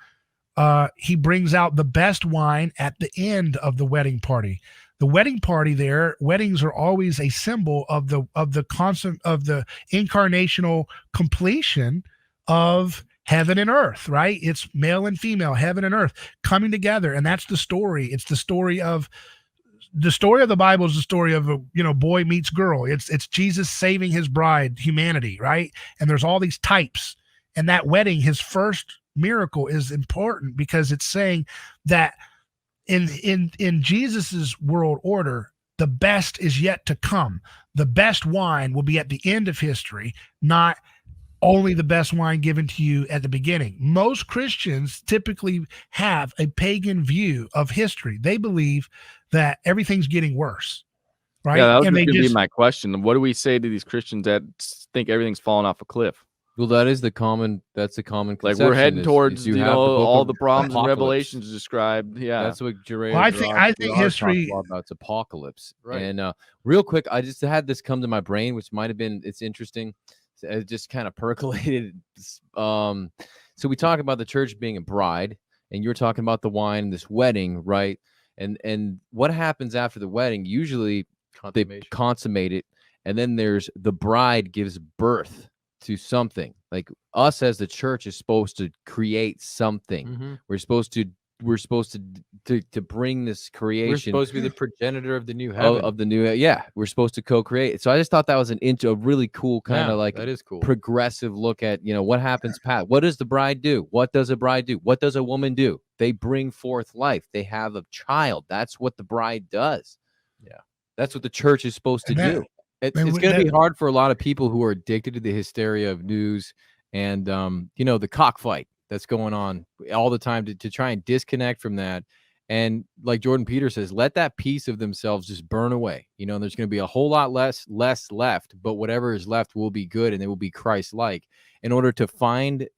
he brings out the best wine at the end of the wedding party. The wedding party there, weddings are always a symbol of the constant of the incarnational completion of heaven and earth, right? It's male and female, heaven and earth coming together. And that's the story. It's the story of the Bible is the story of a boy meets girl. It's Jesus saving his bride, humanity, right? And there's all these types. And that wedding, his first miracle, is important because it's saying that in Jesus's world order, the best is yet to come. The best wine will be at the end of history, not only the best wine given to you at the beginning. Most Christians typically have a pagan view of history. They believe that everything's getting worse, right? Yeah, that was going to be my question. What do we say to these Christians that think everything's falling off a cliff? Well, that's the common Like we're heading conception towards, you have all book the of problems and apocalypse. revelations described. Yeah. That's what Well, I think history talks about. It's apocalypse. Right. And real quick, I just had this come to my brain, which might have been, it's interesting. It just kind of percolated. So we talk about the church being a bride, and you're talking about the wine and this wedding, right? And what happens after the wedding? Usually they consummate it, and then there's the bride gives birth to something. Like us as the church is supposed to create something. Mm-hmm. We're supposed to bring this creation. We're supposed to be the progenitor of the new heaven. Of the new, we're supposed to co-create. So I just thought that was a really cool kind of like that is cool. progressive look at, what happens past. What does the bride do? What does a bride do? What does a woman do? They bring forth life. They have a child. That's what the bride does. Yeah. That's what the church is supposed to do. It's going to be hard for a lot of people who are addicted to the hysteria of news and, the cockfight that's going on all the time to try and disconnect from that. And like Jordan Peter says, let that piece of themselves just burn away. There's going to be a whole lot less left, but whatever is left will be good and it will be Christ-like in order to find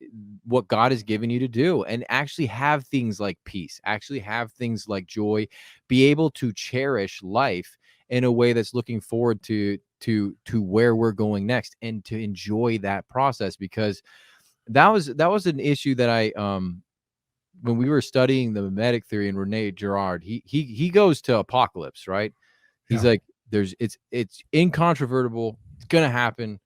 what God has given you to do and actually have things like peace, actually have things like joy, be able to cherish life in a way that's looking forward to where we're going next and to enjoy that process, because that was an issue that I when we were studying the Mimetic Theory and Rene Girard, he goes to apocalypse, right? He's like, it's incontrovertible, it's gonna happen.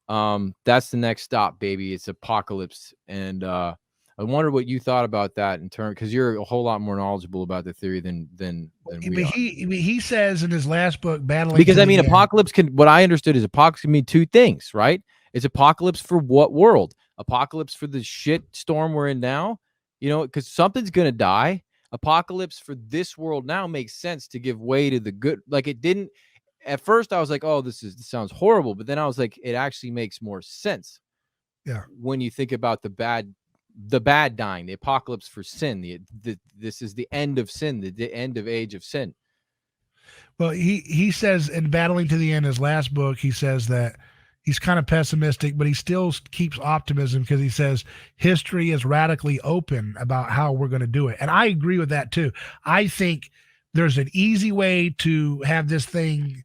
That's the next stop, baby. It's apocalypse. And I wonder what you thought about that in terms, because you're a whole lot more knowledgeable about the theory than we are. He says in his last book, Battling. Because apocalypse what I understood is apocalypse can mean two things, right? It's apocalypse for what world? Apocalypse for the shit storm we're in now, because something's gonna die. Apocalypse for this world now makes sense to give way to the good. Like it didn't. At first, I was like, "Oh, this sounds horrible," but then I was like, "It actually makes more sense." Yeah. When you think about the bad dying, the apocalypse for sin, this is the end of sin, the end of age of sin. Well, he says in Battling to the End, his last book, he says that he's kind of pessimistic, but he still keeps optimism because he says history is radically open about how we're going to do it. And I agree with that too. I think there's an easy way to have this thing,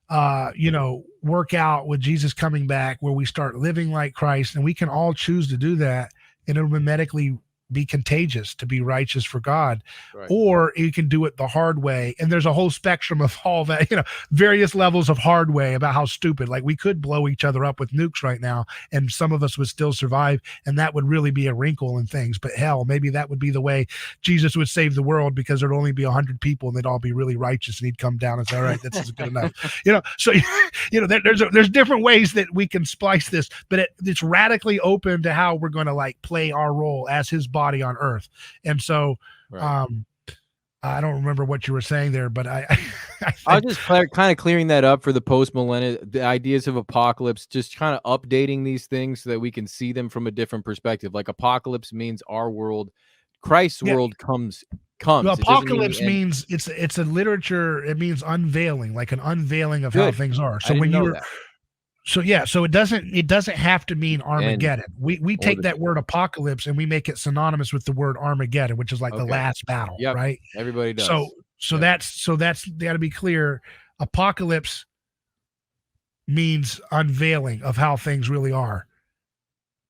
work out with Jesus coming back, where we start living like Christ, and we can all choose to do that, and it'll mimetically be contagious to be righteous for God. Right. Or you can do it the hard way. And there's a whole spectrum of all that, various levels of hard way about how stupid, like we could blow each other up with nukes right now and some of us would still survive. And that would really be a wrinkle in things, but hell, maybe that would be the way Jesus would save the world, because there'd only be 100 people and they'd all be really righteous and he'd come down and say, all right, this is good enough. So, there's different ways that we can splice this, but it's radically open to how we're going to like play our role as his body on earth. And so right. I don't remember what you were saying there, but I was just kind of clearing that up for the post-millennial, the ideas of apocalypse, just kind of updating these things so that we can see them from a different perspective. Like apocalypse means our world, Christ's world comes. Well, apocalypse means it's a literature. It means unveiling, like an unveiling of how things are. So when you're so it doesn't have to mean Armageddon. We take that word apocalypse and we make it synonymous with the word Armageddon, which is like the last battle, right? Everybody does. So that's got to be clear. Apocalypse means unveiling of how things really are.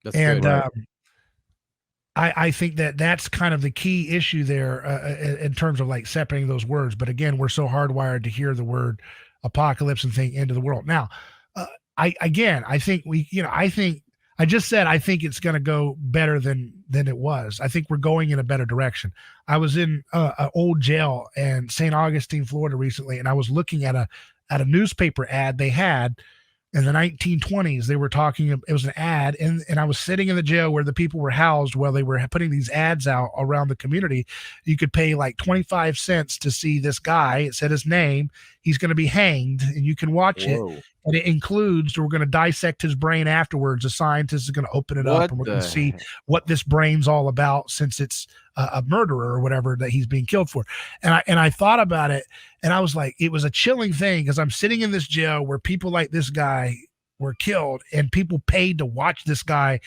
That's good, right? I think that's kind of the key issue there in terms of like separating those words. But again, we're so hardwired to hear the word apocalypse and think end of the world. Now, I think it's going to go better than it was. I think we're going in a better direction. I was in an old jail in St. Augustine, Florida recently, and I was looking at a newspaper ad they had in the 1920s. They were talking, it was an ad, and I was sitting in the jail where the people were housed while they were putting these ads out around the community. You could pay like 25 cents to see this guy. It said his name. He's going to be hanged, and you can watch it. And it includes, we're going to dissect his brain afterwards. A scientist is going to open it up, and we're going to see what this brain's all about, since it's a murderer or whatever that he's being killed for. And I thought about it, and I was like, it was a chilling thing, because I'm sitting in this jail where people like this guy were killed, and people paid to watch this guy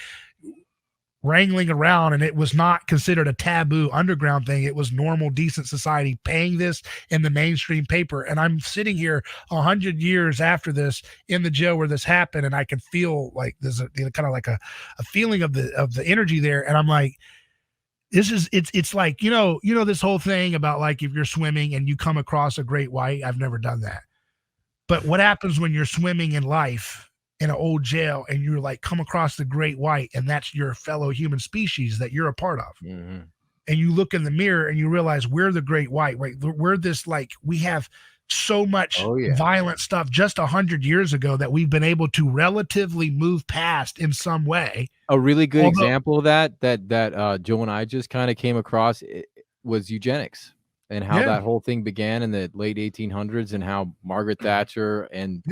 wrangling around, and it was not considered a taboo underground thing. It was normal, decent society paying this in the mainstream paper. And I'm sitting here 100 years after this in the jail where this happened, and I can feel like there's a kind of like a feeling of the energy there. And I'm like, it's like, this whole thing about like if you're swimming and you come across a great white. I've never done that. But what happens when you're swimming in life in an old jail and you're like come across the great white, and that's your fellow human species that you're a part of? Mm-hmm. And you look in the mirror and you realize we're the great white, right? We're this, like, we have so much violent stuff just 100 years ago that we've been able to relatively move past in some way. A really good example of that Joe and I just kind of came across was eugenics, and how that whole thing began in the late 1800s, and how Margaret Thatcher and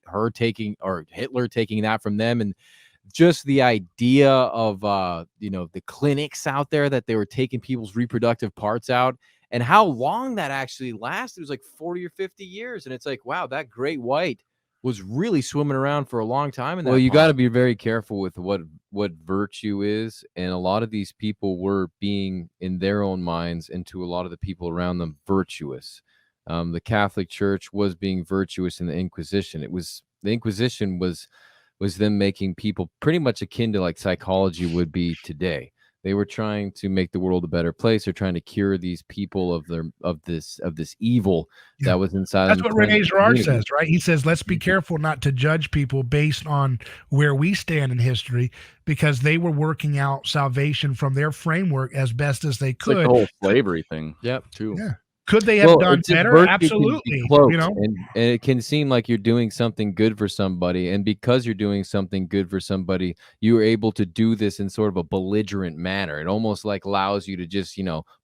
her taking, or Hitler taking that from them, and just the idea of the clinics out there that they were taking people's reproductive parts out, and how long that actually lasted. It was like 40 or 50 years, and it's like, wow, that great white was really swimming around for a long time. Well, you got to be very careful with what virtue is, and a lot of these people were being, in their own minds, and to a lot of the people around them, virtuous. The Catholic Church was being virtuous in the Inquisition. The Inquisition was them making people pretty much akin to like psychology would be today. They were trying to make the world a better place. They're trying to cure these people of this evil that was inside. That's what Rene Girard says, right? He says, let's be careful not to judge people based on where we stand in history, because they were working out salvation from their framework as best as they could. Like the whole slavery thing. Too. Yeah. Could they have done better? Absolutely. And it can seem like you're doing something good for somebody. And because you're doing something good for somebody, you are able to do this in sort of a belligerent manner. It almost like allows you to just,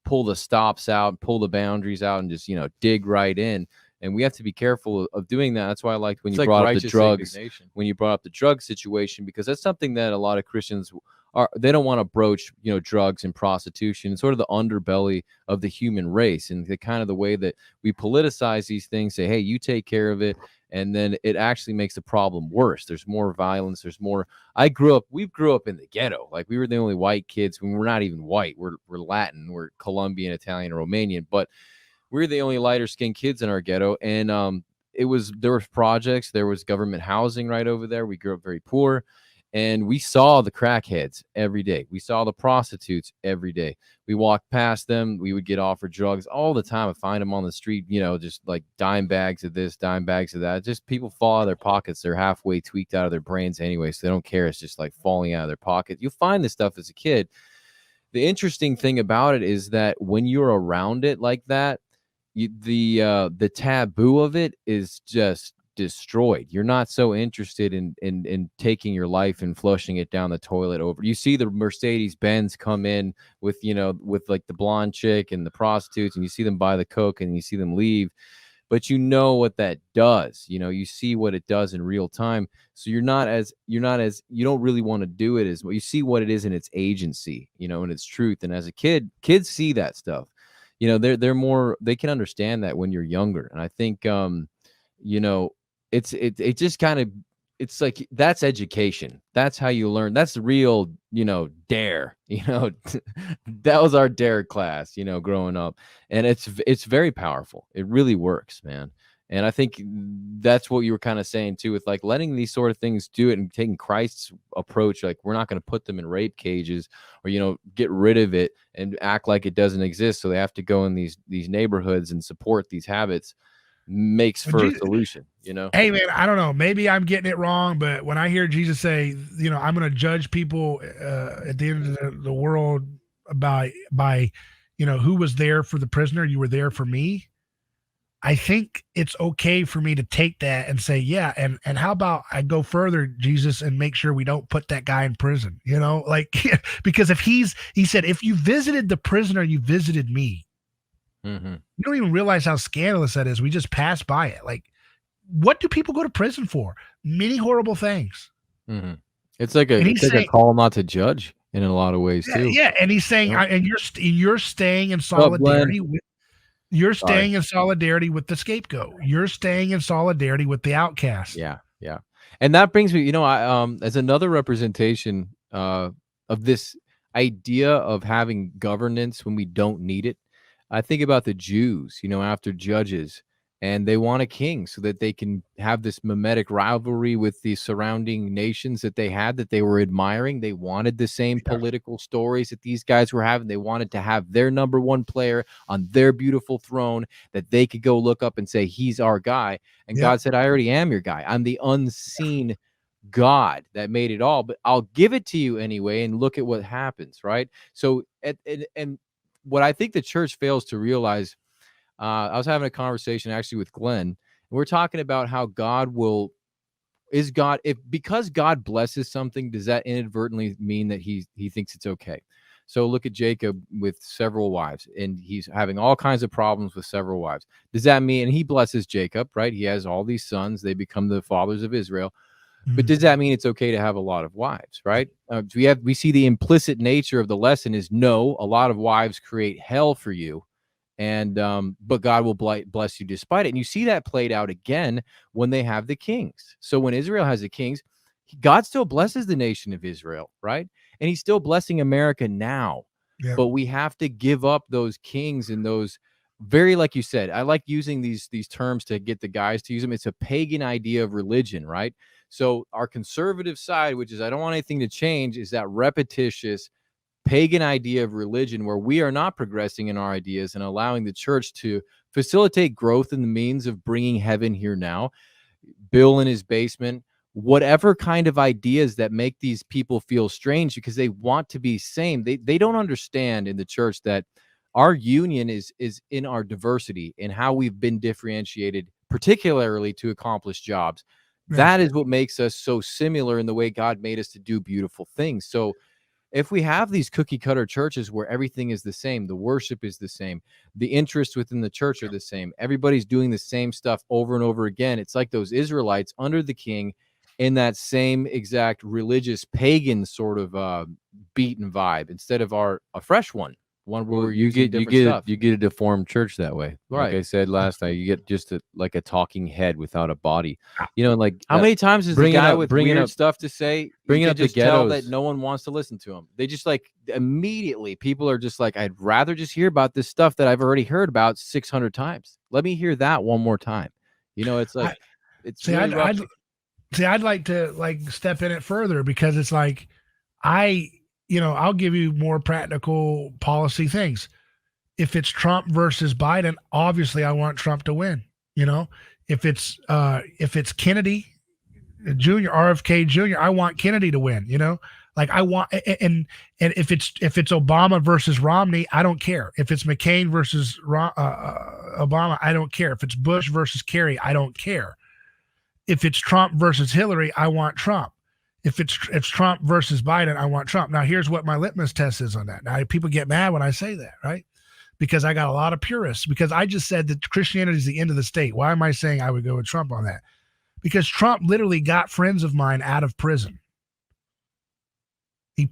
pull the stops out, pull the boundaries out, and just, dig right in. And we have to be careful of doing that. That's why I liked when you brought up the drugs, when you brought up the drug situation, because that's something that a lot of Christians they don't want to broach, drugs and prostitution, sort of the underbelly of the human race, and the kind of the way that we politicize these things, say, hey, you take care of it. And then it actually makes the problem worse. There's more violence. There's more. We grew up in the ghetto. Like, we were the only white kids. We're not even white. We're Latin. We're Colombian, Italian, Romanian, but we're the only lighter skinned kids in our ghetto. And there were projects, there was government housing right over there. We grew up very poor. And we saw the crackheads every day. We saw the prostitutes every day. We walked past them. We would get offered drugs all the time. I find them on the street, just like dime bags of this, dime bags of that. Just people fall out of their pockets. They're halfway tweaked out of their brains anyway, so they don't care. It's just like falling out of their pocket. You'll find this stuff as a kid. The interesting thing about it is that when you're around it like that, the taboo of it is just destroyed. You're not so interested in taking your life and flushing it down the toilet over. You see the Mercedes Benz come in with like the blonde chick and the prostitutes, and you see them buy the coke and you see them leave, but you know what that does. You see what it does in real time. So you don't really want to do it as well. You see what it is in its agency, and its truth. And as a kid, kids see that stuff. They're more, they can understand that when you're younger. And I think it just kind of, it's like, that's education. That's how you learn. That's the real, dare, that was our dare class, growing up. And it's very powerful. It really works, man. And I think that's what you were kind of saying too, with like letting these sort of things do it, and taking Christ's approach. Like, we're not going to put them in rape cages or, get rid of it and act like it doesn't exist. So they have to go in these neighborhoods and support these habits. Makes for a solution, Hey man, I don't know, maybe I'm getting it wrong, but when I hear Jesus say, I'm going to judge people at the end of the world by who was there for the prisoner, you were there for me. I think it's okay for me to take that and say, yeah, and how about I go further, Jesus, and make sure we don't put that guy in prison, because he said, if you visited the prisoner, you visited me. Mm-hmm. You don't even realize how scandalous that is. We just pass by it. Like, what do people go to prison for? Many horrible things. Mm-hmm. It's like a call not to judge in a lot of ways too. Yeah, and he's saying, and you're staying in solidarity with. You're staying in solidarity with the scapegoat. You're staying in solidarity with the outcast. Yeah. Yeah. And that brings me, I as another representation of this idea of having governance when we don't need it. I think about the Jews, after Judges, and they want a king so that they can have this mimetic rivalry with the surrounding nations that they had, that they were admiring. They wanted the same political stories that these guys were having. They wanted to have their number one player on their beautiful throne that they could go look up and say, he's our guy. And God said, I already am your guy. I'm the unseen God that made it all, but I'll give it to you anyway, and look at what happens, right? So, and what I think the church fails to realize, I was having a conversation actually with Glenn, and we're talking about how because God blesses something, does that inadvertently mean that he thinks it's okay? So look at Jacob with several wives, and he's having all kinds of problems with several wives. Does that mean, and he blesses Jacob, right? He has all these sons. They become the fathers of Israel. But does that mean it's okay to have a lot of wives, right? We see the implicit nature of the lesson is no, a lot of wives create hell for you. And but God will bless you despite it. And you see that played out again when they have the kings. So when Israel has the kings, God still blesses the nation of Israel, right? And he's still blessing America now. Yeah. But we have to give up those kings and those very, like you said, I like using these terms to get the guys to use them. It's a pagan idea of religion, right? So our conservative side, which is I don't want anything to change, is that repetitious pagan idea of religion where we are not progressing in our ideas and allowing the church to facilitate growth in the means of bringing heaven here now. Bill in his basement, whatever kind of ideas that make these people feel strange because they want to be same. They don't understand in the church that our union is in our diversity and how we've been differentiated, particularly to accomplish jobs. Yeah. That is what makes us so similar in the way God made us to do beautiful things. So if we have these cookie cutter churches where everything is the same, the worship is the same, the interests within the church are the same, everybody's doing the same stuff over and over again. It's like those Israelites under the king in that same exact religious pagan sort of beat and vibe instead of a fresh one where you get a deformed church that way. Right. Like I said last night, you get just like a talking head without a body. Like how many times is the guy with weird stuff to say? Bringing up just the ghettos, tell that no one wants to listen to him. They just like immediately people are just like, I'd rather just hear about this stuff that I've already heard about 600 times. Let me hear that one more time. It's like I'd like to step in it further because it's like I'll give you more practical policy things. If it's Trump versus Biden, obviously I want Trump to win. If it's Kennedy Jr., RFK Jr., I want Kennedy to win. I want, and if it's Obama versus Romney, I don't care. If it's McCain versus Obama, I don't care. If it's Bush versus Kerry, I don't care. If it's Trump versus Hillary, I want Trump. If it's Trump versus Biden, I want Trump. Now, here's what my litmus test is on that. Now, people get mad when I say that, right? Because I got a lot of purists. Because I just said that Christianity is the end of the state. Why am I saying I would go with Trump on that? Because Trump literally got friends of mine out of prison. He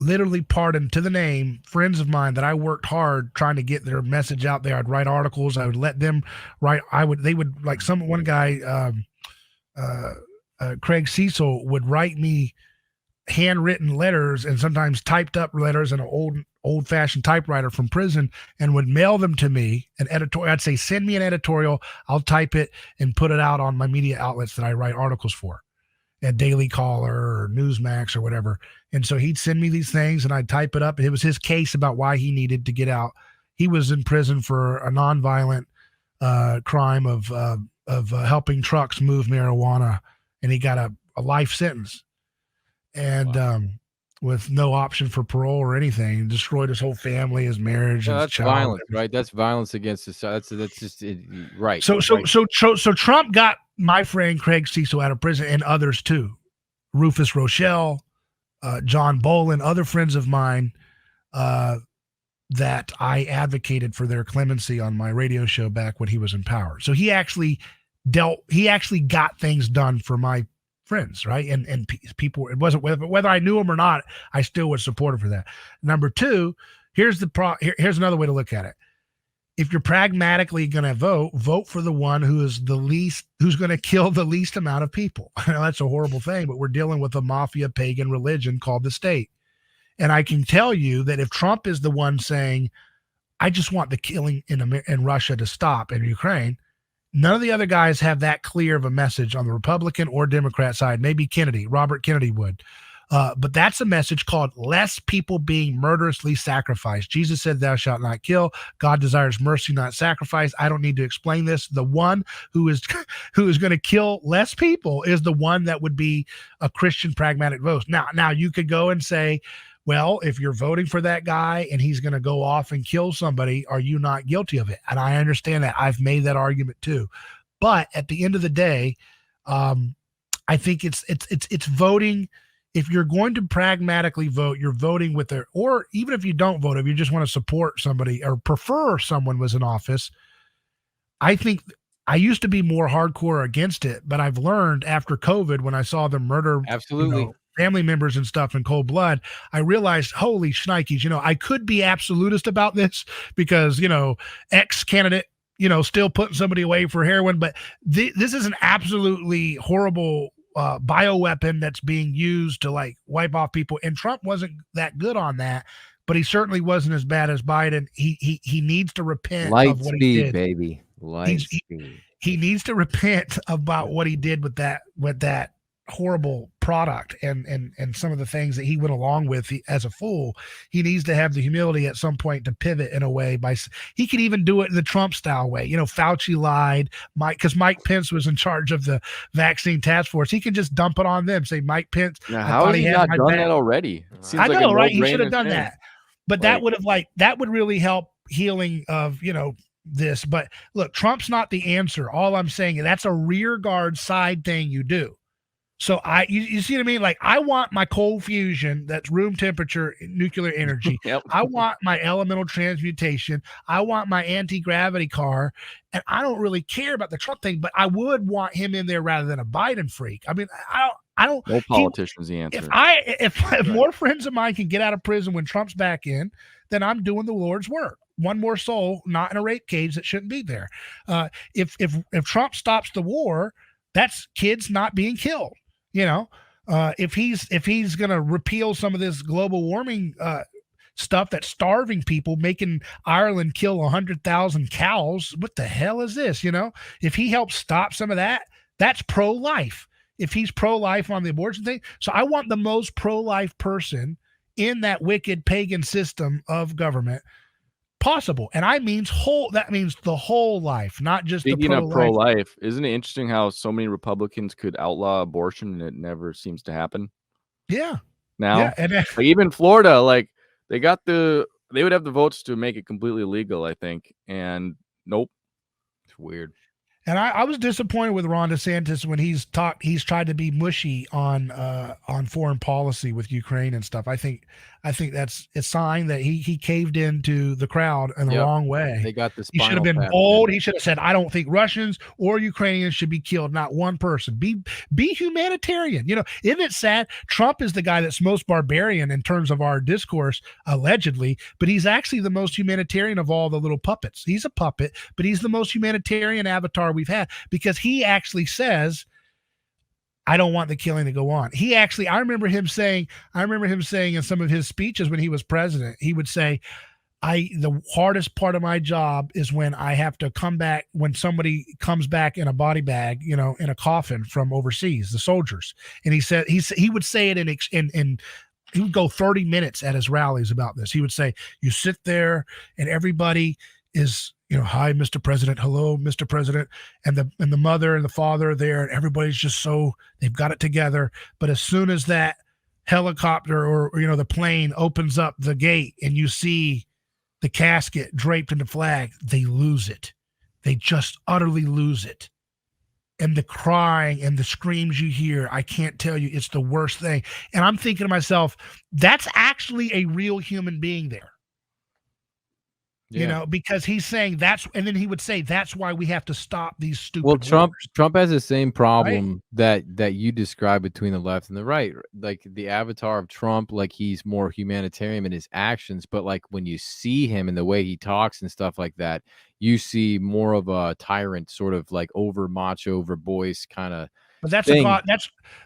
literally pardoned to the name, friends of mine that I worked hard trying to get their message out there. I'd write articles. I would let them write. They would like one guy, Craig Cecil would write me handwritten letters and sometimes typed up letters in an old fashioned typewriter from prison and would mail them to me, an editorial. I'd say, send me an editorial. I'll type it and put it out on my media outlets that I write articles for, at Daily Caller or Newsmax or whatever. And so he'd send me these things and I'd type it up. It was his case about why he needed to get out. He was in prison for a nonviolent crime of helping trucks move marijuana. And he got a life sentence, and with no option for parole or anything. He destroyed his whole family, his marriage. No, that's violence, right? That's violence against society. That's just right. So Trump got my friend Craig Cecil out of prison, and others too, Rufus Rochelle, John Bolin, other friends of mine that I advocated for their clemency on my radio show back when he was in power. So he actually got things done for my friends, right? And people, it wasn't whether I knew him or not, I still was supportive for that. Number two, here's another way to look at it. if you're pragmatically going to vote for the one who is the least, who's going to kill the least amount of people. I know that's a horrible thing, but we're dealing with a mafia pagan religion called the state. And I can tell you that if Trump is the one saying, I just want the killing in Russia to stop in Ukraine, none of the other guys have that clear of a message on the Republican or Democrat side. Maybe Robert Kennedy would. But that's a message called less people being murderously sacrificed. Jesus said, thou shalt not kill. God desires mercy, not sacrifice. I don't need to explain this. The one who is going to kill less people is the one that would be a Christian pragmatic vote. Now you could go and say, well, if you're voting for that guy and he's going to go off and kill somebody, are you not guilty of it? And I understand that. I've made that argument too. But at the end of the day, I think it's voting. If you're going to pragmatically vote, you're voting with or even if you don't vote, if you just want to support somebody or prefer someone was in office, I think I used to be more hardcore against it, but I've learned after COVID, when I saw them murder Absolutely. family members and stuff in cold blood, I realized, holy shnikes, I could be absolutist about this because, ex candidate, still putting somebody away for heroin, but this is an absolutely horrible bioweapon that's being used to like wipe off people. And Trump wasn't that good on that, but he certainly wasn't as bad as Biden. He needs to repent of what he did. Baby. Light speed. He needs to repent about what he did with that horrible product and some of the things that he went along with as a fool. He needs to have the humility at some point to pivot in a way he could even do it in the Trump style way. Fauci lied, because Mike Pence was in charge of the vaccine task force. He can just dump it on them, say Mike Pence. Now, how has he not done that already? I know, right? He should have done that. But that would really help healing of, this. But look, Trump's not the answer. All I'm saying is that's a rear guard side thing you do. So you see what I mean? Like, I want my cold fusion, that's room temperature nuclear energy. Yep. I want my elemental transmutation. I want my anti-gravity car. And I don't really care about the Trump thing, but I would want him in there rather than a Biden freak. I mean, I don't. No politician's the answer. If more friends of mine can get out of prison when Trump's back in, then I'm doing the Lord's work. One more soul, not in a rape cage that shouldn't be there. If Trump stops the war, that's kids not being killed. If he's going to repeal some of this global warming stuff that's starving people, making Ireland kill 100,000 cows, what the hell is this? If he helps stop some of that, that's pro-life. If he's pro-life on the abortion thing. So I want the most pro-life person in that wicked pagan system of government possible. And that means the whole life, not just Speaking the of pro-life, isn't it interesting how so many Republicans could outlaw abortion and it never seems to happen? Yeah. Now, yeah. And like even Florida, like they would have the votes to make it completely legal, I think. And nope. It's weird. And I was disappointed with Ron DeSantis when he's tried to be mushy on foreign policy with Ukraine and stuff. I think that's a sign that he caved into the crowd in the wrong way. They got the He should have been bold. He should have said, I don't think Russians or Ukrainians should be killed. Not one person. Be humanitarian. Isn't it sad? Trump is the guy that's most barbarian in terms of our discourse, allegedly, but he's actually the most humanitarian of all the little puppets. He's a puppet, but he's the most humanitarian avatar we've had, because he actually says, I don't want the killing to go on. I remember him saying in some of his speeches when he was president, he would say, the hardest part of my job is when I have to come back, when somebody comes back in a body bag, in a coffin from overseas, the soldiers. And he said, he would say it in he would go 30 minutes at his rallies about this. He would say, you sit there and everybody is, hi, Mr. President. Hello, Mr. President. And the mother and the father are there, and everybody's just they've got it together. But as soon as that helicopter or the plane opens up the gate and you see the casket draped in the flag, they lose it. They just utterly lose it. And the crying and the screams you hear, I can't tell you, it's the worst thing. And I'm thinking to myself, that's actually a real human being there. you know, because he's saying and then he would say that's why we have to stop these stupid Well, Trump wars. has the same problem that you describe between the left and the right. Like the avatar of Trump, like he's more humanitarian in his actions, but like when you see him and the way he talks and stuff like that, you see more of a tyrant, sort of like over macho, over boys kind of. But that's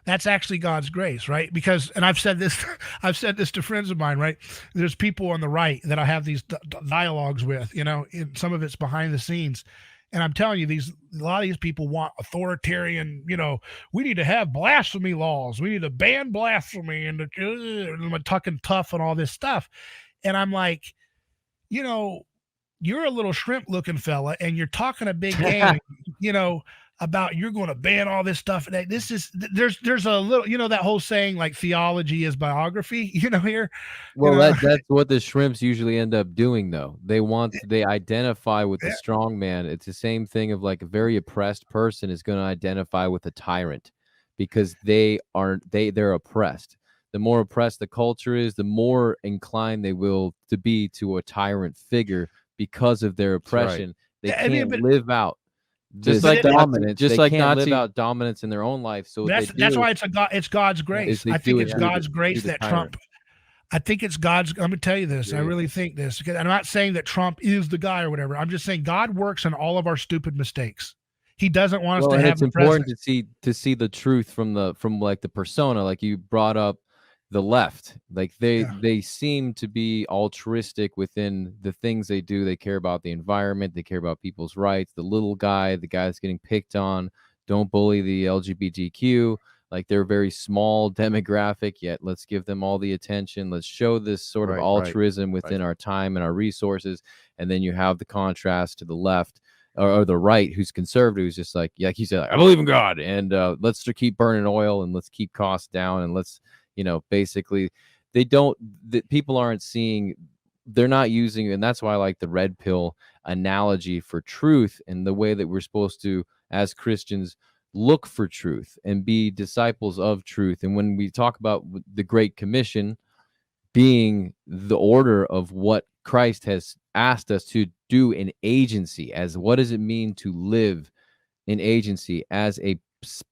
that's actually God's grace, right? Because, and I've said this to friends of mine, right? There's people on the right that I have these dialogues with, you know, some of it's behind the scenes. And I'm telling you, a lot of these people want authoritarian, you know, we need to have blasphemy laws. We need to ban blasphemy and tucking tough and all this stuff. And I'm like, you know, you're a little shrimp looking fella and you're talking a big game, you know, about you're going to ban all this stuff. There's a little, you know, that whole saying like theology is biography, you know, here. Well, you know? that's what the shrimps usually end up doing, though. They identify with the strong man. It's the same thing of like a very oppressed person is going to identify with a tyrant because they're oppressed. The more oppressed the culture is, the more inclined they will to be to a tyrant figure because of their oppression. They can't live out. Just like dominance, just like not live out dominance in their own life. So that's why it's God's grace. I think it's God's grace that Trump. I think it's God's. I'm gonna tell you this. I really think this. Because I'm not saying that Trump is the guy or whatever. I'm just saying God works on all of our stupid mistakes. He doesn't want us to have. It's important to see the truth from like the persona, like you brought up. The left, like they seem to be altruistic within the things they do. They care about the environment. They care about people's rights. The little guy, the guy that's getting picked on, don't bully the LGBTQ. Like they're a very small demographic, yet let's give them all the attention. Let's show this sort of altruism within our time and our resources. And then you have the contrast to the left or the right, who's conservative, who's just like you said, I believe in God, and let's keep burning oil and let's keep costs down and let's. You know, basically, people aren't seeing, they're not using, and that's why I like the red pill analogy for truth and the way that we're supposed to, as Christians, look for truth and be disciples of truth. And when we talk about the Great Commission being the order of what Christ has asked us to do in agency, as what does it mean to live in agency as a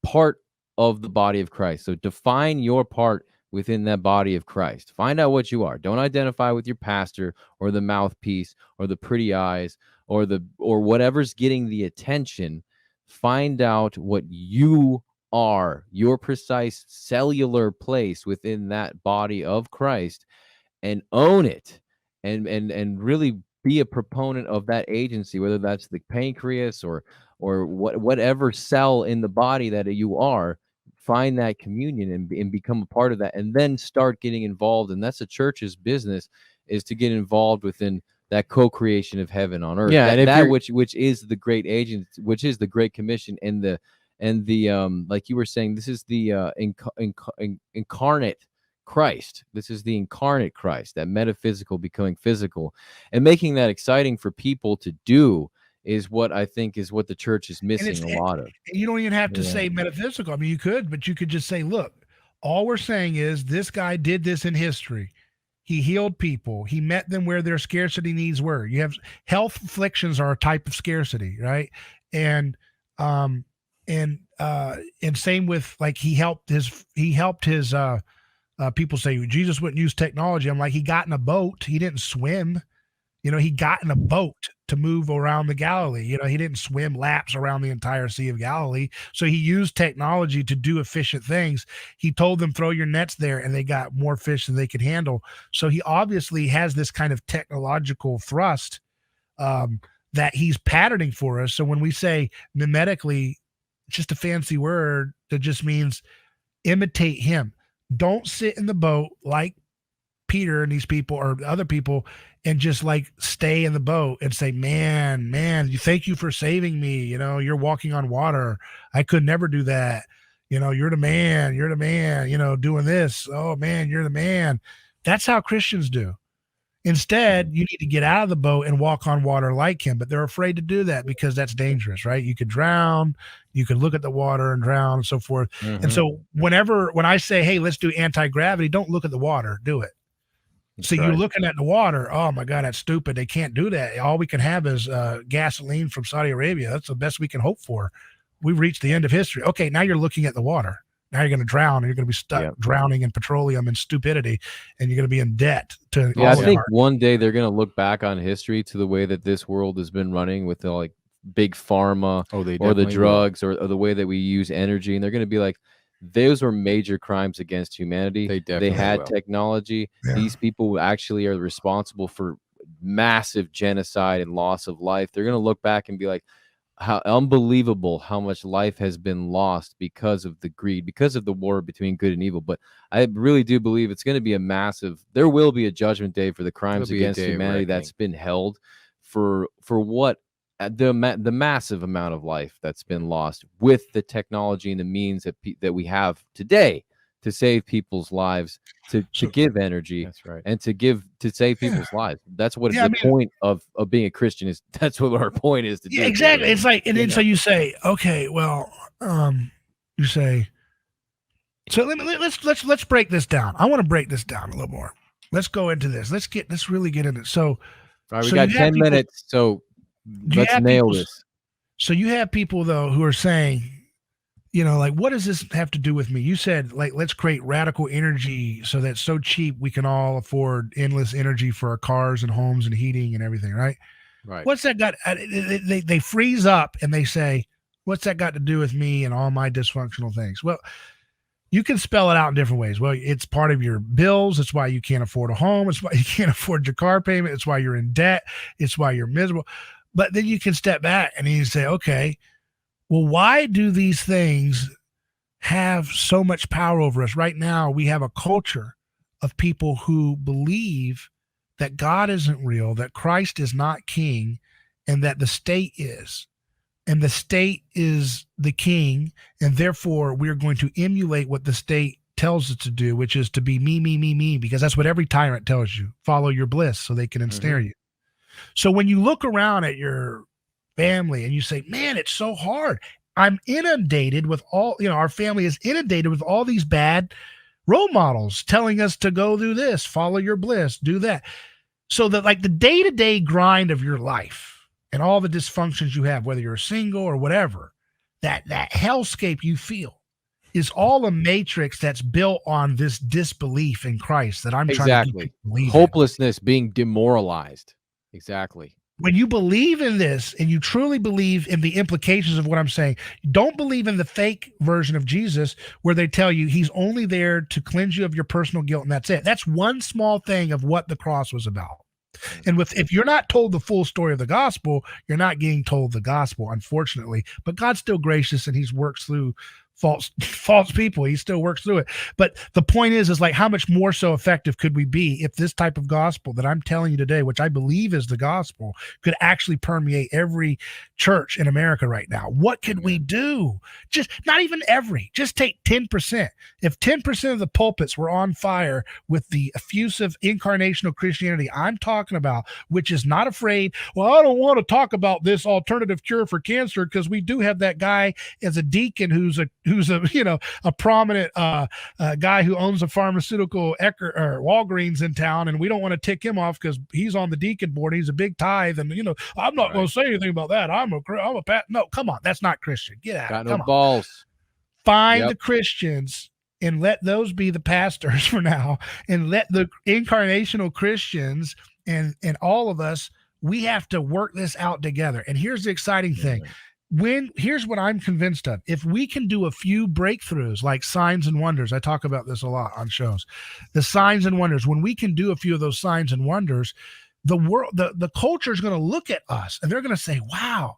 part of the body of Christ. So define your part within that body of Christ. Find out what you are. Don't identify with your pastor or the mouthpiece or the pretty eyes or whatever's getting the attention. Find out what you are, your precise cellular place within that body of Christ, and own it and really be a proponent of that agency, whether that's the pancreas or whatever cell in the body that you are. Find that communion and become a part of that, and then start getting involved. And that's the church's business, is to get involved within that co-creation of heaven on earth. Yeah, which is the great agent, which is the Great Commission, and the like you were saying, this is the incarnate Christ. This is the incarnate Christ, that metaphysical becoming physical, and making that exciting for people to do. Is what I think is what the church is missing a lot of. You don't even have to say metaphysical. I mean, you could, but you could just say, look, all we're saying is this guy did this in history. He healed people. He met them where their scarcity needs were. You have health afflictions are a type of scarcity, right? And same with like he helped his people say Jesus wouldn't use technology. I'm like, he got in a boat. He didn't swim. You know, he got in a boat to move around the Galilee. You know, he didn't swim laps around the entire Sea of Galilee. So he used technology to do efficient things. He told them, throw your nets there, and they got more fish than they could handle. So he obviously has this kind of technological thrust that he's patterning for us. So when we say memetically, it's just a fancy word that just means imitate him. Don't sit in the boat like Peter and these people or other people and just like stay in the boat and say, man, you thank you for saving me. You know, you're walking on water. I could never do that. You know, you're the man, you know, doing this. Oh man, you're the man. That's how Christians do. Instead, you need to get out of the boat and walk on water like him, but they're afraid to do that because that's dangerous, right? You could drown, you could look at the water and drown and so forth. Mm-hmm. And so when I say, hey, let's do anti-gravity, don't look at the water, do it. So you're looking at the water. Oh my God, that's stupid. They can't do that. All we can have is gasoline from Saudi Arabia. That's the best we can hope for. We've reached the end of history. Okay, now you're looking at the water. Now you're going to drown, and you're going to be stuck drowning in petroleum and stupidity, and you're going to be in debt to. Yeah, I think one day they're going to look back on history to the way that this world has been running with the like big pharma or the drugs or the way that we use energy, and they're going to be like, those were major crimes against humanity. They had technology. Yeah. These people actually are responsible for massive genocide and loss of life. They're going to look back and be like, how unbelievable how much life has been lost because of the greed, because of the war between good and evil. But I really do believe it's going to be there will be a judgment day for the crimes against humanity that's been held for what the massive amount of life that's been lost with the technology and the means that we have today to save people's lives, to give energy, and to save people's lives. That's what the point of being a Christian is. That's what our point is to do. Exactly. It's like, and then so you say, okay, well, you say, so let's break this down. I want to break this down a little more. Let's go into this. Let's really get into it. So, all right, we got 10 minutes. So let's nail this. So you have people though who are saying, like, what does this have to do with me? You said, like, let's create radical energy so that's so cheap we can all afford endless energy for our cars and homes and heating and everything, right? Right. What's that got? They freeze up and they say, what's that got to do with me and all my dysfunctional things? Well, you can spell it out in different ways. Well, it's part of your bills. It's why you can't afford a home. It's why you can't afford your car payment. It's why you're in debt. It's why you're miserable. But then you can step back and you say, okay, well, why do these things have so much power over us? Right now, we have a culture of people who believe that God isn't real, that Christ is not king, and that the state is. And the state is the king, and therefore we're going to emulate what the state tells us to do, which is to be me, because that's what every tyrant tells you. Follow your bliss so they can ensnare you. So when you look around at your family and you say, man, it's so hard. I'm inundated with our family is inundated with all these bad role models telling us to go do this, follow your bliss, do that. So that like the day-to-day grind of your life and all the dysfunctions you have, whether you're single or whatever, that hellscape you feel is all a matrix that's built on this disbelief in Christ that I'm trying to get people to believe hopelessness, being demoralized. Exactly. When you believe in this and you truly believe in the implications of what I'm saying, don't believe in the fake version of Jesus where they tell you he's only there to cleanse you of your personal guilt and that's it. That's one small thing of what the cross was about. And if you're not told the full story of the gospel, you're not getting told the gospel, unfortunately. But God's still gracious and he's works through false people. He still works through it. But the point is like how much more so effective could we be if this type of gospel that I'm telling you today, which I believe is the gospel, could actually permeate every church in America right now? What could we do? Just not even every, just take 10%. If 10% of the pulpits were on fire with the effusive incarnational Christianity I'm talking about, which is not afraid, well, I don't want to talk about this alternative cure for cancer because we do have that guy as a deacon who's a prominent guy who owns a pharmaceutical or Walgreens in town, and we don't want to tick him off because he's on the deacon board. He's a big tithe, and I'm not going to say anything about that. I'm a pat. No, come on, that's not Christian. Get out. Got no balls. Find the Christians and let those be the pastors for now, and let the incarnational Christians and all of us. We have to work this out together. And here's the exciting thing. Here's what I'm convinced of. If we can do a few breakthroughs like signs and wonders, I talk about this a lot on shows, the signs and wonders, when we can do a few of those signs and wonders, the world, the culture is going to look at us and they're going to say, wow,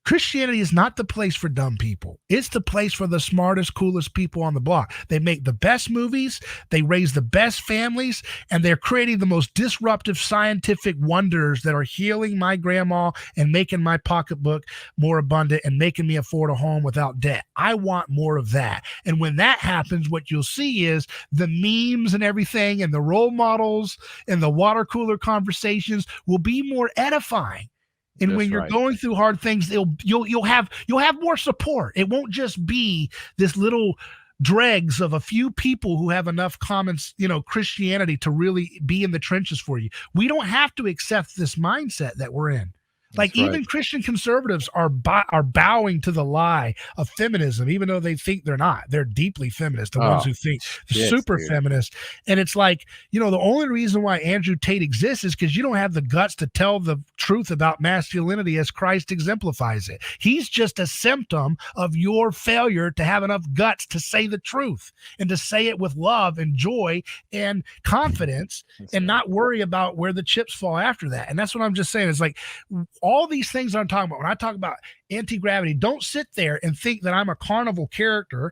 Christianity is not the place for dumb people. It's the place for the smartest, coolest people on the block. They make the best movies, they raise the best families, and they're creating the most disruptive scientific wonders that are healing my grandma and making my pocketbook more abundant and making me afford a home without debt. I want more of that. And when that happens, what you'll see is the memes and everything and the role models and the water cooler conversations will be more edifying. And that's when you're going through hard things, you'll have more support. It won't just be this little dregs of a few people who have enough common, Christianity to really be in the trenches for you. We don't have to accept this mindset that we're in. Like even Christian conservatives are bowing to the lie of feminism, even though they think they're not. They're deeply feminist, the ones who think super feminist. And it's like, the only reason why Andrew Tate exists is because you don't have the guts to tell the truth about masculinity as Christ exemplifies it. He's just a symptom of your failure to have enough guts to say the truth and to say it with love and joy and confidence and not worry about where the chips fall after that. And that's what I'm just saying. It's like, all these things I'm talking about, when I talk about anti-gravity, don't sit there and think that I'm a carnival character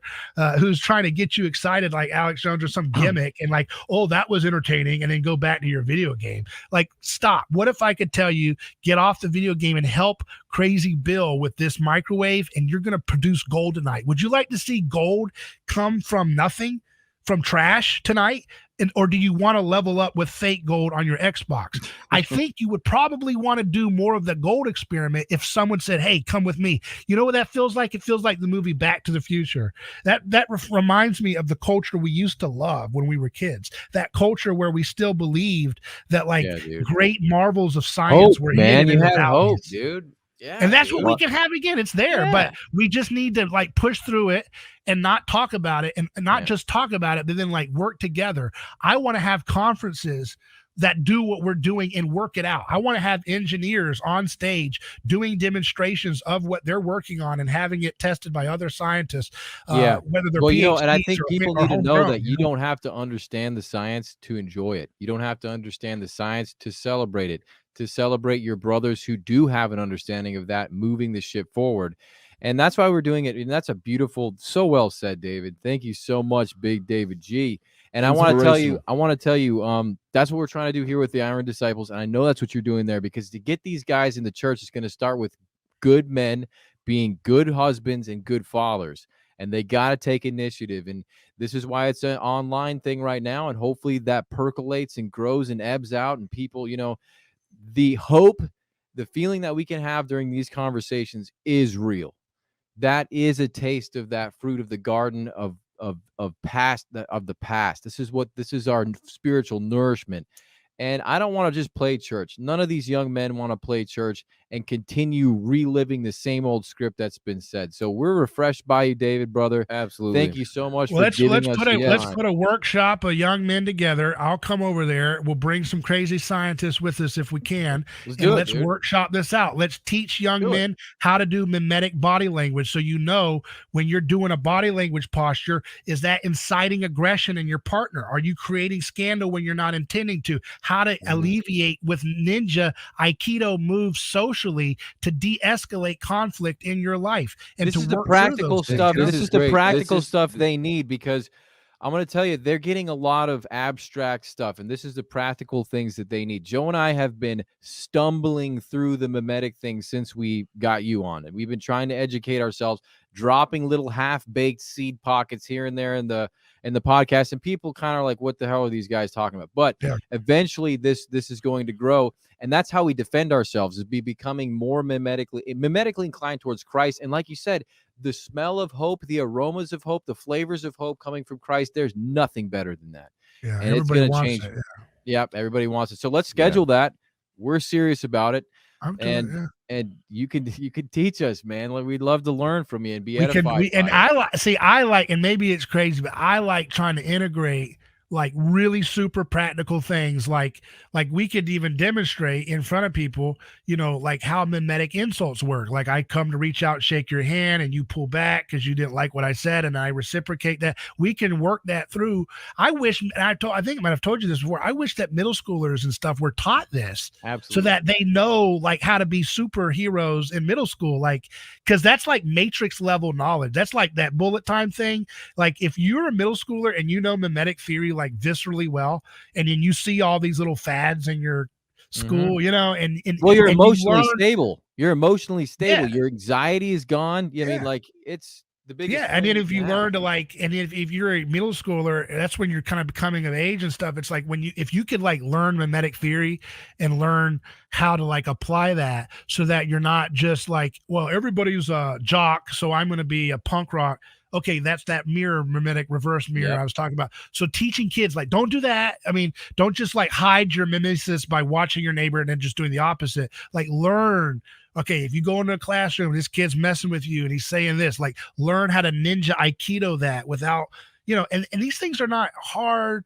who's trying to get you excited like Alex Jones or some gimmick and like, oh, that was entertaining, and then go back to your video game. Like, stop. What if I could tell you, get off the video game and help Crazy Bill with this microwave, and you're going to produce gold tonight? Would you like to see gold come from nothing, from trash tonight? Or do you want to level up with fake gold on your Xbox? I think you would probably want to do more of the gold experiment if someone said, hey, come with me. You know what that feels like? It feels like the movie Back to the Future. That reminds me of the culture we used to love when we were kids. That culture where we still believed that great marvels of science were hidden in the hope, dude. Yeah, and that's what we can have again. It's there, but we just need to push through it and not talk about it, and not just talk about it, but then work together. I want to have conferences that do what we're doing and work it out. I want to have engineers on stage doing demonstrations of what they're working on and having it tested by other scientists. Whether they're PhDs and I think people need to know that you don't have to understand the science to enjoy it. You don't have to understand the science to celebrate it, to celebrate your brothers who do have an understanding of that, moving the ship forward. And that's why we're doing it. And that's a beautiful, so well said, David. Thank you so much, Big David G. And I want to tell you, that's what we're trying to do here with the Iron Disciples. And I know that's what you're doing there, because to get these guys in the church is going to start with good men being good husbands and good fathers. And they got to take initiative. And this is why it's an online thing right now. And hopefully that percolates and grows and ebbs out. And people, the hope, the feeling that we can have during these conversations is real. That is a taste of that fruit of the garden of the past. This is our spiritual nourishment. And I don't want to just play church. None of these young men want to play church and continue reliving the same old script that's been said. So we're refreshed by you, David, brother. Absolutely. Thank you so much let's put a workshop of young men together. I'll come over there. We'll bring some crazy scientists with us if we can. Let's workshop this out. Let's teach young men how to do mimetic body language. So when you're doing a body language posture, is that inciting aggression in your partner? Are you creating scandal when you're not intending to? How to alleviate with ninja Aikido moves socially to de-escalate conflict in your life. And this is the practical stuff. This is the practical stuff they need, because I'm going to tell you, they're getting a lot of abstract stuff, and this is the practical things that they need. Joe and I have been stumbling through the memetic thing since we got you on it. We've been trying to educate ourselves, dropping little half-baked seed pockets here and there in the podcast, and people kind of like, what the hell are these guys talking about? But eventually this is going to grow, and that's how we defend ourselves, is becoming more memetically inclined towards Christ. And like you said, the smell of hope, the aromas of hope, the flavors of hope coming from Christ, there's nothing better than that. Yeah, and it's going to change. Yep, everybody wants it. So let's schedule that. We're serious about it. And you could teach us, man. We'd love to learn from you and be edified. I like, and maybe it's crazy, but I like trying to integrate really super practical things. Like we could even demonstrate in front of people, how mimetic insults work. Like I come to reach out, shake your hand, and you pull back because you didn't like what I said, and I reciprocate that. We can work that through. I wish, and I think I might have told you this before, I wish that middle schoolers and stuff were taught this. Absolutely. So that they know how to be superheroes in middle school. Because that's matrix level knowledge. That's like that bullet time thing. If you're a middle schooler and you know mimetic theory viscerally well, and then you see all these little fads in your school, and you're emotionally stable. You're emotionally stable. Your anxiety is gone. I mean, it's the biggest. Yeah, and then if you learn to and if you're a middle schooler, that's when you're kind of becoming of age and stuff. It's if you could learn mimetic theory and learn how to apply that, so that you're not just everybody's a jock, so I'm going to be a punk rock. okay, that's that mirror, mimetic reverse mirror I was talking about. So teaching kids, like, don't do that. I mean, don't just like hide your mimesis by watching your neighbor and then just doing the opposite. Like, learn. Okay, if you go into a classroom, this kid's messing with you and he's saying this, like, learn how to ninja Aikido that without, and these things are not hard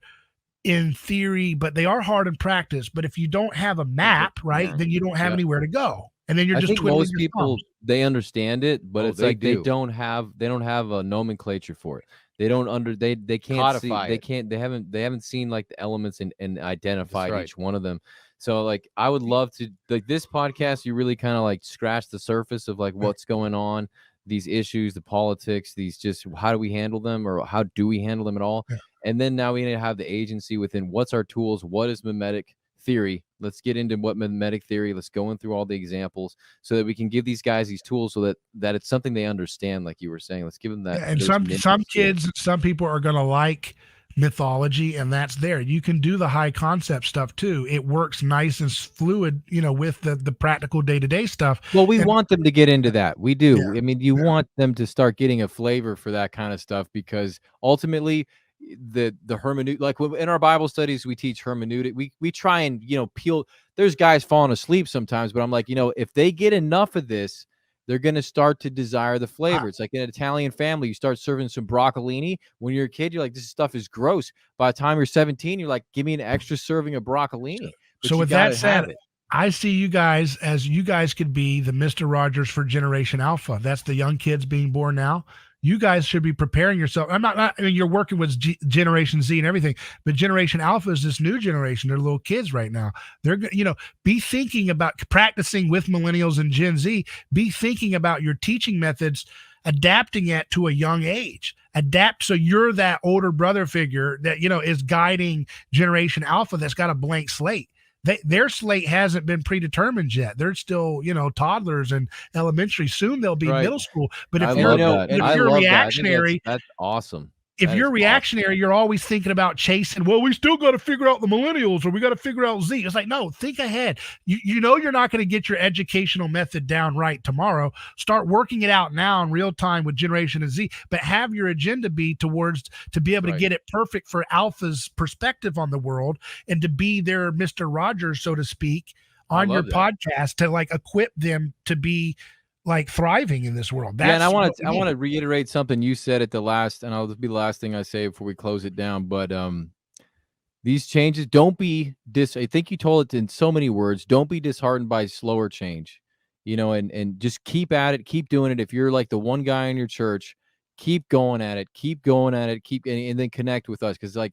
in theory, but they are hard in practice. But if you don't have a map, right, then you don't have anywhere to go. And then you're just twiddling most people thumbs. they understand it, but it's like they don't have a nomenclature for it. They don't they can't Codify see they haven't seen like the elements and identified each one of them. So like I would love to, like, this podcast, you really kind of like scratch the surface of like what's going on, these issues, the politics, these just how do we handle them, or how do we handle them at all? Yeah. And then now we need to have the agency within what's our tools, what is mimetic theory. Let's get into what mimetic theory. Let's go in through all the examples so that we can give these guys these tools so that it's something they understand, like you were saying. Let's give them that. Yeah, and some kids, some people are going to like mythology, and that's there. You can do the high concept stuff too. It works nice and fluid, with the practical day-to-day stuff. Well, we want them to get into that. We do. Yeah. I mean, you want them to start getting a flavor for that kind of stuff, because ultimately the hermeneutic, like in our Bible studies, we teach hermeneutic. We try and, peel. There's guys falling asleep sometimes, but I'm like, if they get enough of this, they're going to start to desire the flavor. It's like in an Italian family, you start serving some broccolini. When you're a kid, you're like, this stuff is gross. By the time you're 17, you're like, give me an extra serving of broccolini. But so with that said, I see you guys as you guys could be the Mr. Rogers for Generation Alpha. That's the young kids being born now. You guys should be preparing yourself. I mean, you're working with Generation Z and everything, but Generation Alpha is this new generation. They're little kids right now. They're, be thinking about practicing with millennials and Gen Z. Be thinking about your teaching methods, adapting it to a young age. Adapt so you're that older brother figure that, is guiding Generation Alpha that's got a blank slate. Their slate hasn't been predetermined yet. They're still, toddlers and elementary. Soon they'll be middle school. But if you're reactionary, that's awesome. If you're reactionary, you're always thinking about chasing. Well, we still got to figure out the millennials, or we got to figure out Z. It's like, no, think ahead. You're not going to get your educational method down right tomorrow. Start working it out now in real time with Generation Z, but have your agenda be to be able to get it perfect for Alpha's perspective on the world, and to be their Mr. Rogers, so to speak, on your podcast, to like equip them to be like thriving in this world. And I want to reiterate something you said at the last, and I'll be the last thing I say before we close it down. But these changes, don't be I think you told it in so many words. Don't be disheartened by slower change, and just keep at it, keep doing it. If you're like the one guy in your church, keep going at it, and then connect with us, because like,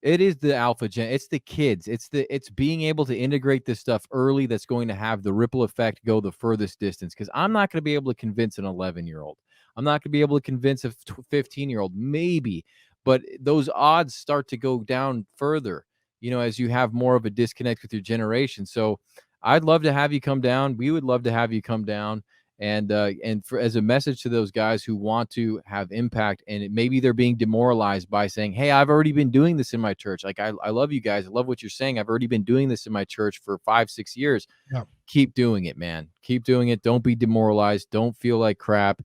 it is the alpha gen. It's the kids. It's being able to integrate this stuff early that's going to have the ripple effect go the furthest distance. Because I'm not going to be able to convince an 11-year-old. I'm not going to be able to convince a 15-year-old, maybe. But those odds start to go down further, as you have more of a disconnect with your generation. So I'd love to have you come down. We would love to have you come down. And as a message to those guys who want to have impact, and maybe they're being demoralized by saying, hey, I've already been doing this in my church. Like, I love you guys. I love what you're saying. I've already been doing this in my church for 5-6 years. Yeah. Keep doing it, man. Keep doing it. Don't be demoralized. Don't feel like crap.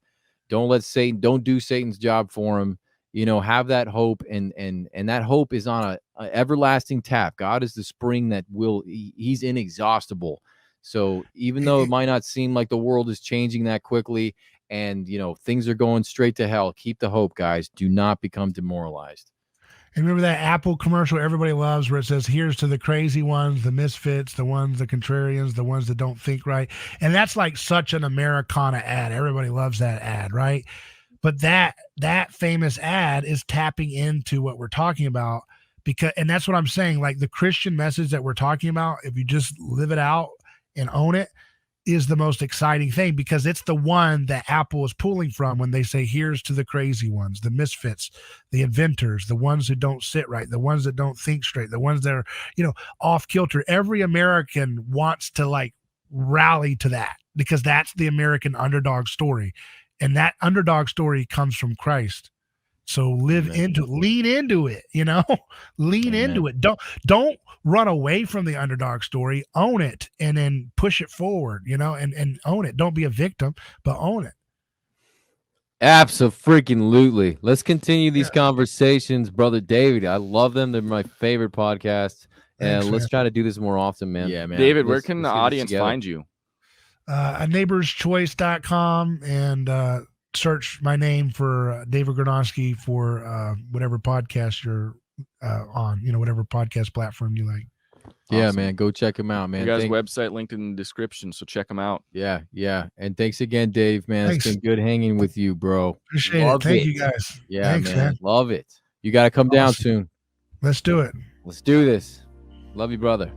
Don't do Satan's job for him. Have that hope, and that hope is on a everlasting tap. God is the spring that he's inexhaustible. So even though it might not seem like the world is changing that quickly, and things are going straight to hell, keep the hope, guys. Do not become demoralized. And remember that Apple commercial everybody loves, where it says, here's to the crazy ones, the misfits, the contrarians, the ones that don't think right. And that's like such an Americana ad. Everybody loves that ad, right? But that famous ad is tapping into what we're talking about, and that's what I'm saying. Like, the Christian message that we're talking about, if you just live it out and own it, is the most exciting thing, because it's the one that Apple is pulling from when they say, here's to the crazy ones, the misfits, the inventors, the ones who don't sit right, the ones that don't think straight, the ones that are, off kilter. Every American wants to like rally to that, because that's the American underdog story. And that underdog story comes from Christ. So lean into it, lean into it. Don't run away from the underdog story, own it, and then push it forward, and own it. Don't be a victim, but own it. Absolutely. Let's continue these conversations, brother David. I love them. They're my favorite podcasts. Thanks, And let's man. try to do this more often, man. Yeah, man. David, where Let's- can the let's do this audience together. find you? neighborschoice.com and search my name for David Gornoski for whatever podcast you're on, whatever podcast platform you like. Yeah, Awesome. man. Go check him out, man. You guys' website linked in the description, so check them out. Yeah. And thanks again, Dave, man. Thanks. It's been good hanging with you, bro. Appreciate Love it. Thank it. you guys. Yeah, Thanks, man. Love it. You got to come down Awesome. soon. Let's do it. Let's do this. Love you, brother.